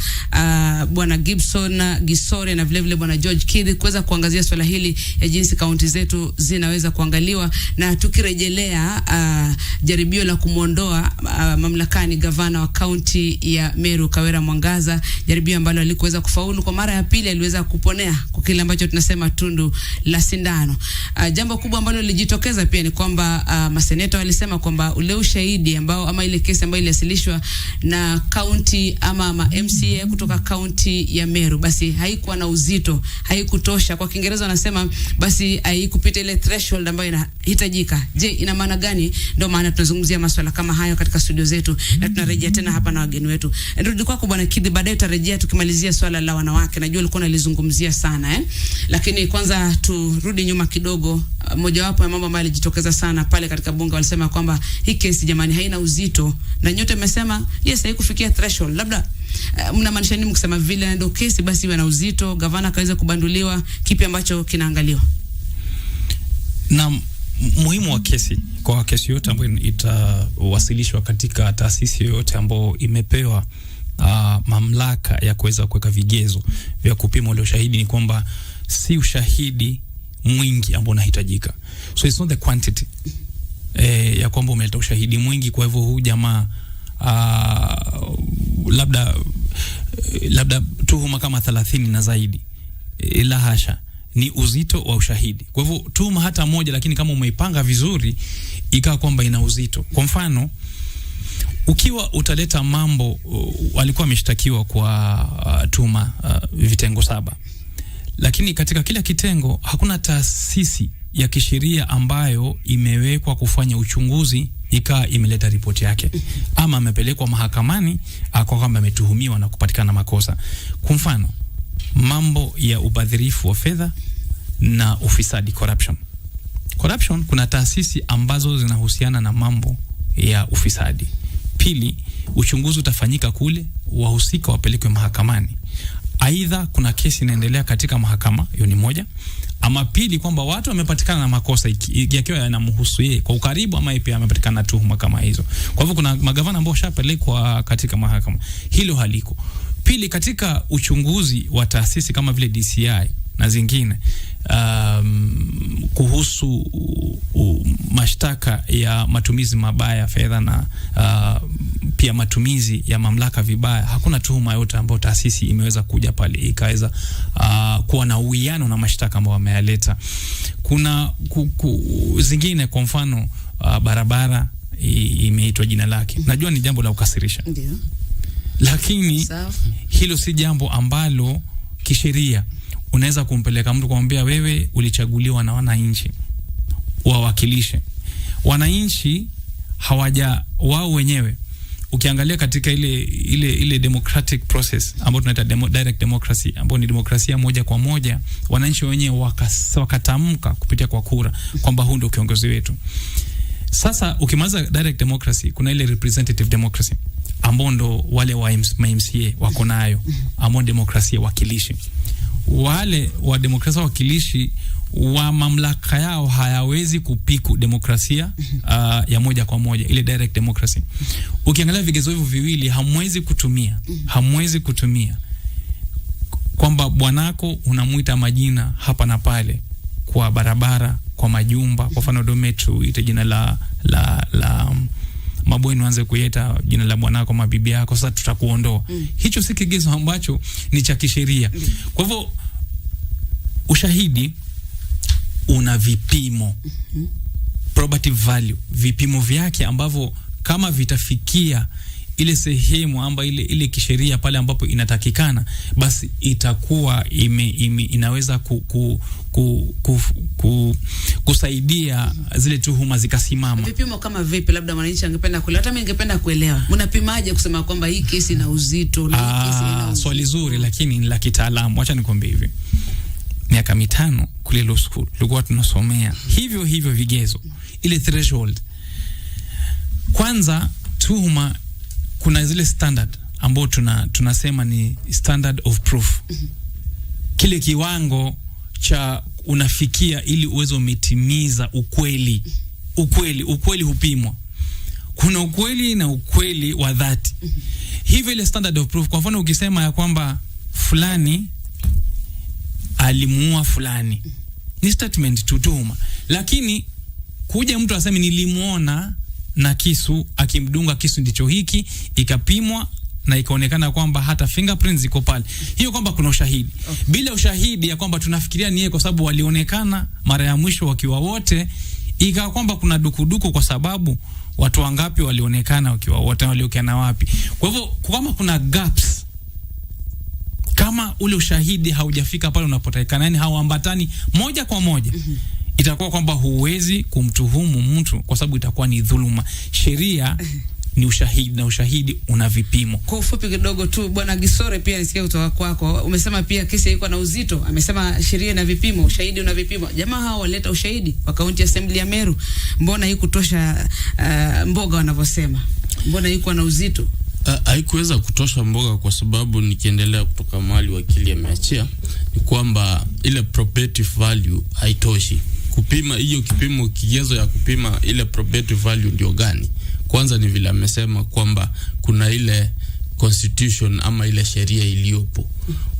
[SPEAKER 11] bwana Gibson Gisore na vile vile bwana George Kidhi kuweza kuangazia swala hili ya jinsi kaunti zetu zinaweza kuangaliwa, na tukirejelea jaribio la kumuondoa mamlakani gavana wa kaunti ya Meru Kawera Mwangaza, jaribio ambalo alikuweza kufaulu kwa mara ya pili, aliweza kuponea kwa kile ambacho tunasema tundu la sindano. Jambo kubwa ambalo lilijitokeza pia ni kwamba maseneta walisema kwamba ule ushahidi ambao ama ile kesi ambayo iliwasilishwa na county ama MCA kutoka county ya Meru basi haikuwa na uzito, haikutosha. Kwa Kiingereza wanasema basi haikupita ile threshold ambayo inahitajika. Je, ina maana gani? Ndio maana tunazungumzia masuala kama hayo katika studio zetu, na tunarejea tena hapa na wageni wetu. Ndio kwako bwana Kidhi, baadaye tutarejea tukimalizia swala la wanawake. Najua ulikuwa unalizungumzia sana lakini kwanza turudi nyuma kidogo. Mojawapo ya mambo ambayo yalijitokeza sana pale katika bunge, walisema kwamba hii kesi jamani haina uzito, na nyote mmesema yes haikufikia threshold. Labda mnamaanisha nini mkisema vile ndio kesi basi iwe na uzito, gavana kaweza kubanduliwa? Kipi ambacho kinaangaliwa?
[SPEAKER 12] Na muhimu wa kesi, kwa kesi yote ambayo itawasilishwa katika taasisi yoyote ambayo imepewa mamlaka ya kuweza kuweka vigezo vya kupima ule ushahidi, ni kwamba si ushahidi mwingi ambao unahitajika. So it's not the quantity ya kwamba umeleta ushahidi mwingi, kwa hivyo huu jamaa labda tuhuma kama 30 na zaidi. La hasha, ni uzito wa ushahidi. Kwa hivyo tuhuma hata moja, lakini kama umeipanga vizuri ikawa kwamba ina uzito. Kwa mfano, ukiwa utaleta mambo, walikuwa wameshtakiwa kwa tuhuma vitengo 7, lakini katika kila kitengo hakuna taasisi ya kisheria ambayo imewekwa kufanya uchunguzi ikawa imeleta ripoti yake, ama amepelekwa mahakamani kwa kwamba ametuhumiwa na kupatikana makosa. Kwa mfano, mambo ya ubadhirifu wa fedha na ufisadi, corruption, kuna taasisi ambazo zinahusiana na mambo ya ufisadi. Pili, uchunguzi utafanyika kule wahusika wapelekwe mahakamani. Aidha kuna kesi inaendelea katika mahakama, hiyo ni moja. Ama pili kwamba watu wamepatikana na makosa yakiwa yanamhusu yeye kwa ukaribu, ama pia amepatikana na tuhuma kama hizo. Kwa hivyo kuna magavana ambao washapelekwa katika mahakama. Hilo haliko. Pili, katika uchunguzi wa taasisi kama vile DCI na zingine kuhusu mashtaka ya matumizi mabaya ya fedha na pia matumizi ya mamlaka vibaya, hakuna tuhuma yote ambayo taasisi imeweza kuja pale ikaweza kuwa na uwiano na mashtaka ambayo wameyaleta. Kuna zingine, kwa mfano barabara imeitwa jina lake. Najua ni jambo la ukasirisha.
[SPEAKER 11] Ndio.
[SPEAKER 12] Lakini hilo si jambo ambalo kisheria unaweza kumpeleka mtu kumwambia wewe ulichaguliwa na wananchi wawakilishe. Wananchi wao wenyewe, ukiangalia katika ile democratic process ambayo tunaita direct democracy, ambayo ni demokrasia moja kwa moja, wananchi wenyewe wakatamka kupitia kwa kura kwamba huyu ndio kiongozi wetu. Sasa ukimaliza direct democracy, kuna ile representative democracy ambao ndo wale wa MCA wako nayo, ambao demokrasia wakilishi. Wale wa demokrasia wakilishi wa mamlaka yao hayawezi kupiku demokrasia ya moja kwa moja, ile direct democracy. Ukiangalia vigezo hivyo viwili hamwezi kutumia kwamba bwanako unamuita majina hapa na pale kwa barabara, kwa majumba, kwa mfano Dometru ite jina la mabweni, uanze kuita jina la bwanako, mabibi yako, sasa tutakuondoa. Hicho si kigezo ambacho ni cha kisheria. Kwa hivyo ushahidi una vipimo, probative value, vipimo vyake ambavyo kama vitafikia ile sehemu amba ile kisheria pale ambapo inatakikana, basi itakuwa inaweza kusaidia zile tuhuma zikasimama.
[SPEAKER 11] Vipimo kama vipi? Labda mwananchi angependa kuelewa, hata mimi ningependa kuelewa. Mnapimaje kusema kwamba hii kesi ina uzito na hii kesi ina uzito? Swali
[SPEAKER 12] zuri, lakini ni la kitaalamu. Acha nikwambie hivi. Miaka 5 kule law school tulikuwa tunasomea hivyo vigezo, ile threshold. Kwanza tuhuma, kuna zile standard ambao tunasema ni standard of proof. Kile kiwango cha unafikia ili uweze umetimiza ukweli. Ukweli hupimwa. Kuna ukweli na ukweli wa dhati. Hivyo ile standard of proof, kwa mfano ukisema ya kwamba fulani alimuua fulani, ni statement tuhuma. Lakini kuja mtu aseme nilimuona na kisu akimdunga kisu ndicho hiki, ikapimwa na ikaonekana kwamba hata fingerprints ziko pale, hiyo kwamba kuna ushahidi. Bila ushahidi ya kwamba tunafikiria ni yeye kwa sababu walionekana mara ya mwisho wakiwa wote, ikawa kwamba kuna dukuduku kwa sababu watu wangapi walionekana wakiwa wote, waliokana wapi. Kwa hivyo kama kuna gaps, kama ule ushahidi haujafika pale unapotakikana, yani hauambatani moja kwa moja, itakuwa kwamba huwezi kumtuhumu mtu kwa sababu itakuwa ni dhuluma. Sheria ni ushahidi, na ushahidi una vipimo.
[SPEAKER 11] Kwa ufupi kidogo tu, Bwana Gisore, pia nisikie kutoka kwako. Umesema pia kesi iko na uzito, amesema sheria na vipimo, ushahidi una vipimo. Jamaa hao waleta ushahidi wa County Assembly ya Meru, mbona hii kutosha mboga wanavyosema? Mbona iko na uzito?
[SPEAKER 14] Haikuweza kutosha mboga kwa sababu nikiendelea kutoka mahali wakili ameachia ni kwamba ile probative value haitoshi. Kupima hiyo kipimo, kigezo ya kupima ile probative value ndio gani? Kwanza ni vile amesema kwamba kuna ile constitution ama ile sheria iliyopo.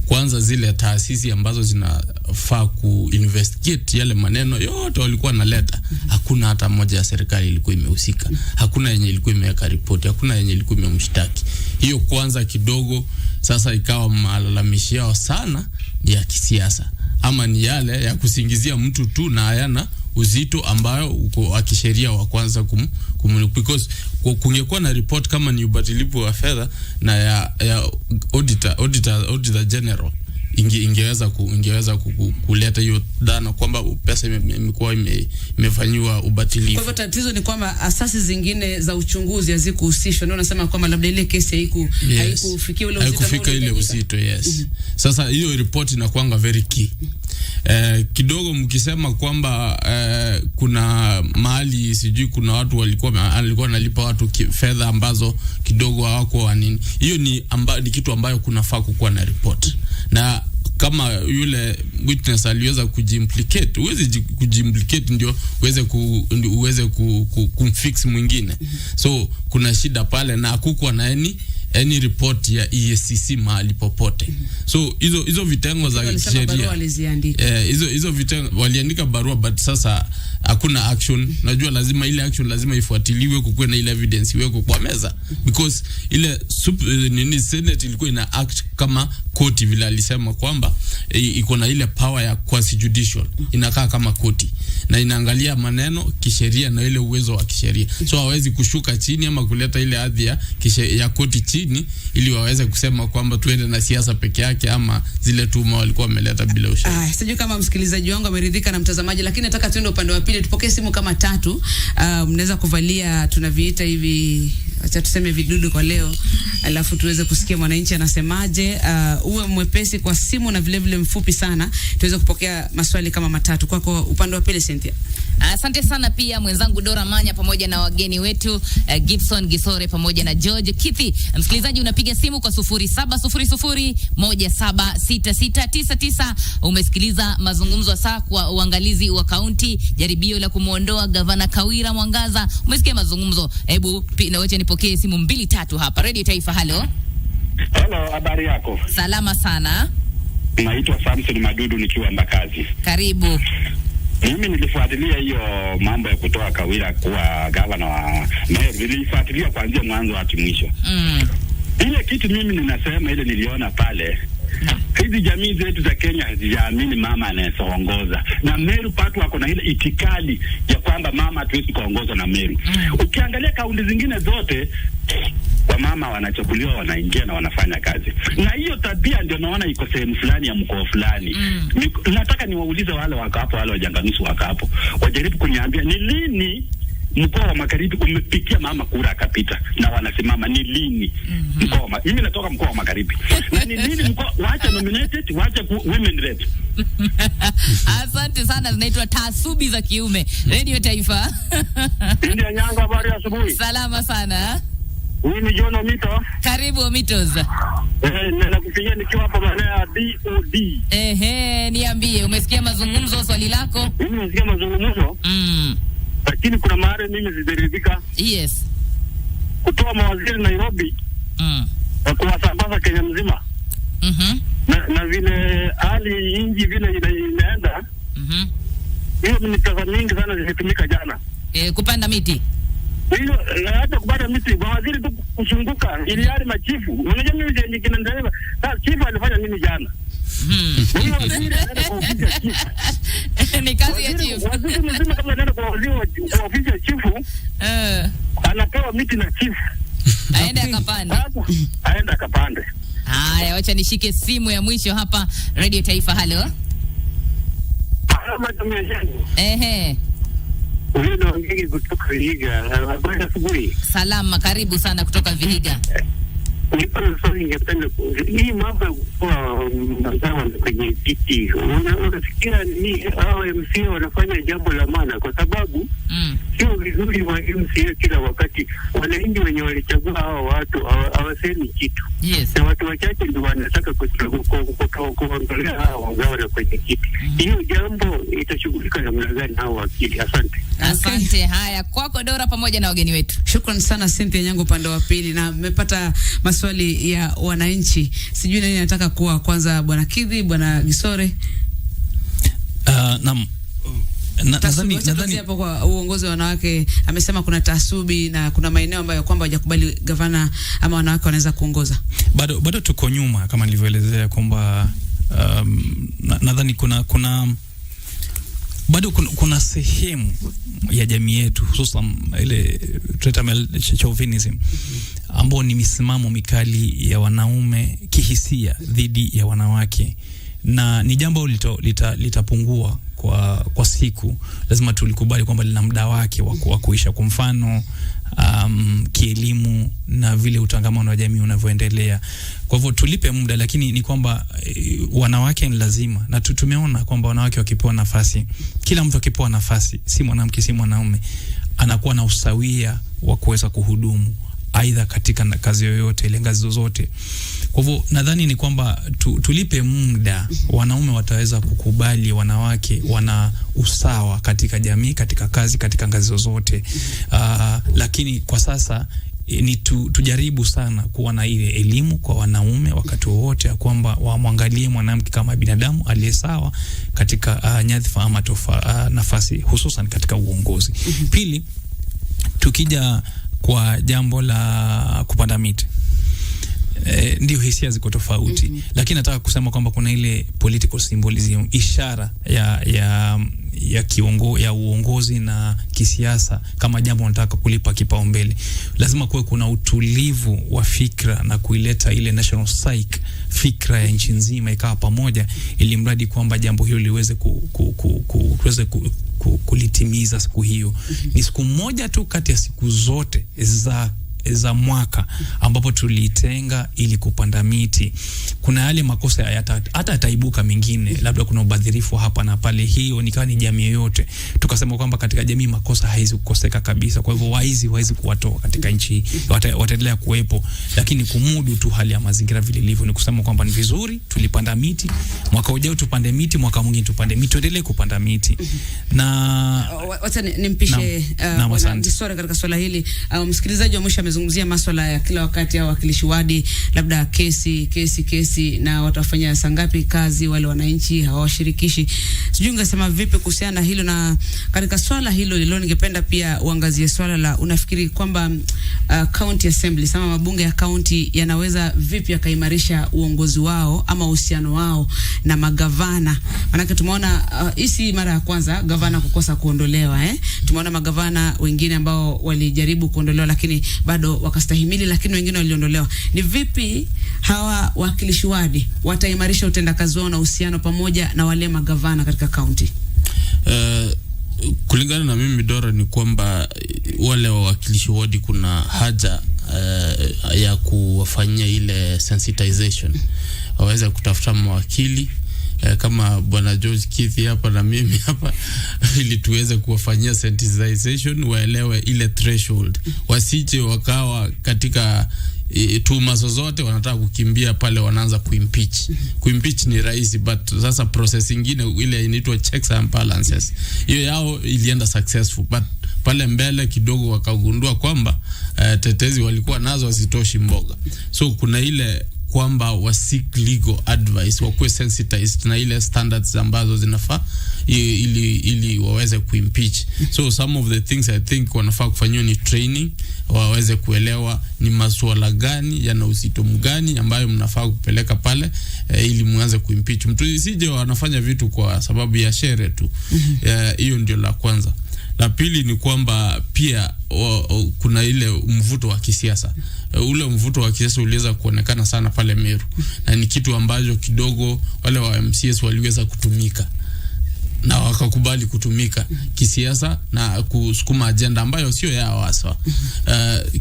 [SPEAKER 14] Kwanza zile taasisi ambazo zinafaa kuinvestigate yale maneno yote walikuwa naleta, hakuna hata moja ya serikali ilikuwa imehusika. Hakuna yenye ilikuwa imeweka ripoti, hakuna yenye ilikuwa imemshtaki. Hiyo kwanza kidogo. Sasa ikawa malalamishi yao sana ni ya kisiasa, ama ni yale ya kusingizia mtu tu na hayana uzito ambayo uko akisheria wa kwanza because kungekuwa na report kama ni ubatilifu wa fedha na ya auditor general, ingeweza kuleta hiyo dhana kwamba pesa imekuwa imefanywa ubatilifu.
[SPEAKER 11] Kwa hivyo tatizo ni kwamba asasi zingine za uchunguzi hazikuhusishwa. Ndio unasema kwamba labda ile kesi haikufikia ule uzito.
[SPEAKER 14] Haikufika ile uzito, yes. Sasa hiyo report inakuanga very key. Kidogo mkisema kwamba kuna mahali sijui kuna watu alikuwa analipa watu fedha ambazo kidogo hawako nini. Hiyo ni kitu ambayo kunafaa kukuwa na report. Na kama yule witness aliweza kujiimplicate, uweze kujiimplicate ndio uweze kumfix mwingine. So kuna shida pale na hakukuwa na any report ya EACC mahali popote. So hizo vitengo za kisheria hizo vitengo waliandika barua, but sasa hakuna action. Najua lazima ile action lazima ifuatiliwe, kukuwe na ile evidence iweko kwa meza, because ile Senate ilikuwa ina act kama koti, vile alisema kwamba iko na ile power ya quasi judicial, inakaa kama koti na inaangalia maneno kisheria na ile uwezo wa kisheria. So hawezi kushuka chini ama kuleta ile hadhi ya koti chini ili waweze kusema kwamba tuende na siasa peke yake ama zile tuma walikuwa wameleta bila ushahidi.
[SPEAKER 11] Sijui kama msikilizaji wangu ameridhika na mtazamaji, lakini nataka tuende upande wa pili, tupokee simu kama 3. Mnaweza kuvalia tunaviita hivi, acha tuseme vidudu kwa leo, alafu tuweze kusikia mwananchi anasemaje. Uwe mwepesi kwa simu na vile vile mfupi sana, tuweze kupokea maswali kama 3 kwako upande wa pili, Cynthia.
[SPEAKER 13] Asante sana pia mwenzangu Dora Manya pamoja na wageni wetu Gibson Gisore pamoja na George Kithi. Msikilizaji, unapiga simu kwa 0700176699. Umesikiliza mazungumzo saa kwa uangalizi wa kaunti, jaribio la kumuondoa gavana Kawira Mwangaza. Umesikia mazungumzo. Hebu na wacha nipokee simu 2-3 hapa. Radio Taifa, hello.
[SPEAKER 15] Hello, habari yako?
[SPEAKER 13] Salama sana.
[SPEAKER 15] Naitwa Samson Madudu nikiwa Mbakazi.
[SPEAKER 13] Karibu.
[SPEAKER 15] Mimi nilifuatilia hiyo mambo ya kutoa Kawira kuwa gavana wa Meru. Nilifuatilia kuanzia mwanzo hadi mwisho. Ile kitu mimi ninasema ile niliona pale, hizi jamii zetu za Kenya hazijaamini mama anayeongoza. Na Meru patu wako na ile itikadi ya kwamba mama hatuwezi kuongozwa na Meru. Ukiangalia kaunti zingine zote kwa mama wanachukuliwa, wanaingia na wanafanya kazi. Na hiyo tabia ndio naona iko sehemu fulani ya mkoa fulani. Nataka niwaulize wale wako hapo, wale wajanganusu wako hapo, wajaribu kuniambia ni lini mkoa wa Magharibi umepikia mama kura akapita na wanasimama. Ni lini? Mimi natoka mkoa wa Magharibi. Na ni lini mkoa waacha nominated, waacha women rep.
[SPEAKER 13] Asante sana, zinaitwa taasubi za kiume. Radio Taifa.
[SPEAKER 15] Ndio Nyanga, habari ya asubuhi.
[SPEAKER 13] Salama sana.
[SPEAKER 15] Huyu ni John Omito.
[SPEAKER 13] Karibu Omitos.
[SPEAKER 15] Nakupigia nikiwa hapa maeneo ya DOD.
[SPEAKER 13] Niambie, umesikia mazungumzo, swali lako?
[SPEAKER 15] Mimi nimesikia mazungumzo. Lakini kuna mahali mimi sijaridhika.
[SPEAKER 13] Yes.
[SPEAKER 15] Kutoa mawaziri Nairobi. Na kuwasambaza Kenya mzima. Na vile hali inji vile inaenda. Hiyo ni pesa mingi sana zimetumika jana.
[SPEAKER 13] Kupanda miti.
[SPEAKER 15] Hiyo hata kupanda miti, mawaziri tu kusunguka ili hali machifu. Unajua mimi ndio kinaendelea. Sasa chifu alifanya nini jana?
[SPEAKER 13] Ni kazi ya chifu.
[SPEAKER 15] Waziri mzima kama anaenda kwa waziri wa ofisi ya chifu, anapewa miti na chifu.
[SPEAKER 13] Aende akapande. Haya, wacha nishike simu ya mwisho hapa Radio Taifa. Hello.
[SPEAKER 15] Wewe ndio ngine kutoka Vihiga. Habari asubuhi.
[SPEAKER 13] Salama, karibu sana kutoka Vihiga.
[SPEAKER 15] Nipo swali ningependa hii mambo kwa mtandao kwenye kiti. Unafikiria ni hao MCA wanafanya jambo la maana, kwa sababu sio vizuri wa MCA kila wakati wananchi wenye walichagua hao watu hawasemi kitu. Na watu wachache ndio wanataka kuangalia hao wagawara kwenye kiti. Hiyo jambo itashughulika namna gani hao wakili?
[SPEAKER 13] Asante. Haya, kwako Dora pamoja na wageni wetu.
[SPEAKER 11] Shukrani sana Cynthia Nyango upande wa pili, na mmepata maswali ya wananchi. Sijui nani nataka kuwa kwanza, bwana Kithi, bwana Gisore? Nadhani hapo kwa uongozi wa wanawake amesema kuna taasubi na kuna maeneo ambayo kwamba hawajakubali gavana ama wanawake wanaweza kuongoza.
[SPEAKER 12] Bado tuko nyuma kama nilivyoelezea kwamba nadhani kuna sehemu ya jamii yetu hususan ile tunaita chauvinism ambao ni misimamo mikali ya wanaume kihisia dhidi ya wanawake, na ni jambo litapungua kwa siku. Lazima tulikubali kwamba lina muda wake wa kuisha. Kwa mfano kielimu na vile utangamano wa jamii unavyoendelea. Kwa hivyo tulipe muda, lakini ni kwamba wanawake ni lazima, na tumeona kwamba wanawake wakipewa nafasi, kila mtu akipewa nafasi, si mwanamke si mwanaume, anakuwa na usawia wa kuweza kuhudumu aidha katika kazi yoyote ile, ngazi zozote. Kwa hivyo nadhani ni kwamba tulipe muda, wanaume wataweza kukubali wanawake wana usawa katika jamii, katika kazi, katika ngazi zozote. Lakini kwa sasa ni tujaribu sana kuwa na ile elimu kwa wanaume wakati wote, kwamba wamwangalie mwanamke kama binadamu aliye sawa katika nyadhifa ama nafasi, hususan katika uongozi. Pili, tukija kwa jambo la kupanda miti, ndio hisia ziko tofauti, lakini nataka kusema kwamba kuna ile political symbolism, ishara ya uongozi na kisiasa, kama jambo nataka kulipa kipaumbele. Lazima kuwe kuna utulivu wa fikra na kuileta ile national psyche, fikra ya nchi nzima ikawa pamoja, ili mradi kwamba jambo hilo liweze kulitimiza siku hiyo. Ni siku moja tu kati ya siku zote za mwaka ambapo tulitenga ili kupanda miti. Kuna yale makosa hata ataibuka mengine, labda kuna ubadhirifu hapa na pale, hiyo nikawa ni jamii yote. Tukasema kwamba katika jamii makosa haizi kukoseka kabisa, kwa hivyo waizi kuwatoa katika nchi, wataendelea kuwepo, lakini kumudu tu hali ya mazingira vile ilivyo. Ni kusema kwamba ni vizuri tulipanda miti, mwaka ujao tupande miti, mwaka mwingine tupande miti, tuendelee kupanda miti. Na
[SPEAKER 11] wacha nimpishe Ndisore katika swala hili. Msikilizaji wa mwisho amezungumzia masuala ya kila wakati au wakilishi wadi, labda kesi na watafanya sangapi kazi wale wananchi hawashirikishi. Sijui ungesema vipi kuhusiana hilo, na katika swala hilo ningependa pia uangazie swala la, unafikiri kwamba county assembly sama mabunge ya county yanaweza vipi yakaimarisha uongozi wao ama uhusiano wao na magavana? Maana tumeona hisi mara ya kwanza gavana kukosa kuondolewa, tumeona magavana wengine ambao walijaribu kuondolewa lakini bado wakastahimili, lakini wengine waliondolewa. Ni vipi hawa wakilishi wadi wataimarisha utendakazi wao na uhusiano pamoja na wale magavana katika county?
[SPEAKER 14] Kulingana na mimi Dora, ni kwamba wale wawakilishi wadi kuna haja ya kuwafanyia ile sensitization, waweze kutafuta mawakili kama bwana George Kithi hapa na mimi hapa ili tuweze kuwafanyia sensitization, waelewe ile threshold, wasije wakawa katika tuma zozote wanataka kukimbia pale, wanaanza kuimpeach ni rahisi, but sasa process nyingine ile inaitwa checks and balances, hiyo yao ilienda successful, but pale mbele kidogo wakagundua kwamba tetezi walikuwa nazo wasitoshi mboga. So kuna ile kwamba wasik legal advice, wakuwe sensitized na ile standards ambazo zinafaa ili waweze kuimpeach. So some of the things I think wanafaa kufanywa ni training, waweze kuelewa ni masuala gani yana uzito mgani ambayo mnafaa kupeleka pale ili muanze kuimpeach mtu, isije wanafanya vitu kwa sababu ya shere tu. Hiyo ndio la kwanza. La pili ni kwamba pia kuna ile mvuto wa kisiasa. Ule mvuto wa kisiasa uliweza kuonekana sana pale Meru, na ni kitu ambacho kidogo wale wa MCS waliweza kutumika na wakakubali kutumika kisiasa na kusukuma agenda ambayo sio yao hasa.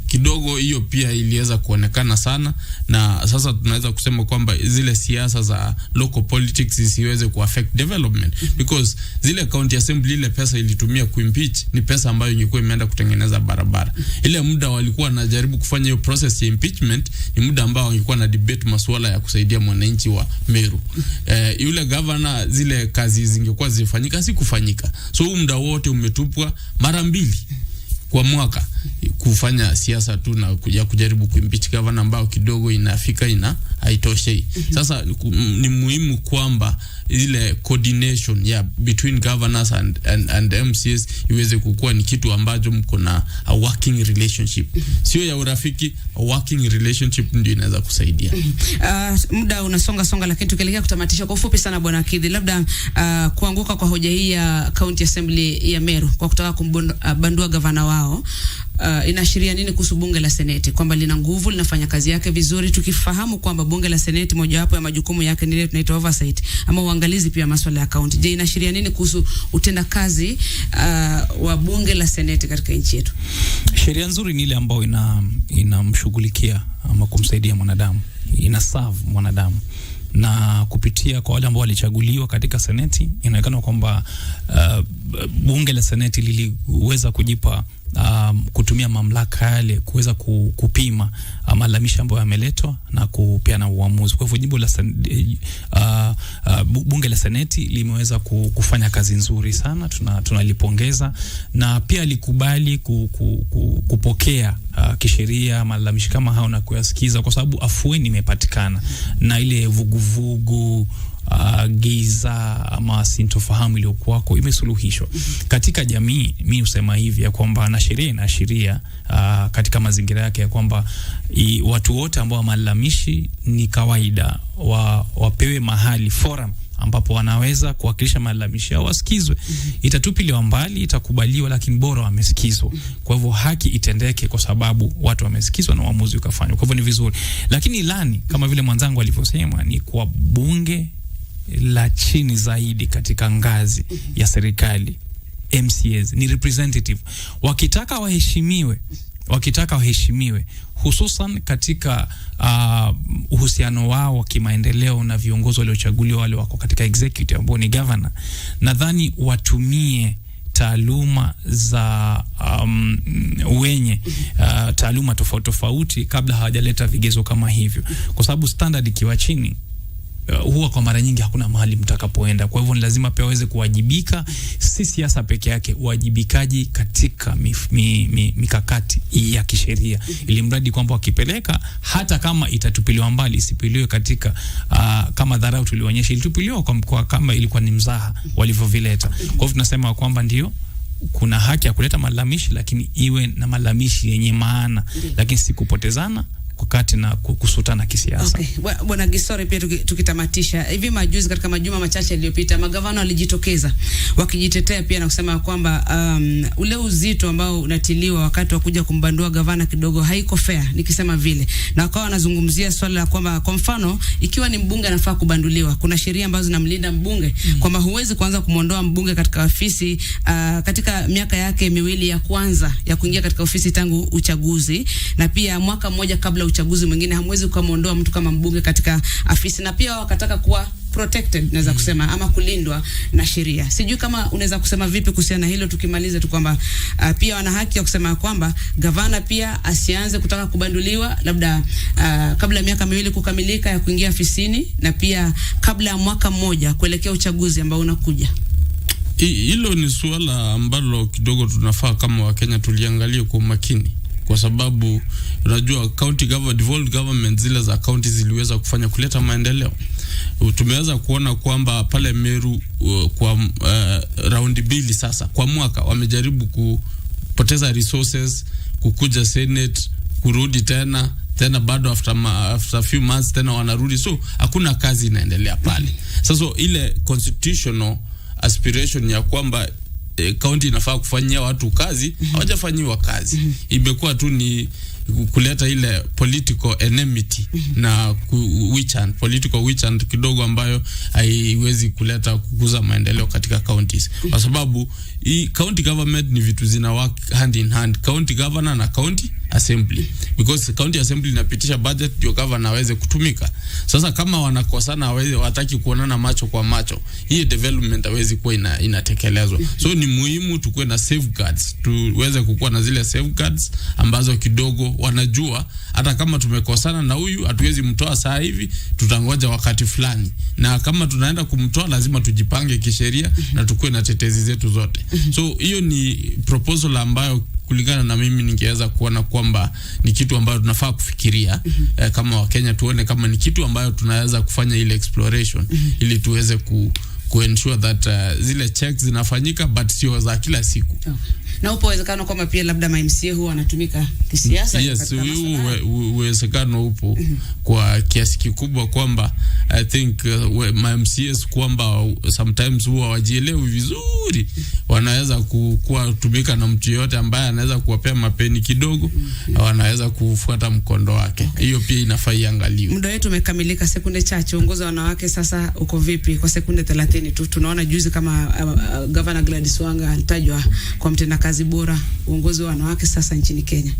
[SPEAKER 14] Kidogo hiyo pia iliweza kuonekana sana, na sasa tunaweza kusema kwamba zile siasa za local politics zisiweze kuaffect development, because zile county assembly ile pesa ilitumia kuimpeach ni pesa ambayo ingekuwa imeenda kutengeneza barabara. Ile muda walikuwa wanajaribu kufanya hiyo process ya impeachment ni muda ambao wangekuwa na debate masuala ya kusaidia mwananchi wa Meru. Yule governor zile kazi zingekuwa zifanyika, si kufanyika. So muda wote umetupwa mara 2 kwa mwaka kufanya siasa tu na kujaribu kuimpeach governor ambao kidogo inafika haitoshei. Sasa ni muhimu kwamba ile coordination between governors and MCS iweze kukua ni kitu ambacho mko na a working relationship, sio ya urafiki. A working relationship ndio inaweza kusaidia.
[SPEAKER 11] Muda unasonga lakini tukielekea kutamatisha kwa ufupi sana, bwana Kithi, labda kuanguka kwa hoja hii ya County Assembly ya Meru kwa kutaka kumbandua gavana wao, inaashiria nini kuhusu bunge la seneti, kwamba lina nguvu, linafanya kazi yake vizuri, tukifahamu kwamba bunge la seneti mojawapo ya majukumu yake ni ile tunaita oversight ama uangalizi pia masuala ya county. Je, inaashiria nini kuhusu utendakazi wa bunge la seneti katika nchi yetu?
[SPEAKER 12] Sheria nzuri ni ile ambayo inamshughulikia ama kumsaidia mwanadamu, ina serve mwanadamu, na kupitia kwa wale ambao walichaguliwa katika seneti inaonekana kwamba bunge la seneti liliweza kujipa kutumia mamlaka yale kuweza kupima malalamisho ambayo yameletwa na kupeana uamuzi. Kwa hivyo jimbo la bunge la seneti limeweza kufanya kazi nzuri sana, tunalipongeza, na pia likubali kupokea kisheria malalamisho kama hao na kuyasikiza, kwa sababu afueni imepatikana na ile vuguvugu giza ama sintofahamu iliyokuwako imesuluhishwa katika jamii. Mimi husema hivi ya kwamba na sheria inaashiria katika mazingira yake ya kwamba watu wote ambao malalamishi ni kawaida wapewe mahali forum ambapo wanaweza kuwakilisha malalamishi yao wasikizwe. Itatupiliwa mbali, itakubaliwa, lakini bora wamesikizwa. Kwa hivyo haki itendeke kwa sababu watu wamesikizwa na uamuzi ukafanywa. Kwa hivyo ni vizuri. Lakini ilani kama vile mwanzangu alivyosema ni kwa bunge la chini zaidi katika ngazi ya serikali, MCAs ni representative, wakitaka waheshimiwe hususan katika uhusiano wao wa kimaendeleo na viongozi waliochaguliwa wale wako katika executive ambao ni governor. Nadhani watumie taaluma za wenye taaluma tofauti kabla hawajaleta vigezo kama hivyo, kwa sababu standard ikiwa chini huwa kwa mara nyingi hakuna mahali mtakapoenda. Kwa hivyo ni lazima pia waweze kuwajibika, si siasa peke yake, uwajibikaji katika mikakati ya kisheria, ili mradi kwamba wakipeleka, hata kama itatupiliwa mbali, isipiliwe katika kama dharau tulionyesha, ilitupiliwa kwa kama ilikuwa ni mzaha walivyovileta. Kwa hivyo tunasema kwamba ndio kuna haki ya kuleta malalamishi, lakini iwe na malalamishi yenye maana, lakini si kupotezana wakati na kusutana kisiasa.
[SPEAKER 11] Okay. Bwana Gisore, pia tukitamatisha, hivi majuzi katika majuma machache yaliyopita magavana walijitokeza wakijitetea pia na kusema kwamba ule uzito ambao unatiliwa wakati wa kuja kumbandua gavana kidogo haiko fair, nikisema vile, na wakawa wanazungumzia swala la kwamba kwa mfano ikiwa ni mbunge anafaa kubanduliwa, kuna sheria ambazo zinamlinda mbunge kwamba huwezi kuanza kumuondoa mbunge katika ofisi katika miaka yake miwili ya kwanza ya kuingia katika ofisi tangu uchaguzi, na pia mwaka mmoja kabla uchaguzi mwingine hamwezi kumuondoa mtu kama mbunge katika afisi, na pia wakataka kuwa protected, naweza kusema, ama kulindwa na sheria. Sijui kama unaweza kusema vipi kuhusiana na hilo, tukimaliza tu kwamba pia wana haki ya kusema kwamba gavana pia asianze kutaka kubanduliwa labda kabla miaka miwili kukamilika ya kuingia afisini, na pia kabla ya mwaka mmoja kuelekea uchaguzi ambao unakuja.
[SPEAKER 14] Hilo ni suala ambalo kidogo tunafaa kama Wakenya tuliangalia kwa makini, kwa sababu unajua county government, devolved government zile za county ziliweza kufanya kuleta maendeleo. Tumeweza kuona kwamba pale Meru kwa raundi mbili sasa kwa mwaka wamejaribu kupoteza resources, kukuja Senate, kurudi tena bado after few months tena wanarudi, so hakuna kazi inaendelea pale. Sasa ile constitutional aspiration ya kwamba county inafaa kufanyia watu kazi, hawajafanyiwa kazi. Imekuwa tu ni kuleta ile political enmity na political witch hunt kidogo, ambayo haiwezi kuleta kukuza maendeleo katika counties, kwa sababu hii county government ni vitu zina work hand in hand, county governor na county assembly, because county assembly inapitisha budget ndio governor aweze kutumika. Sasa kama wanakosana, wataki kuonana macho kwa macho, hii development hawezi kuwa inatekelezwa. So ni muhimu tukue na safeguards, tuweze kukua na zile safeguards ambazo kidogo wanajua hata kama tumekosana na huyu hatuwezi mtoa saa hivi, tutangoja wakati fulani, na kama tunaenda kumtoa lazima tujipange kisheria na tukue na tetezi zetu zote. So hiyo ni proposal ambayo kulingana na mimi ningeweza kuona kwamba ni kitu ambayo tunafaa kufikiria kama Wakenya, tuone kama ni kitu ambayo tunaweza kufanya ile exploration ili tuweze kuensure that zile checks zinafanyika but sio za kila siku.
[SPEAKER 11] Na upo uwezekano kwamba pia labda MCA huwa anatumika kisiasa?
[SPEAKER 14] Yes, uwezekano upo kwa kiasi kikubwa kwamba I think MCAs kwamba sometimes huwa wajielewi vizuri, wanaweza kuwa tumika na mtu yote ambaye anaweza kuwapea mapeni kidogo, wanaweza kufuata mkondo wake. Hiyo pia inafaa iangaliwe.
[SPEAKER 11] Muda wetu umekamilika, sekunde chache. Uongozi wa wanawake sasa uko vipi kwa sekunde 30 tu? Tunaona juzi kama Governor Gladys Wanga alitajwa kwa mtendakazi bora uongozi wa wanawake sasa nchini Kenya.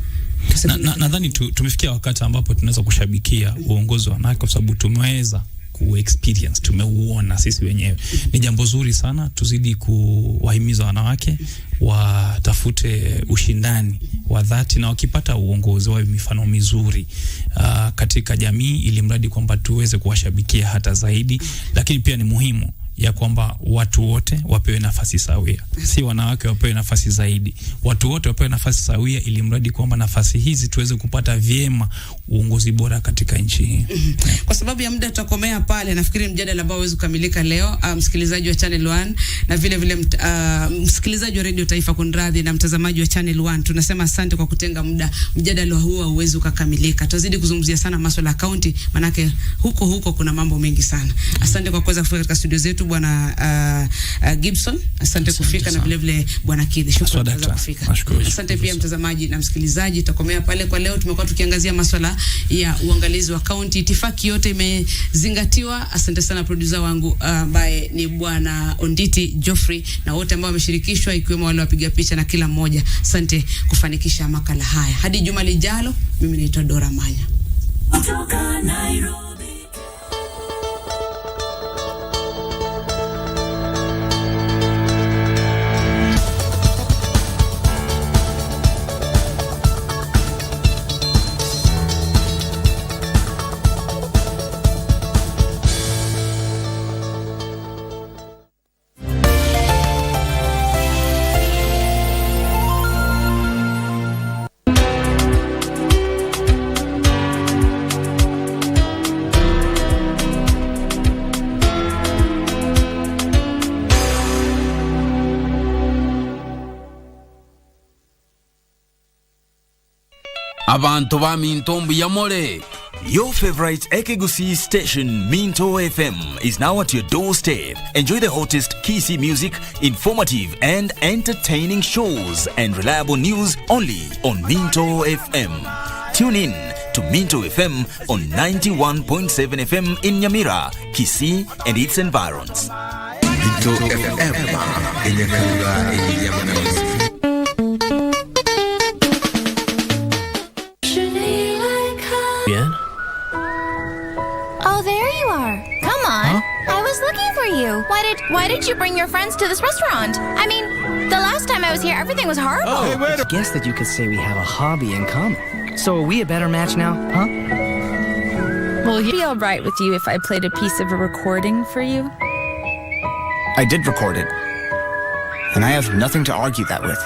[SPEAKER 12] Nadhani tumefikia wakati ambapo tunaweza kushabikia uongozi wa wanawake kwa sababu tumeweza experience, tumeuona sisi wenyewe. Ni jambo zuri sana, tuzidi kuwahimiza wanawake watafute ushindani wa dhati, na wakipata uongozi wawe mifano mizuri katika jamii, ili mradi kwamba tuweze kuwashabikia hata zaidi. Lakini pia ni muhimu ya kwamba watu wote wapewe nafasi sawia, si wanawake wapewe nafasi zaidi, watu wote wapewe nafasi sawia, ili mradi kwamba nafasi hizi tuweze kupata vyema uongozi bora katika nchi hii.
[SPEAKER 11] Kwa sababu ya muda tutakomea pale. Nafikiri mjadala ambao hauwezi kukamilika leo, msikilizaji wa Channel 1 na vile vile msikilizaji wa Radio Taifa kunradhi, na mtazamaji wa Channel 1, tunasema asante kwa kutenga muda. Mjadala huu hauwezi kukamilika, tutazidi kuzungumzia sana masuala ya county, manake huko kuna mambo mengi sana. Asante kwa kuweza kufika katika studio zetu bwana Gibson, asante kufika sana. Na vile vile bwana Kidhi, shukrani kwa kufika. Asante pia mtazamaji na msikilizaji, tutakomea pale kwa leo. Tumekuwa tukiangazia masuala ya uangalizi wa county, itifaki yote imezingatiwa. Asante sana producer wangu ambaye ni bwana Onditi Geoffrey, na wote ambao wameshirikishwa ikiwemo wale wapiga picha na kila mmoja. Asante kufanikisha makala haya. Hadi juma lijalo, mimi naitwa Dora Manya kutoka Nairobi.
[SPEAKER 17] Abantu ba Mintombo ya More. Your favorite KBC station, Minto FM, is now at your doorstep. Enjoy the hottest KC music, informative and entertaining shows, and reliable news only on Minto FM. Tune in to Minto FM on 91.7 FM in Nyamira, Kisii and its environs. Minto FM,
[SPEAKER 21] Oh, there you are. Come on. Huh? I was looking for you. Why did you bring your friends to this restaurant? I mean, the last time I was here, everything was horrible.
[SPEAKER 22] Oh, hey, wait. I guess that you could say we have a hobby in common. So are we a better match now, huh?
[SPEAKER 3] Will it be all right with you if I played a piece of a recording for you?
[SPEAKER 23] I did record it, and I have nothing to argue that with.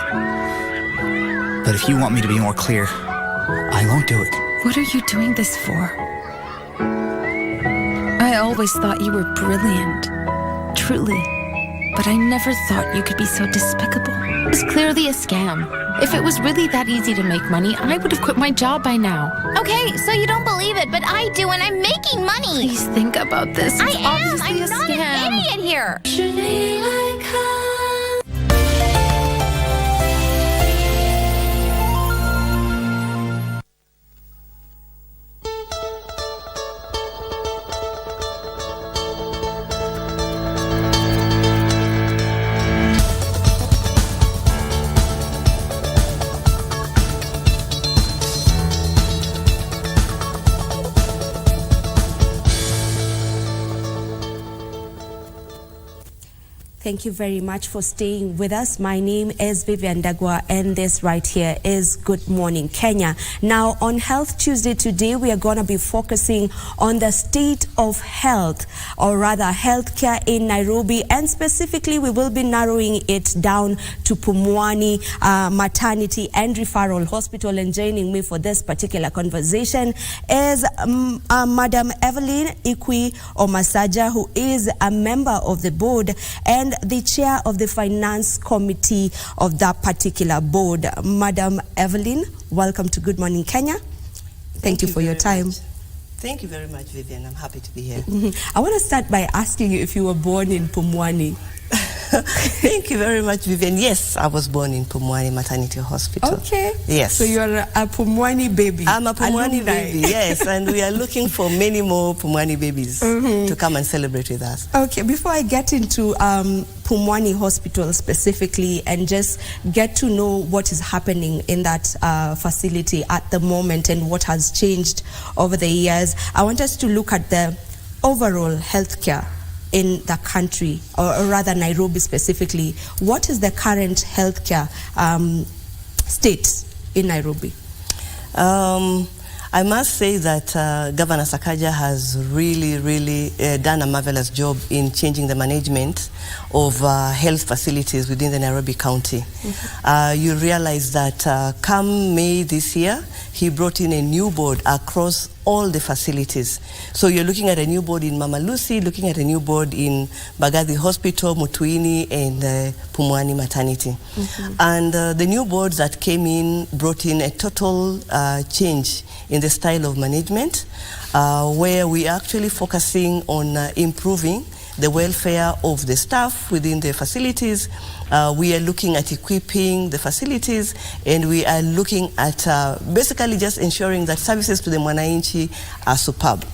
[SPEAKER 23] But if you want me to be more clear, I won't do it.
[SPEAKER 3] What are you doing this for? I always thought you were brilliant, truly, but I never thought you could be so despicable.
[SPEAKER 19] It was clearly a scam. If it was really that easy to make money, I would have quit my job by now.
[SPEAKER 21] Okay, so you don't believe it, but I do, and I'm making money.
[SPEAKER 3] Please think about this. It's obviously
[SPEAKER 21] I'm not an idiot here.
[SPEAKER 1] thank you very much for staying with us. My name is Vivian Dagwa, and this right here is Good Morning Kenya. Now, on Health Tuesday today, we are going to be focusing on the state of health, or rather healthcare in Nairobi, and specifically we will be narrowing it down to Pumwani Maternity and Referral Hospital. And joining me for this particular conversation is Madam Evelyn Ikwi Omasaja, who is a member of the board and the chair of the finance committee of that particular board. Madam Evelyn, welcome to Good Morning Kenya. Thank you for your time.
[SPEAKER 2] Much. Thank you very much, Vivian. I'm happy to be here.
[SPEAKER 1] I want to start by asking you if you were born in Pumwani.
[SPEAKER 2] Thank you very much, Vivian. Yes, I was born in Pumwani Maternity Hospital.
[SPEAKER 1] Okay.
[SPEAKER 2] Yes.
[SPEAKER 1] So you're a Pumwani baby.
[SPEAKER 2] I'm a Pumwani baby, yes. And we are looking for many more Pumwani babies to come and celebrate with us.
[SPEAKER 1] Okay, before I get into Pumwani Hospital specifically and just get to know what is happening in that facility at the moment and what has changed over the years, I want us to look at the overall healthcare in the country, or rather Nairobi specifically. What is the current healthcare state in Nairobi?
[SPEAKER 2] I must say that Governor Sakaja has really done a marvelous job in changing the management of health facilities within the Nairobi County. You realize that come May this year, he brought in a new board across all the facilities. So you're looking at a new board in Mama Lucy, looking at a new board in Bagathi Hospital, Mutuini, and Pumwani Maternity. And the new boards that came in brought in a total change in the style of management, where we are actually focusing on improving the welfare of the staff within the facilities. We are looking at equipping the facilities, and we are looking at basically just ensuring that services to the Mwananchi are superb.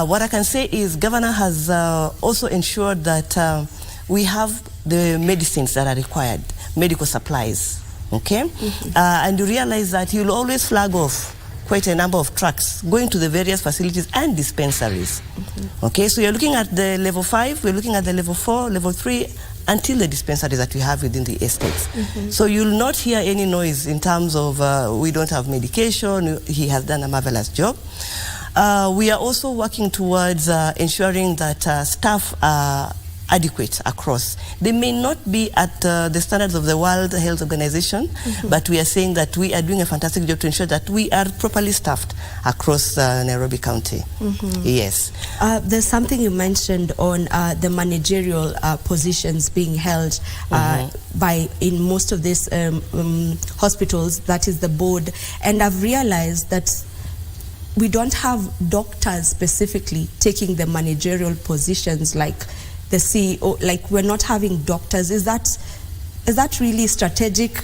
[SPEAKER 2] What I can say is Governor has also ensured that we have the medicines that are required, medical supplies, okay? And you realize that you'll always flag off quite a number of trucks going to the various facilities and dispensaries. Okay, so you're looking at the level 5, we're looking at the level 4, level 3, until the dispensaries that we have within the estates. So you'll not hear any noise in terms of we don't have medication. He has done a marvelous job. We are also working towards ensuring that staff are adequate across. They may not be at the standards of the World Health Organization, but we are saying that we are doing a fantastic job to ensure that we are properly staffed across Nairobi County. Yes.
[SPEAKER 1] There's something you mentioned on the managerial positions being held by in most of these hospitals, that is the board, and I've realized that we don't have doctors specifically taking the managerial positions like the CEO, like we're not having doctors. Is that really strategic?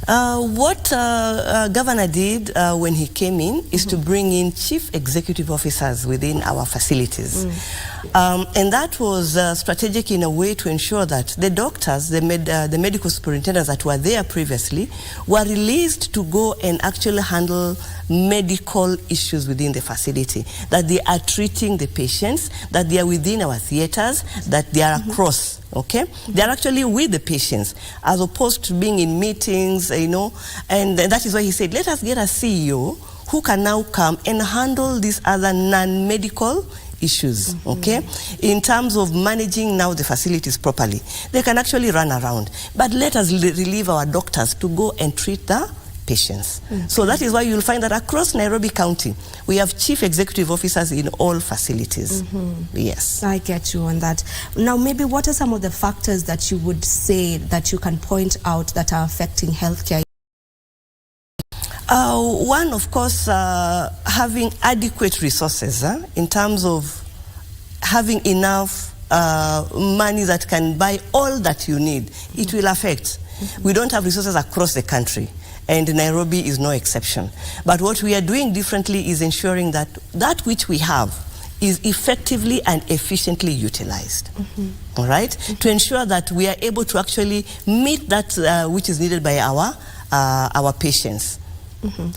[SPEAKER 2] What Governor did when he came in is to bring in chief executive officers within our facilities. And that was strategic in a way to ensure that the doctors, the medical superintendents that were there previously were released to go and actually handle medical issues within the facility, that they are treating the patients, that they are within our theaters, that they are across. Okay, they're actually with the patients as opposed to being in meetings, you know, and that is why he said, let us get a CEO who can now come and handle these other non-medical issues, okay? In terms of managing now the facilities properly, they can actually run around, but let us relieve our doctors to go and treat the patients. So that is why you'll find that across Nairobi County, we have chief executive officers in all facilities. Yes.
[SPEAKER 1] I get you on that. Now, maybe what are some of the factors that you would say that you can point out that are affecting healthcare?
[SPEAKER 2] One, of course, having adequate resources in terms of having enough money that can buy all that you need. It will affect. We don't have resources across the country, and Nairobi is no exception. But what we are doing differently is ensuring that that which we have is effectively and efficiently utilized. All right? To ensure that we are able to actually meet that which is needed by our patients.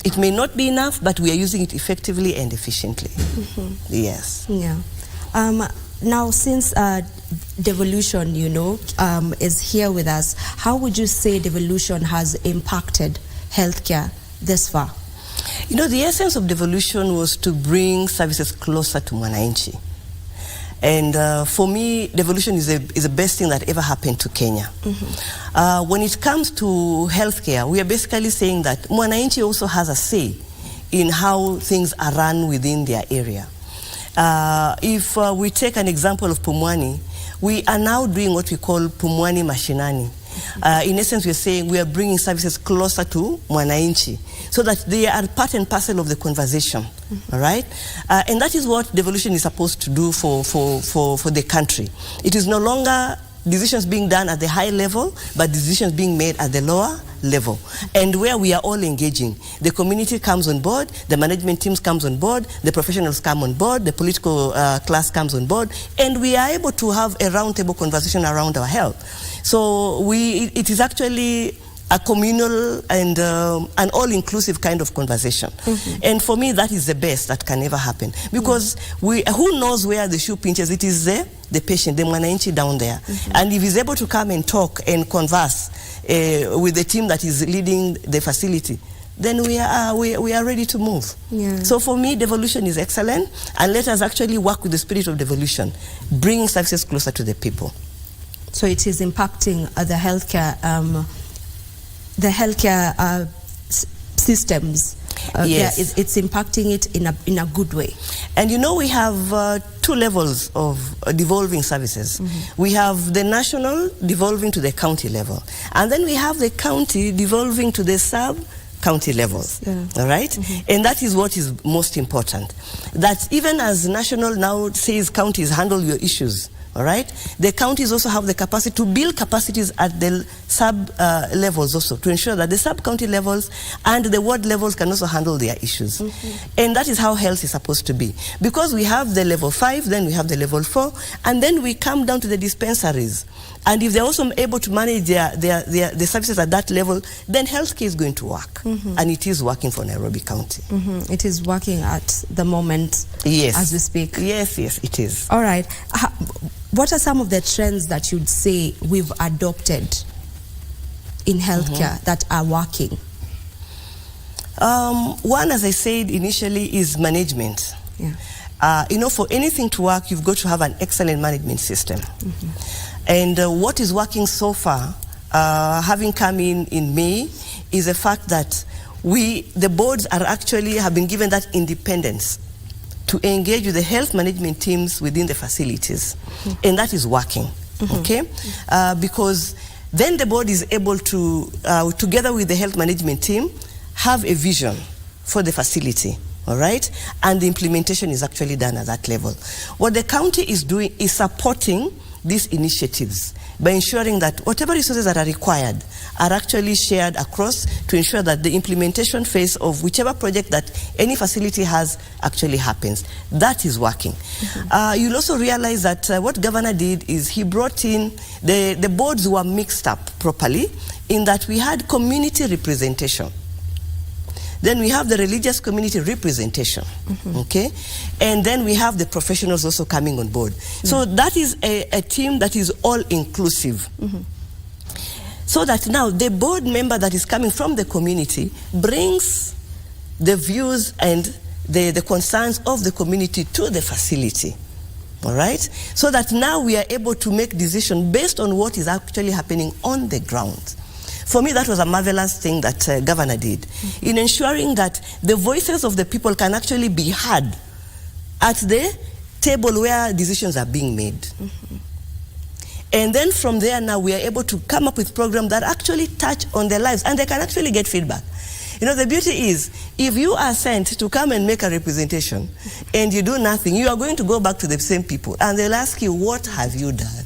[SPEAKER 2] It may not be enough, but we are using it effectively and efficiently. Yes.
[SPEAKER 1] Yeah. Now, since devolution, is here with us. How would you say devolution has impacted healthcare this far?
[SPEAKER 2] The essence of devolution was to bring services closer to mwananchi. And for me, devolution is the best thing that ever happened to Kenya. When it comes to healthcare, we are basically saying that mwananchi also has a say in how things are run within their area. If we take an example of Pumwani, we are now doing what we call Pumwani Mashinani. In essence, we're saying we are bringing services closer to mwananchi so that they are part and parcel of the conversation, all right? And that is what devolution is supposed to do for the country. It is no longer decisions being done at the high level, but decisions being made at the lower level. And where we are all engaging, the community comes on board, the management teams comes on board, the professionals come on board, the political class comes on board, and we are able to have a roundtable conversation around our health. So it is actually a communal and an all-inclusive kind of conversation. And for me, that is the best that can ever happen. Because who knows where the shoe pinches? It is the patient, the mwananchi down there. And if he's able to come and talk and converse with the team that is leading the facility, then we are ready to move. So for me, devolution is excellent, and let us actually work with the spirit of devolution, bringing services closer to the people.
[SPEAKER 1] So it is impacting the healthcare systems.
[SPEAKER 2] Yes.
[SPEAKER 1] It's impacting it in a good way.
[SPEAKER 2] And we have two levels of devolving services. We have the national devolving to the county level, and then we have the county devolving to the sub-county levels. All right? And that is what is most important. That even as national now says counties handle your issues, all right? The counties also have the capacity to build capacities at the sub levels also, to ensure that the sub-county levels and the ward levels can also handle their issues. And that is how health is supposed to be. Because we have the level 5, then we have the level 4, and then we come down to the dispensaries. And if they're also able to manage the services at that level, then healthcare is going to work. And it is working for Nairobi County.
[SPEAKER 1] It is working at the moment, as we speak.
[SPEAKER 2] Yes, it is.
[SPEAKER 1] All right. What are some of the trends that you'd say we've adopted in healthcare that are working?
[SPEAKER 2] One, as I said initially, is management. For anything to work, you've got to have an excellent management system. And what is working so far, having come in May, is the fact that the boards have been given that independence to engage with the health management teams within the facilities. And that is working, okay? Because then the board is able to, together with the health management team, have a vision for the facility, all right? And the implementation is actually done at that level. What the county is doing is supporting these initiatives by ensuring that whatever resources that are required are actually shared across to ensure that the implementation phase of whichever project that any facility has actually happens. That is working. You'll also realize that what Governor did is he brought in, the boards were mixed up properly in that we had community representation. Then we have the religious community representation, okay? And then we have the professionals also coming on board. So that is a team that is all-inclusive. So that now the board member that is coming from the community brings the views and the concerns of the community to the facility, all right? So that now we are able to make decisions based on what is actually happening on the ground. For me, that was a marvelous thing that Governor did in ensuring that the voices of the people can actually be heard at the table where decisions are being made. And then from there now we are able to come up with programs that actually touch on their lives, and they can actually get feedback. The beauty is, if you are sent to come and make a representation and you do nothing, you are going to go back to the same people and they'll ask you, what have you done?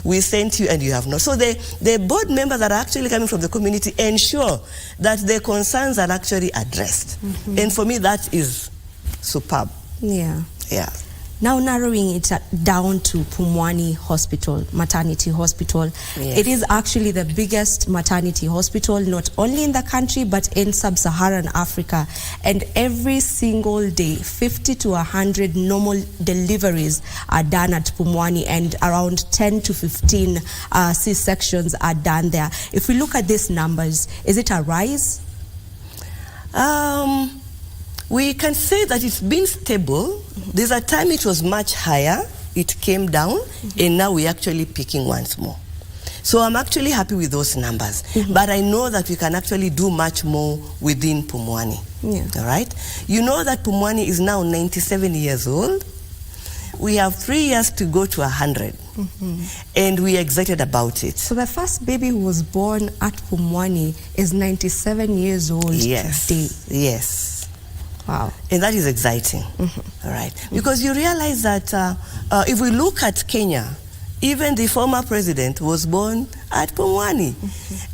[SPEAKER 2] We sent you and you have not. So the board members that are actually coming from the community ensure that their concerns are actually addressed. And for me, that is superb.
[SPEAKER 1] Yeah. Now narrowing it down to Pumwani Hospital, maternity hospital.
[SPEAKER 2] Yes.
[SPEAKER 1] It is actually the biggest maternity hospital, not only in the country, but in sub-Saharan Africa. And every single day, 50 to 100 normal deliveries are done at Pumwani, and around 10 to 15 C-sections are done there. If we look at these numbers, is it a rise?
[SPEAKER 2] We can say that it's been stable. There's a time it was much higher, it came down, and now we're actually peaking once more. So I'm actually happy with those numbers. But I know that we can actually do much more within Pumwani. All right? You know that Pumwani is now 97 years old. We have 3 years to go to 100. And we are excited about it.
[SPEAKER 1] So the first baby who was born at Pumwani is 97 years old today.
[SPEAKER 2] Yes.
[SPEAKER 1] Wow.
[SPEAKER 2] And that is exciting. All right. Because you realize that if we look at Kenya, even the former president was born at Pumwani.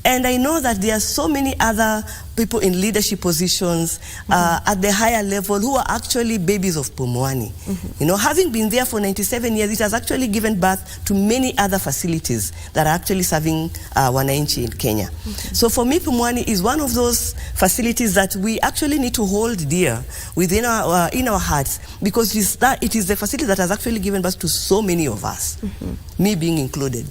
[SPEAKER 2] And I know that there are so many other people in leadership positions at the higher level who are actually babies of Pumwani. You know, having been there for 97 years, it has actually given birth to many other facilities that are actually serving wananchi in Kenya. So for me, Pumwani is one of those facilities that we actually need to hold dear within in our hearts, because it is the facility that has actually given birth to so many of us, me being included.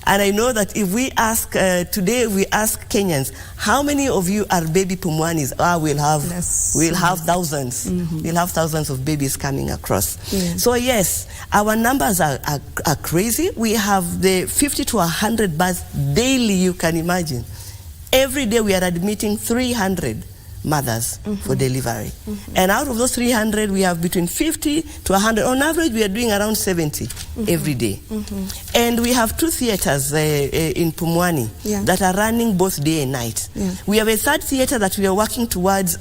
[SPEAKER 2] And I know that if we ask, today we ask Kenyans, how many of you are baby Pumwanis? We'll have thousands. We'll have thousands of babies coming across. So yes, our numbers are crazy. We have the 50 to 100 births daily, you can imagine. Every day we are admitting 300 mothers for delivery. And out of those 300, we have between 50 to 100. On average, we are doing around 70 every day. And we have 2 theaters in Pumwani that are running both day and night. We have a 3rd theater that we are working towards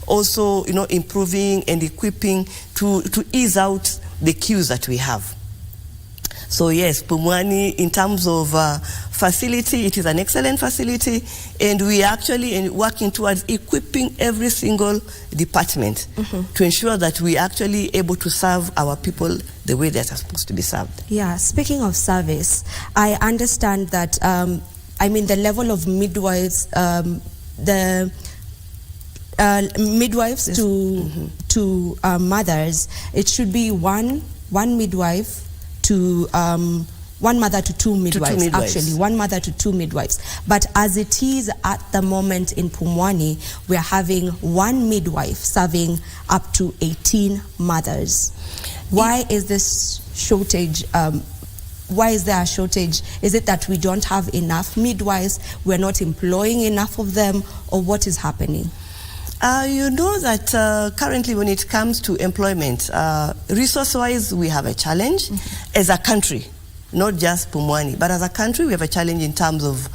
[SPEAKER 2] also, you know, improving and equipping to ease out the queues that we have. So yes, Pumwani, in terms of facility, it is an excellent facility, and we are actually working towards equipping every single department to ensure that we are actually able to serve our people the way they are supposed to be served.
[SPEAKER 1] Yeah, speaking of service, I understand that, I mean, the level of midwives, the midwives to mothers, it should be one midwife to one mother to 2 midwives, actually, 1 mother to 2 midwives. But as it is at the moment in Pumwani, we are having 1 midwife serving up to 18 mothers. Why is this shortage? Why is there a shortage? Is it that we don't have enough midwives, we're not employing enough of them, or what is happening?
[SPEAKER 2] You know that currently when it comes to employment, resource-wise, we have a challenge as a country, not just Pumwani, but as a country, we have a challenge in terms of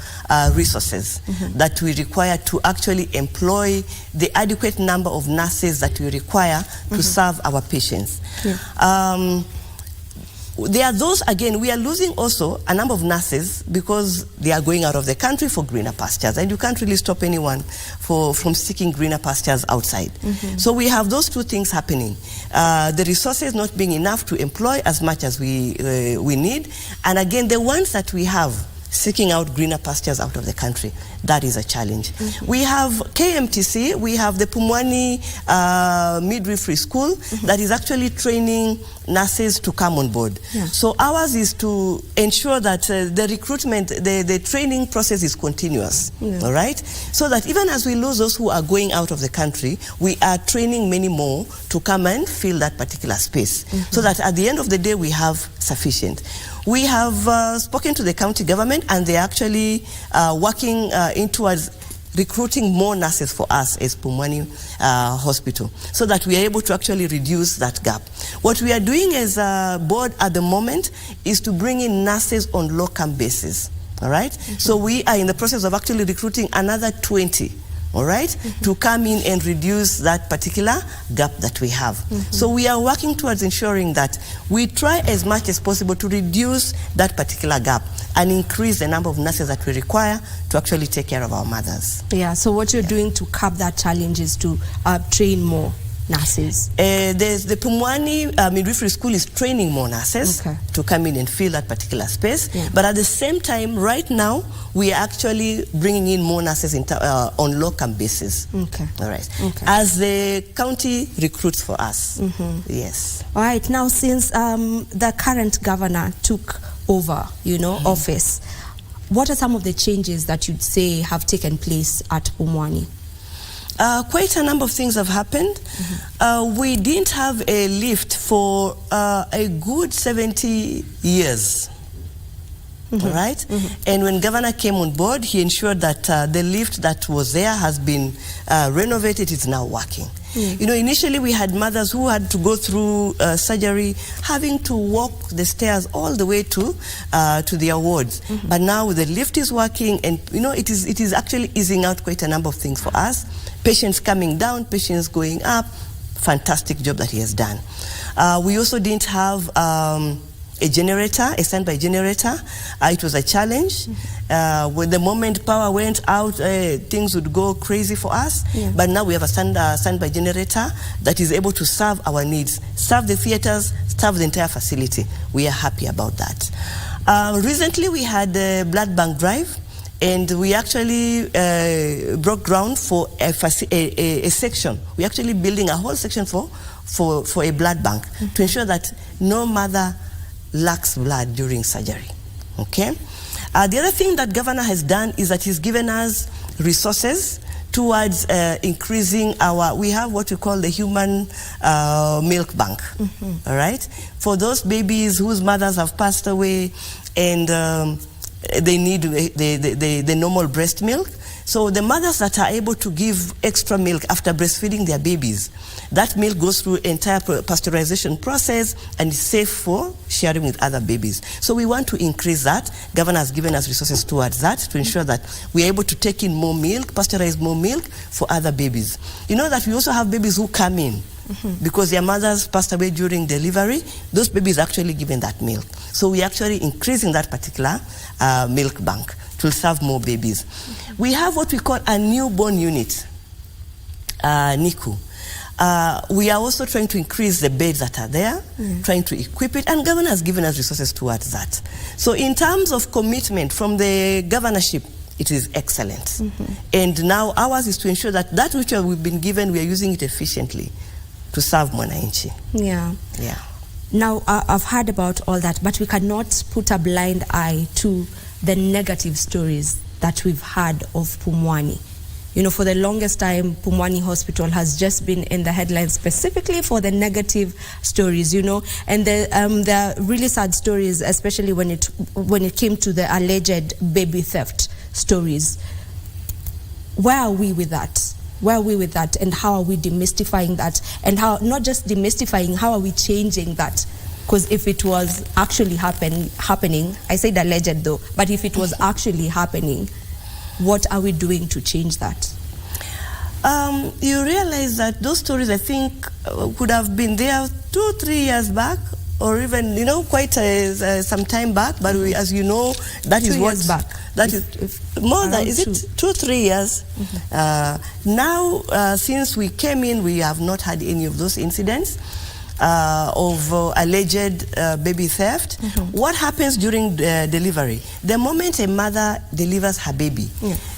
[SPEAKER 2] resources that we require to actually employ the adequate number of nurses that we require to serve our patients. There are those, again, we are losing also a number of nurses because they are going out of the country for greener pastures, and you can't really stop anyone from seeking greener pastures outside. So we have those 2 things happening. The resources not being enough to employ as much as we need, and again, the ones that we have seeking out greener pastures out of the country. That is a challenge. We have KMTC, we have the Pumwani Midwifery School that is actually training nurses to come on board. So ours is to ensure that the recruitment, the training process is continuous, all right? So that even as we lose those who are going out of the country, we are training many more to come and fill that particular space, so that at the end of the day, we have sufficient. We have spoken to the county government, and they're actually working in towards recruiting more nurses for us as Pumwani Hospital, so that we are able to actually reduce that gap. What we are doing as a board at the moment is to bring in nurses on locum basis, all right? So we are in the process of actually recruiting another 20, all right, to come in and reduce that particular gap that we have. So we are working towards ensuring that we try as much as possible to reduce that particular gap and increase the number of nurses that we require to actually take care of our mothers.
[SPEAKER 1] Yeah, so what you're doing to curb that challenge is to train more nurses?
[SPEAKER 2] The Pumwani midwifery school is training more nurses to come in and fill that particular space. But at the same time, right now, we are actually bringing in more nurses on locum basis. All right. As the county recruits for us. Yes.
[SPEAKER 1] All right. Now, since the current governor took over, office, what are some of the changes that you'd say have taken place at Pumwani?
[SPEAKER 2] Quite a number of things have happened. We didn't have a lift for a good 70 years. All right? And when governor came on board, he ensured that the lift that was there has been renovated. It's now working. Initially we had mothers who had to go through surgery, having to walk the stairs all the way to their wards. But now the lift is working, and it is actually easing out quite a number of things for us. Patients coming down, patients going up. Fantastic job that he has done. We also didn't have a generator, a standby generator. It was a challenge. When the moment power went out, things would go crazy for us. But now we have a standby generator that is able to serve our needs, serve the theaters, serve the entire facility. We are happy about that. Recently, we had a blood bank drive, and we actually broke ground for a section. We're actually building a whole section for a blood bank to ensure that no mother lacks blood during surgery. Okay. The other thing that governor has done is that he's given us resources towards increasing we have what we call the human milk bank. All right. For those babies whose mothers have passed away and they need the normal breast milk. So the mothers that are able to give extra milk after breastfeeding their babies, that milk goes through entire pasteurization process and is safe for sharing with other babies. So we want to increase that. Governor has given us resources towards that to ensure that we're able to take in more milk, pasteurize more milk for other babies. You know that we also have babies who come in because their mothers passed away during delivery. Those babies are actually given that milk. So we're actually increasing that particular milk bank to serve more babies. We have what we call a newborn unit, NICU. We are also trying to increase the beds that are there, trying to equip it, and governor has given us resources towards that. So in terms of commitment from the governorship, it is excellent. And now ours is to ensure that that which we've been given, we are using it efficiently to serve Mwananchi.
[SPEAKER 1] Yeah. Now, I've heard about all that, but we cannot put a blind eye to the negative stories that we've heard of Pumwani. For the longest time, Pumwani Hospital has just been in the headlines specifically for the negative stories, and there are really sad stories, especially when it came to the alleged baby theft stories. Where are we with that? And how are we demystifying that? And how, not just demystifying, how are we changing that? Because if it was actually happening, I said alleged though, but if it was actually happening, what are we doing to change that?
[SPEAKER 2] You realize that those stories, I think, could have been there 2-3 years back, or even, quite some time back. But we, as you know, that is
[SPEAKER 1] 2 years back.
[SPEAKER 2] That is more than, is it 2-3 years? Now, since we came in, we have not had any of those incidents of alleged baby theft. What happens during delivery? The moment a mother delivers her baby,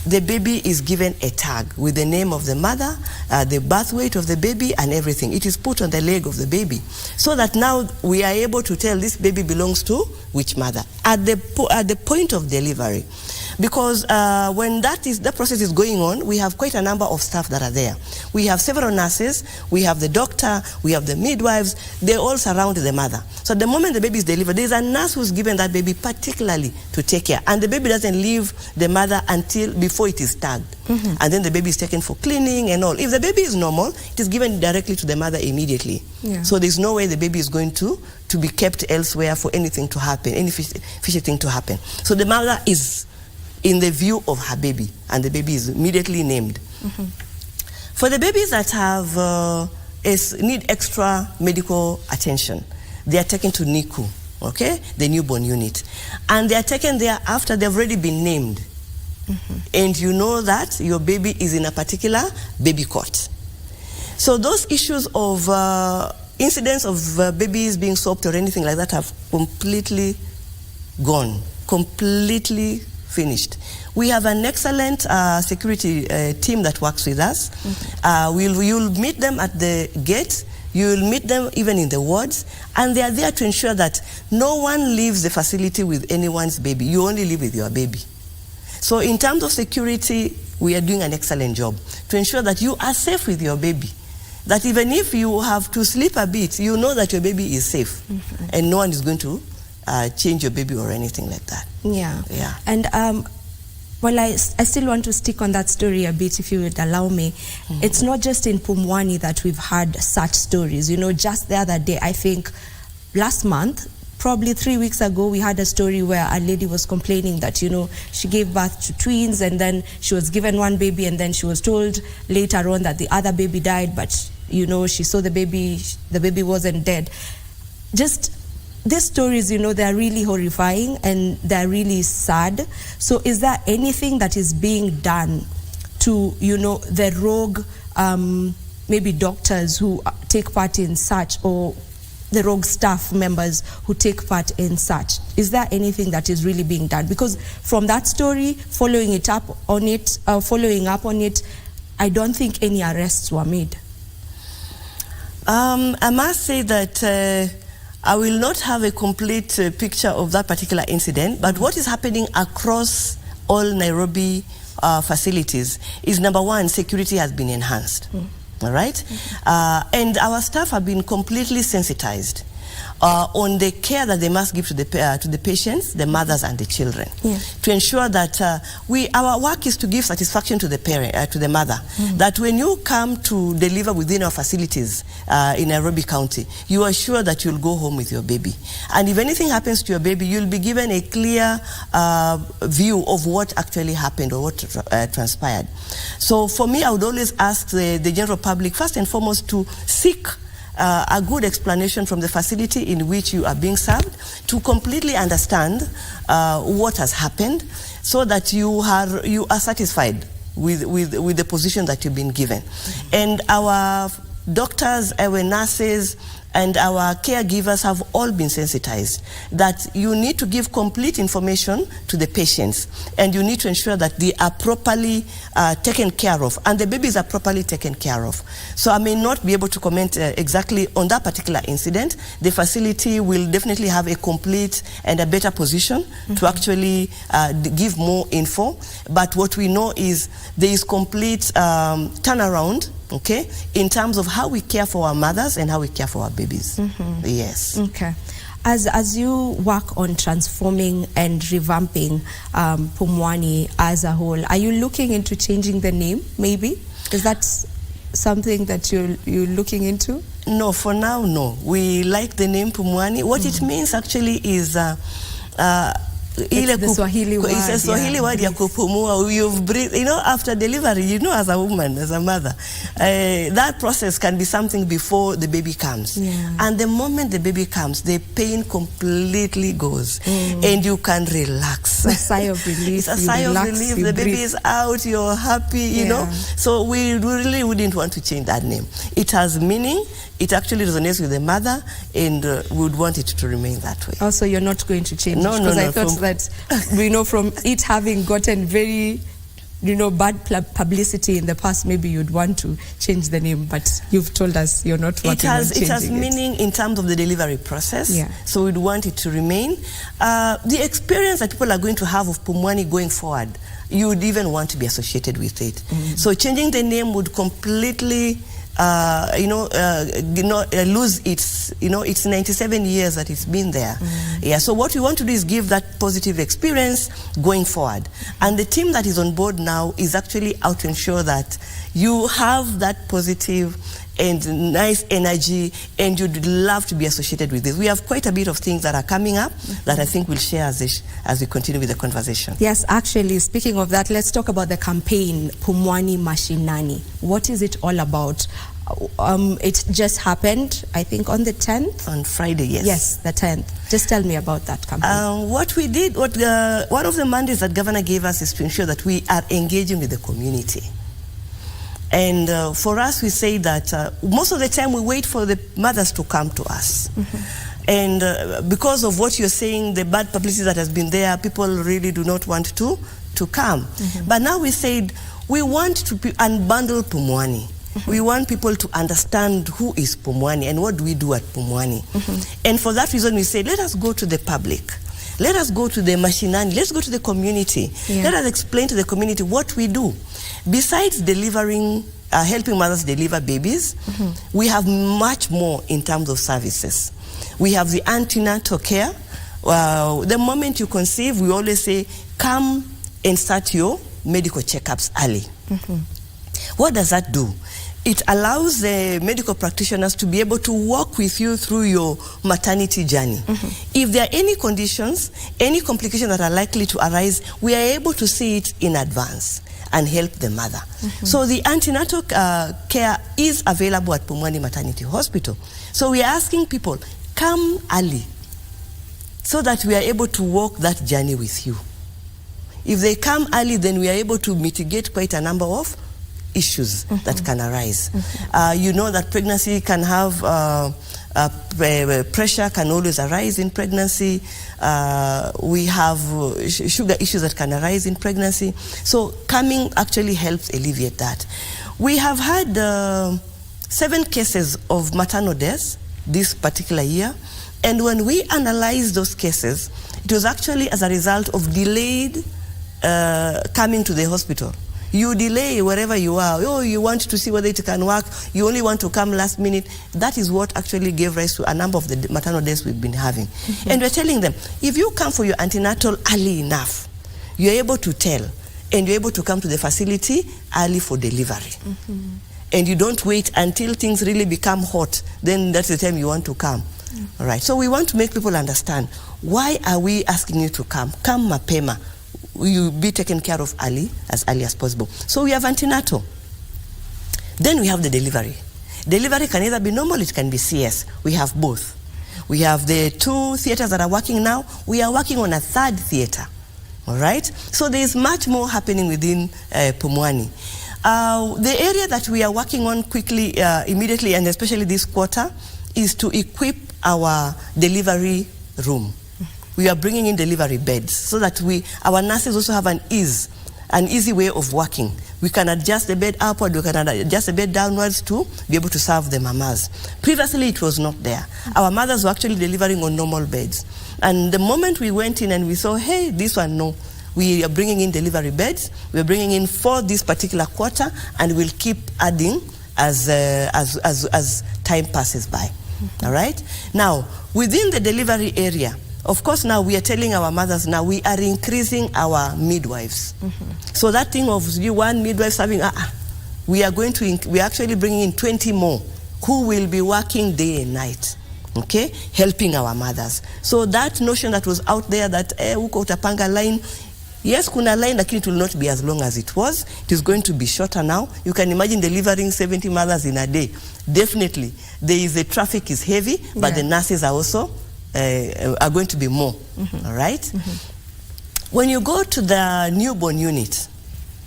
[SPEAKER 2] the baby is given a tag with the name of the mother, the birth weight of the baby, and everything. It is put on the leg of the baby, so that now we are able to tell this baby belongs to which mother at the point of delivery. Because when that process is going on, we have quite a number of staff that are there. We have several nurses, we have the doctor, we have the midwives. They all surround the mother. So the moment the baby is delivered, there's a nurse who's given that baby particularly to take care. And the baby doesn't leave the mother before it is tagged. And then the baby is taken for cleaning and all. If the baby is normal, it is given directly to the mother immediately. So there's no way the baby is going to be kept elsewhere for anything to happen, any fishy thing to happen. So the mother is in the view of her baby, and the baby is immediately named. For the babies that have need extra medical attention, they are taken to NICU, okay, the newborn unit, and they are taken there after they've already been named, and you know that your baby is in a particular baby cot. So those issues of incidents of babies being soaked or anything like that have completely gone, completely finished. We have an excellent security team that works with us. You'll meet them at the gate. You'll meet them even in the wards, and they are there to ensure that no one leaves the facility with anyone's baby. You only live with your baby. So in terms of security, we are doing an excellent job to ensure that you are safe with your baby. That even if you have to sleep a bit, you know that your baby is safe, and no one is going to change your baby or anything like that.
[SPEAKER 1] Yeah.
[SPEAKER 2] Yeah.
[SPEAKER 1] And well, I still want to stick on that story a bit, if you would allow me. It's not just in Pumwani that we've had such stories. You know, just the other day, I think last month, probably 3 weeks ago, we had a story where a lady was complaining that, you know, she gave birth to twins, and then she was given one baby, and then she was told later on that the other baby died, but, you know, she saw the baby wasn't dead. Just these stories, you know, they're really horrifying and they're really sad. So is there anything that is being done to, you know, the rogue maybe doctors who take part in such, or the rogue staff members who take part in such? Is there anything that is really being done? Because from that story, following up on it, I don't think any arrests were made.
[SPEAKER 2] I must say that I will not have a complete picture of that particular incident, but what is happening across all Nairobi facilities is, number one, security has been enhanced. All right? And our staff have been completely sensitized on the care that they must give to the patients, the mothers and the children, to ensure that our work is to give satisfaction to the parent, to the mother, that when you come to deliver within our facilities in Nairobi County, you are sure that you'll go home with your baby. And if anything happens to your baby, you'll be given a clear view of what actually happened or what transpired. So for me, I would always ask the general public, first and foremost, to seek a good explanation from the facility in which you are being served, to completely understand what has happened, so that you are satisfied with the position that you've been given. And our doctors, our nurses, and our caregivers have all been sensitized that you need to give complete information to the patients, and you need to ensure that they are properly taken care of, and the babies are properly taken care of. So I may not be able to comment exactly on that particular incident. The facility will definitely have a complete and a better position to actually give more info. But what we know is there is complete turnaround, okay, in terms of how we care for our mothers and how we care for our babies. Yes.
[SPEAKER 1] Okay. As you work on transforming and revamping Pumwani as a whole, are you looking into changing the name, maybe? Is that something that you're looking into?
[SPEAKER 2] No, for now, no. We like the name Pumwani. What it means actually is
[SPEAKER 1] it's the Swahili word.
[SPEAKER 2] It's a Swahili word ya kupumua. You've breathed, you know, after delivery, you know, as a woman, as a mother, that process can be something before the baby comes. And the moment the baby comes, the pain completely goes, and you can relax.
[SPEAKER 1] It's a sigh of relief.
[SPEAKER 2] It's a sigh of relief. The baby is out, you're happy, you know. So we really wouldn't want to change that name. It has meaning. It actually resonates with the mother, and we would want it to remain that way.
[SPEAKER 1] Also, you're not going to change it?
[SPEAKER 2] No,
[SPEAKER 1] because I thought that, we know, from it having gotten very, you know, bad publicity in the past, maybe you'd want to change the name, but you've told us you're not working on changing it.
[SPEAKER 2] It has meaning in terms of the delivery process, so we'd want it to remain. The experience that people are going to have of Pumwani going forward, you would even want to be associated with it. So changing the name would completely lose its, it's 97 years that it's been there. So what we want to do is give that positive experience going forward. And the team that is on board now is actually out to ensure that you have that positive and nice energy, and you'd love to be associated with this. We have quite a bit of things that are coming up that I think we'll share as we continue with the conversation.
[SPEAKER 1] Yes, actually, speaking of that, let's talk about the campaign, Pumwani Mashinani. What is it all about? It just happened, I think, on the 10th?
[SPEAKER 2] On Friday, yes.
[SPEAKER 1] Yes, the 10th. Just tell me about that campaign.
[SPEAKER 2] What we did, one of the mandates that Governor gave us is to ensure that we are engaging with the community. And for us, we say that most of the time we wait for the mothers to come to us. And because of what you're saying, the bad publicity that has been there, people really do not want to come. But now we said, we want to unbundle Pumwani. We want people to understand who is Pumwani and what do we do at Pumwani. And for that reason, we say, let us go to the public. Let us go to the mashinani. Let's go to the community. Let us explain to the community what we do. Besides delivering, helping mothers deliver babies, we have much more in terms of services. We have the antenatal care. The moment you conceive, we always say, come and start your medical checkups early. What does that do? It allows the medical practitioners to be able to walk with you through your maternity journey. If there are any conditions, any complications that are likely to arise, we are able to see it in advance and help the mother. So the antenatal care is available at Pumwani Maternity Hospital. So we are asking people, come early so that we are able to walk that journey with you. If they come early, then we are able to mitigate quite a number of issues that can arise. You know that pregnancy can have, pressure can always arise in pregnancy. We have sugar issues that can arise in pregnancy. So coming actually helps alleviate that. We have had 7 cases of maternal deaths this particular year. And when we analyzed those cases, it was actually as a result of delayed coming to the hospital. You delay wherever you are. Oh, you want to see whether it can work. You only want to come last minute. That is what actually gave rise to a number of the maternal deaths we've been having. And we're telling them, if you come for your antenatal early enough, you're able to tell, and you're able to come to the facility early for delivery. And you don't wait until things really become hot. Then that's the time you want to come. All right. So we want to make people understand, why are we asking you to come? Come mapema. You be taken care of early as possible. So we have antenatal. Then we have the delivery. Delivery can either be normal, it can be CS. We have both. We have the 2 theaters that are working now. We are working on a 3rd theater. All right? So there is much more happening within Pumwani. The area that we are working on quickly, immediately, and especially this quarter, is to equip our delivery room. We are bringing in delivery beds so that our nurses also have an easy way of working. We can adjust the bed upward, we can adjust the bed downwards to be able to serve the mamas. Previously, it was not there. Our mothers were actually delivering on normal beds. And the moment we went in and we saw, hey, this one, no. We are bringing in delivery beds. We are bringing in for this particular quarter, and we'll keep adding as time passes by. All right? Now, within the delivery area, of course, now we are telling our mothers, now we are increasing our midwives. So that thing of one midwife serving, we are actually bringing in 20 more who will be working day and night, okay, helping our mothers. So that notion that was out there that uko utapanga line, yes, kuna line, lakini it will not be as long as it was. It is going to be shorter now. You can imagine delivering 70 mothers in a day. Definitely, the traffic is heavy, but the nurses are also are going to be more, all right? When you go to the newborn unit,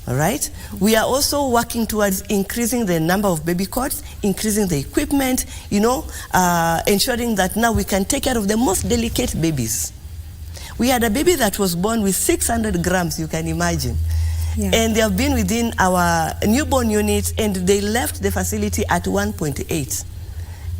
[SPEAKER 2] all right, we are also working towards increasing the number of baby cots, increasing the equipment, you know, ensuring that now we can take care of the most delicate babies. We had a baby that was born with 600 grams, you can imagine. And they have been within our newborn unit, and they left the facility at 1.8.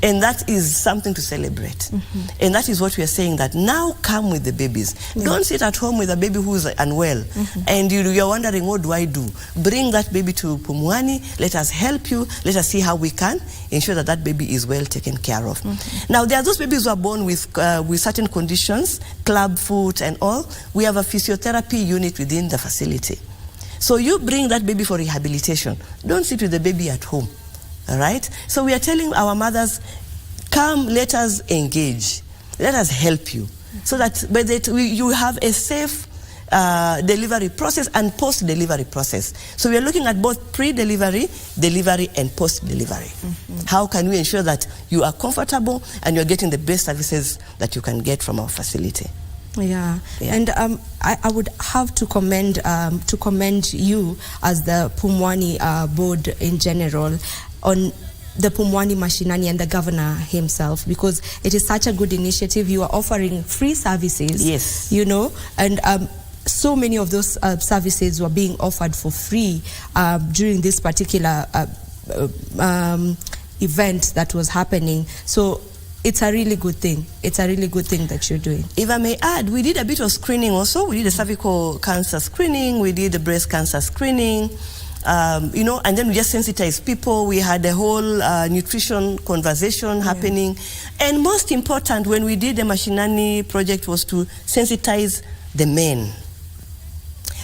[SPEAKER 2] And that is something to celebrate. And that is what we are saying, that now come with the babies. Don't sit at home with a baby who is unwell. And you're wondering, what do I do? Bring that baby to Pumwani. Let us help you. Let us see how we can ensure that that baby is well taken care of. Now, there are those babies who are born with certain conditions, club foot and all. We have a physiotherapy unit within the facility. So you bring that baby for rehabilitation. Don't sit with the baby at home. All right? So we are telling our mothers, come, let us engage. Let us help you. So that you have a safe delivery process and post-delivery process. So we are looking at both pre-delivery, delivery, and post-delivery. How can we ensure that you are comfortable and you're getting the best services that you can get from our facility?
[SPEAKER 1] Yeah. And I would have to commend you as the Pumwani board in general on the Pumwani Mashinani and the governor himself, because it is such a good initiative. You are offering free services.
[SPEAKER 2] Yes.
[SPEAKER 1] You know, and so many of those services were being offered for free during this particular event that was happening. So it's a really good thing. It's a really good thing that you're doing.
[SPEAKER 2] If I may add, we did a bit of screening also. We did a cervical cancer screening. We did a breast cancer screening. You know, and then we just sensitized people. We had a whole nutrition conversation happening. And most important, when we did the Mashinani project, was to sensitize the men.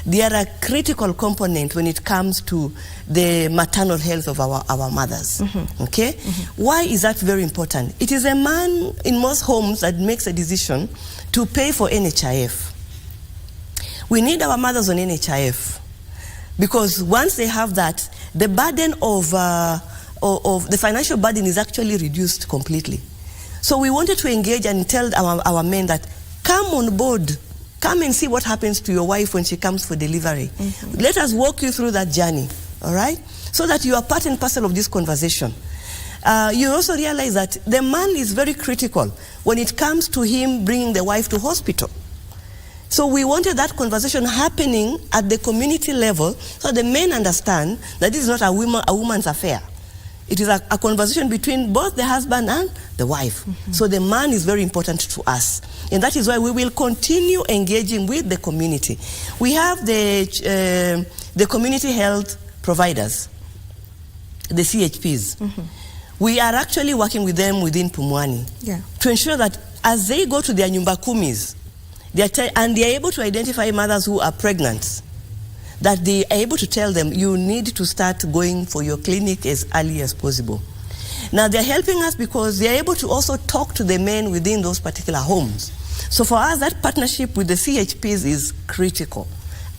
[SPEAKER 2] They are a critical component when it comes to the maternal health of our mothers. Okay? Why is that very important? It is a man in most homes that makes a decision to pay for NHIF. We need our mothers on NHIF. Because once they have that, the burden of the financial burden is actually reduced completely. So we wanted to engage and tell our men that come on board, come and see what happens to your wife when she comes for delivery. Let us walk you through that journey, all right? So that you are part and parcel of this conversation. You also realize that the man is very critical when it comes to him bringing the wife to hospital. So we wanted that conversation happening at the community level so the men understand that this is not a woman's affair. It is a conversation between both the husband and the wife. So the man is very important to us. And that is why we will continue engaging with the community. We have the community health providers, the CHPs. We are actually working with them within Pumwani to ensure that as they go to their nyumba kumis, and they are able to identify mothers who are pregnant, that they are able to tell them, you need to start going for your clinic as early as possible. Now they're helping us because they're able to also talk to the men within those particular homes. So for us, that partnership with the CHPs is critical.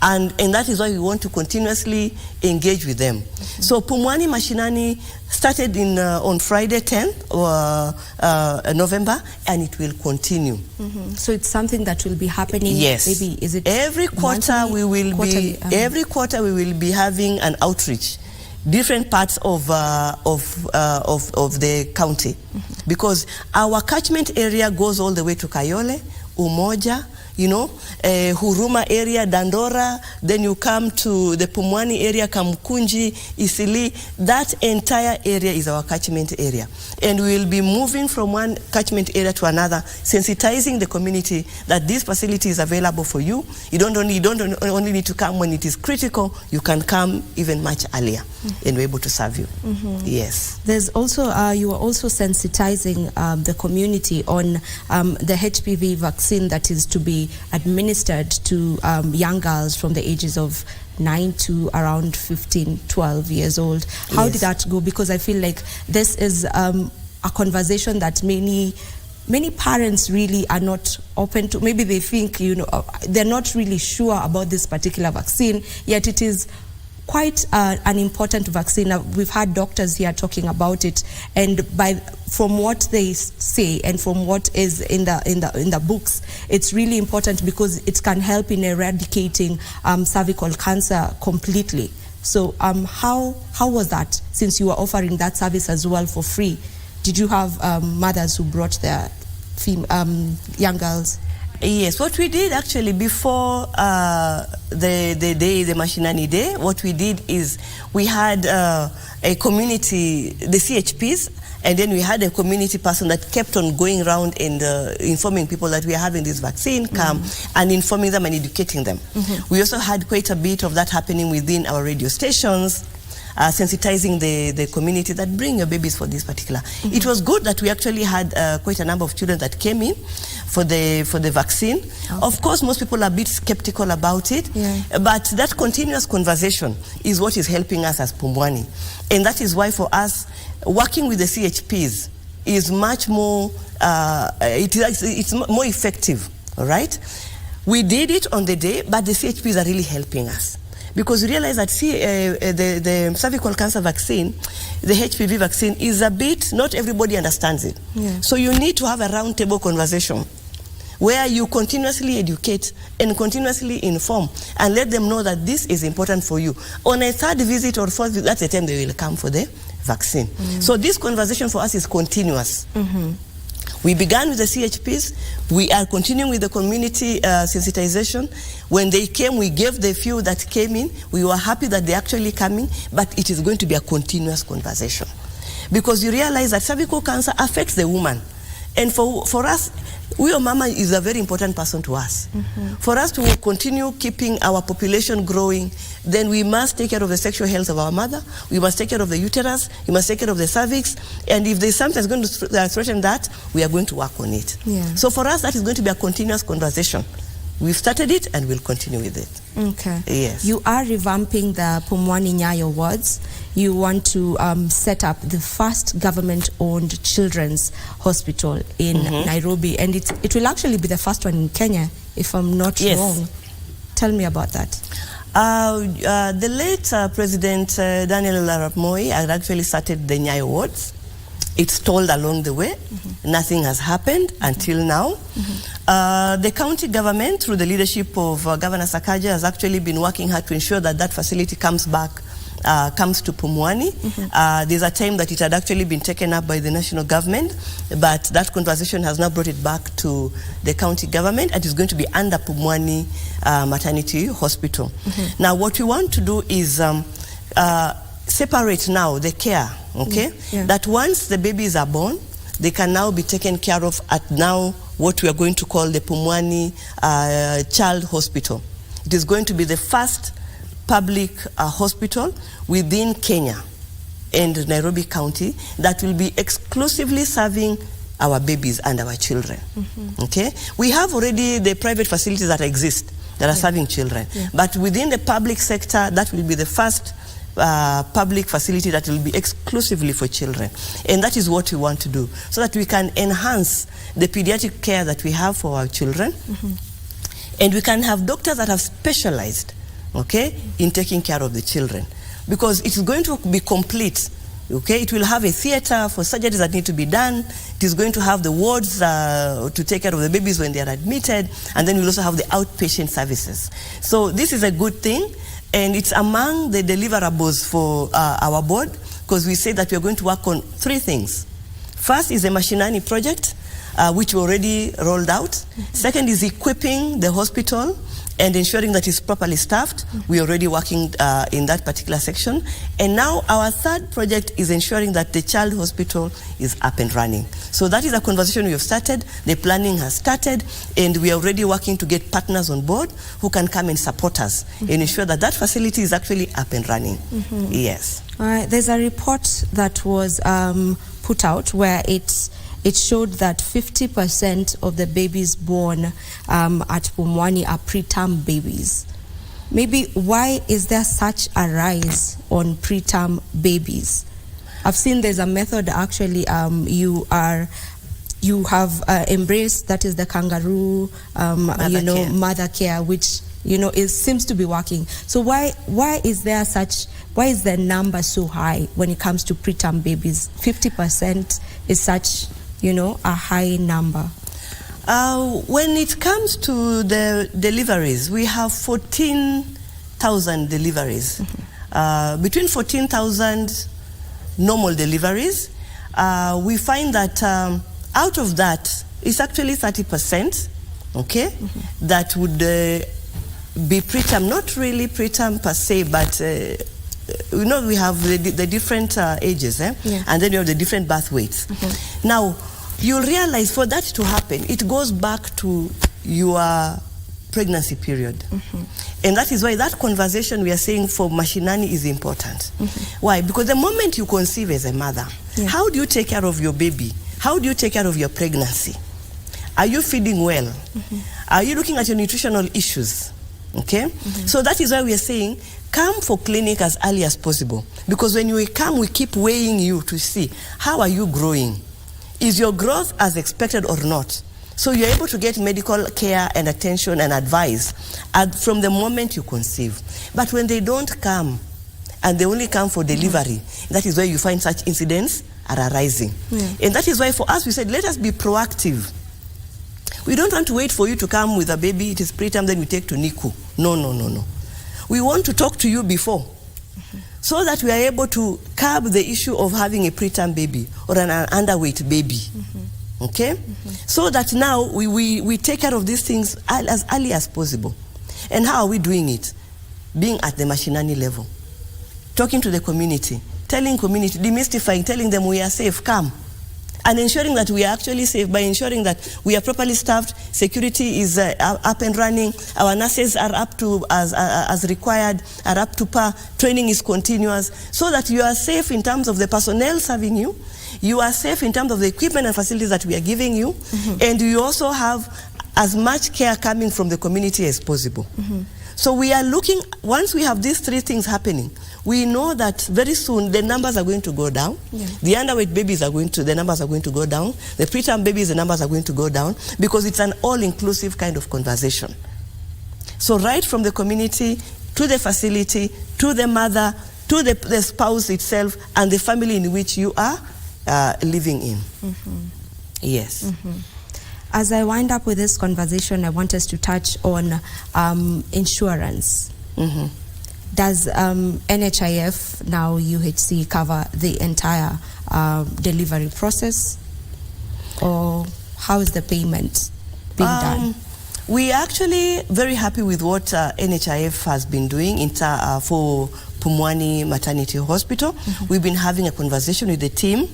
[SPEAKER 2] And that is why we want to continuously engage with them. So Pumwani Mashinani started on Friday 10th November, and it will continue.
[SPEAKER 1] So it's something that will be happening.
[SPEAKER 2] Yes.
[SPEAKER 1] Maybe is it
[SPEAKER 2] every quarter we will every quarter we will be having an outreach, different parts of the county, because our catchment area goes all the way to Kayole, Umoja, you know, Huruma area, Dandora, then you come to the Pumwani area, Kamkunji, Isili. That entire area is our catchment area. And we will be moving from one catchment area to another, sensitizing the community that this facility is available for you. You don't only need to come when it is critical, you can come even much earlier and we're able to serve you. Yes.
[SPEAKER 1] There's also, you are also sensitizing the community on the HPV vaccine that is to be administered to young girls from the ages of 9 to around 15, 12 years old. How did that go? Because I feel like this is a conversation that many parents really are not open to. Maybe they think, you know, they're not really sure about this particular vaccine, yet it is quite an important vaccine. We've had doctors here talking about it, and from what they say and from what is in the books, it's really important because it can help in eradicating cervical cancer completely. So how was that, since you were offering that service as well for free? Did you have mothers who brought their young girls?
[SPEAKER 2] Yes, what we did actually before the Mashinani Day, what we did is we had a community, the CHPs, and then we had a community person that kept on going around and informing people that we are having this vaccine, come and informing them and educating them. We also had quite a bit of that happening within our radio stations, sensitizing the community that bring your babies for this particular. It was good that we actually had quite a number of children that came in for the vaccine. Of course, most people are a bit skeptical about it, but that continuous conversation is what is helping us as Pumwani. And that is why for us, working with the CHPs is much more, it's more effective, all right? We did it on the day, but the CHPs are really helping us. Because we realize that the cervical cancer vaccine, the HPV vaccine, is a bit, not everybody understands it. So you need to have a round table conversation where you continuously educate and continuously inform and let them know that this is important for you. On a third visit or fourth visit, that's the time they will come for the vaccine. So this conversation for us is continuous. We began with the CHPs. We are continuing with the community sensitization. When they came, we gave the few that came in. We were happy that they're actually coming, but it is going to be a continuous conversation. Because you realize that cervical cancer affects the woman. And for us, your mama is a very important person to us. For us to continue keeping our population growing, then we must take care of the sexual health of our mother, we must take care of the uterus, we must take care of the cervix, and if there's something that's going to threaten that, we are going to work on it. So for us, that is going to be a continuous conversation. We've started it and we'll continue with it.
[SPEAKER 1] Okay.
[SPEAKER 2] Yes.
[SPEAKER 1] You are revamping the Pumwani Nyayo wards. You want to set up the first government-owned children's hospital in Nairobi, and it will actually be the first one in Kenya, if I'm not wrong. Tell me about that.
[SPEAKER 2] The late President Daniel Arap Moi had actually started the Nyayo wards. It's stalled along the way. Nothing has happened until now. The county government, through the leadership of Governor Sakaja, has actually been working hard to ensure that that facility comes back, comes to Pumwani. There's a time that it had actually been taken up by the national government, but that conversation has now brought it back to the county government, and is going to be under Pumwani Maternity Hospital. Now, what we want to do is separate now the care, that once the babies are born, they can now be taken care of at now what we are going to call the Pumwani Child Hospital. It is going to be the first public hospital within Kenya and Nairobi County that will be exclusively serving our babies and our children. We have already the private facilities that exist that are serving children, but within the public sector, that will be the first public facility that will be exclusively for children. And that is what we want to do, so that we can enhance the pediatric care that we have for our children, and we can have doctors that have specialized in taking care of the children, because it is going to be complete. It will have a theater for surgeries that need to be done. It is going to have the wards to take care of the babies when they are admitted, and then we'll also have the outpatient services. So this is a good thing, and it's among the deliverables for our board, because we say that we are going to work on three things. First is the Mashinani project, which we already rolled out. Second is equipping the hospital and ensuring that it's properly staffed. We're already working in that particular section. And now our third project is ensuring that the child hospital is up and running. So that is a conversation we have started. The planning has started, and we are already working to get partners on board who can come and support us and ensure that that facility is actually up and running. Yes.
[SPEAKER 1] All right. There's a report that was put out where it showed that 50% of the babies born at Pumwani are preterm babies. Maybe why is there such a rise on preterm babies? I've seen there's a method actually you have embraced, that is the kangaroo mother care, which it seems to be working. So why is the number so high when it comes to preterm babies? 50% is such a high number.
[SPEAKER 2] When it comes to the deliveries, we have 14,000 deliveries. Between 14,000 normal deliveries, we find that out of that, it's actually 30%, that would be preterm, not really preterm per se, but we have the different ages, and then you have the different birth weights. Now, you'll realize for that to happen, it goes back to your pregnancy period. And that is why that conversation we are saying for Mashinani is important. Why? Because the moment you conceive as a mother, how do you take care of your baby? How do you take care of your pregnancy? Are you feeding well? Are you looking at your nutritional issues? So that is why we are saying, come for clinic as early as possible. Because when you come, we keep weighing you to see, how are you growing? Is your growth as expected or not? So you're able to get medical care and attention and advice from the moment you conceive. But when they don't come, and they only come for delivery, that is where you find such incidents are arising. And that is why for us, we said, let us be proactive. We don't want to wait for you to come with a baby, it is preterm, then we take to NICU. No. We want to talk to you before, so that we are able to curb the issue of having a preterm baby or an underweight baby. Okay? So that now we take care of these things as early as possible. And how are we doing it? Being at the mashinani level, talking to the community, telling community, demystifying, telling them we are safe, come. And ensuring that we are actually safe by ensuring that we are properly staffed, security is up and running, our nurses are up to, as required, are up to par, training is continuous, so that you are safe in terms of the personnel serving you, you are safe in terms of the equipment and facilities that we are giving you, and you also have as much care coming from the community as possible. So we are looking, once we have these three things happening, we know that very soon the numbers are going to go down. The underweight babies the numbers are going to go down. The preterm babies, the numbers are going to go down, because it's an all-inclusive kind of conversation. So right from the community to the facility, to the mother, to the spouse itself, and the family in which you are living in. Yes.
[SPEAKER 1] As I wind up with this conversation, I want us to touch on insurance. Does NHIF, now UHC, cover the entire delivery process, or how is the payment being done?
[SPEAKER 2] We are actually very happy with what NHIF has been doing for Pumwani Maternity Hospital. We've been having a conversation with the team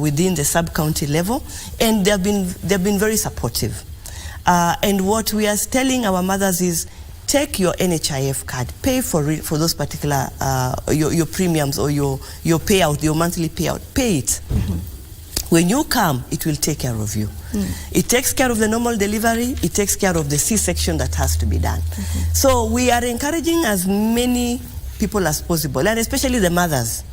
[SPEAKER 2] within the sub-county level, and they've been very supportive. And what we are telling our mothers is, take your NHIF card, pay for those particular your premiums or your payout, your monthly payout, pay it. When you come, it will take care of you. It takes care of the normal delivery, it takes care of the C-section that has to be done. So we are encouraging as many people as possible, and especially the mothers,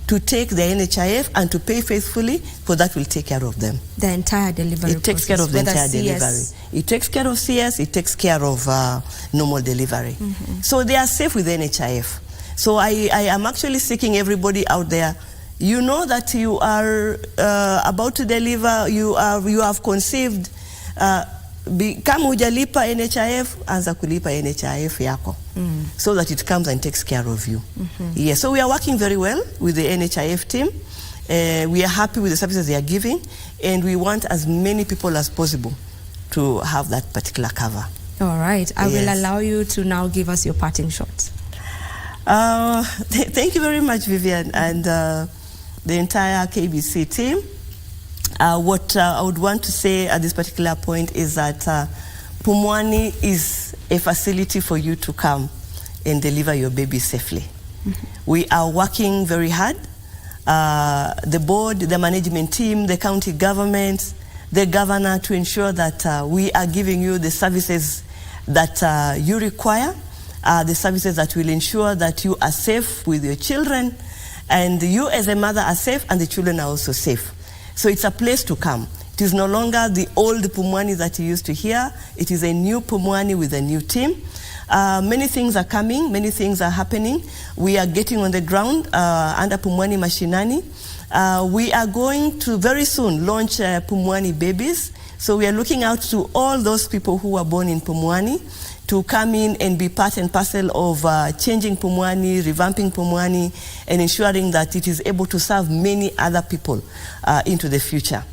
[SPEAKER 2] to take the NHIF and to pay faithfully, for that will take care of them.
[SPEAKER 1] The entire delivery
[SPEAKER 2] It takes care of the entire delivery. It takes care of CS, it takes care of normal delivery. So they are safe with NHIF. So I am actually seeking everybody out there, you know that you are about to deliver, you have conceived, kama hujalipa NHIF, anza kulipa NHIF yako, so that it comes and takes care of you. Yes, so we are working very well with the NHIF team. We are happy with the services they are giving, and we want as many people as possible to have that particular cover.
[SPEAKER 1] All right, I will allow you to now give us your parting shot.
[SPEAKER 2] Thank you very much, Vivian, and the entire KBC team. What I would want to say at this particular point is that Pumwani is a facility for you to come and deliver your baby safely. We are working very hard. The board, the management team, the county government, the governor, to ensure that we are giving you the services that you require, the services that will ensure that you are safe with your children, and you as a mother are safe, and the children are also safe. So it's a place to come. It is no longer the old Pumwani that you used to hear. It is a new Pumwani with a new team. Many things are coming, many things are happening. We are getting on the ground under Pumwani Mashinani. We are going to very soon launch Pumwani Babies. So we are looking out to all those people who were born in Pumwani to come in and be part and parcel of changing Pumwani, revamping Pumwani, and ensuring that it is able to serve many other people into the future.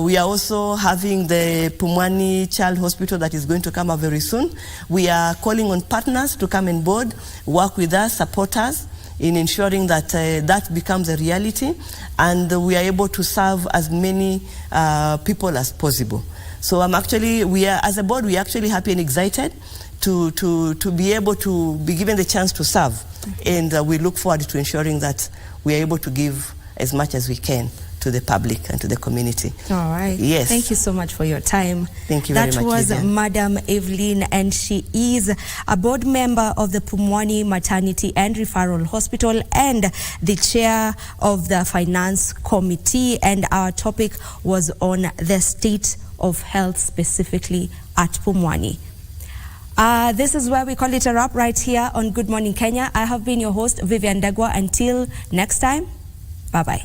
[SPEAKER 2] We are also having the Pumwani Child Hospital that is going to come up very soon. We are calling on partners to come on board, work with us, support us in ensuring that that becomes a reality, and we are able to serve as many people as possible. So we are, as a board, we are actually happy and excited to be able to be given the chance to serve. And we look forward to ensuring that we are able to give as much as we can to the public and to the community.
[SPEAKER 1] All right.
[SPEAKER 2] Yes.
[SPEAKER 1] Thank you so much for your time.
[SPEAKER 2] Thank you very much.
[SPEAKER 1] That was
[SPEAKER 2] Vivian.
[SPEAKER 1] Madam Evelyn, and she is a board member of the Pumwani Maternity and Referral Hospital and the chair of the finance committee. And our topic was on the state of health, specifically at Pumwani. This is where we call it a wrap right here on Good Morning Kenya. I have been your host, Vivian Dagwa. Until next time, bye-bye.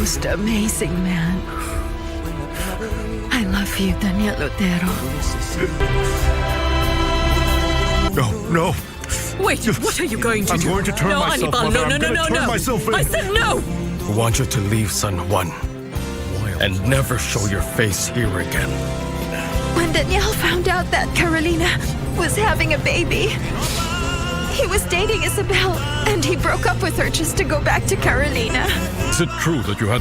[SPEAKER 3] most amazing man. I love you, Daniel Otero.
[SPEAKER 5] No.
[SPEAKER 6] Wait, what are you going to
[SPEAKER 5] I'm
[SPEAKER 6] do?
[SPEAKER 5] going to turn
[SPEAKER 6] no,
[SPEAKER 5] myself,
[SPEAKER 6] Anibal,
[SPEAKER 5] Mother.
[SPEAKER 6] no,
[SPEAKER 5] I'm
[SPEAKER 6] no,
[SPEAKER 5] gonna
[SPEAKER 6] no,
[SPEAKER 5] turn
[SPEAKER 6] no.
[SPEAKER 5] myself in.
[SPEAKER 6] I said no.
[SPEAKER 5] I want you to leave San Juan and never show your face here again.
[SPEAKER 3] When Daniel found out that Carolina was having a baby, he was dating Isabel, and he broke up with her just to go back to Carolina.
[SPEAKER 5] Is it true that you had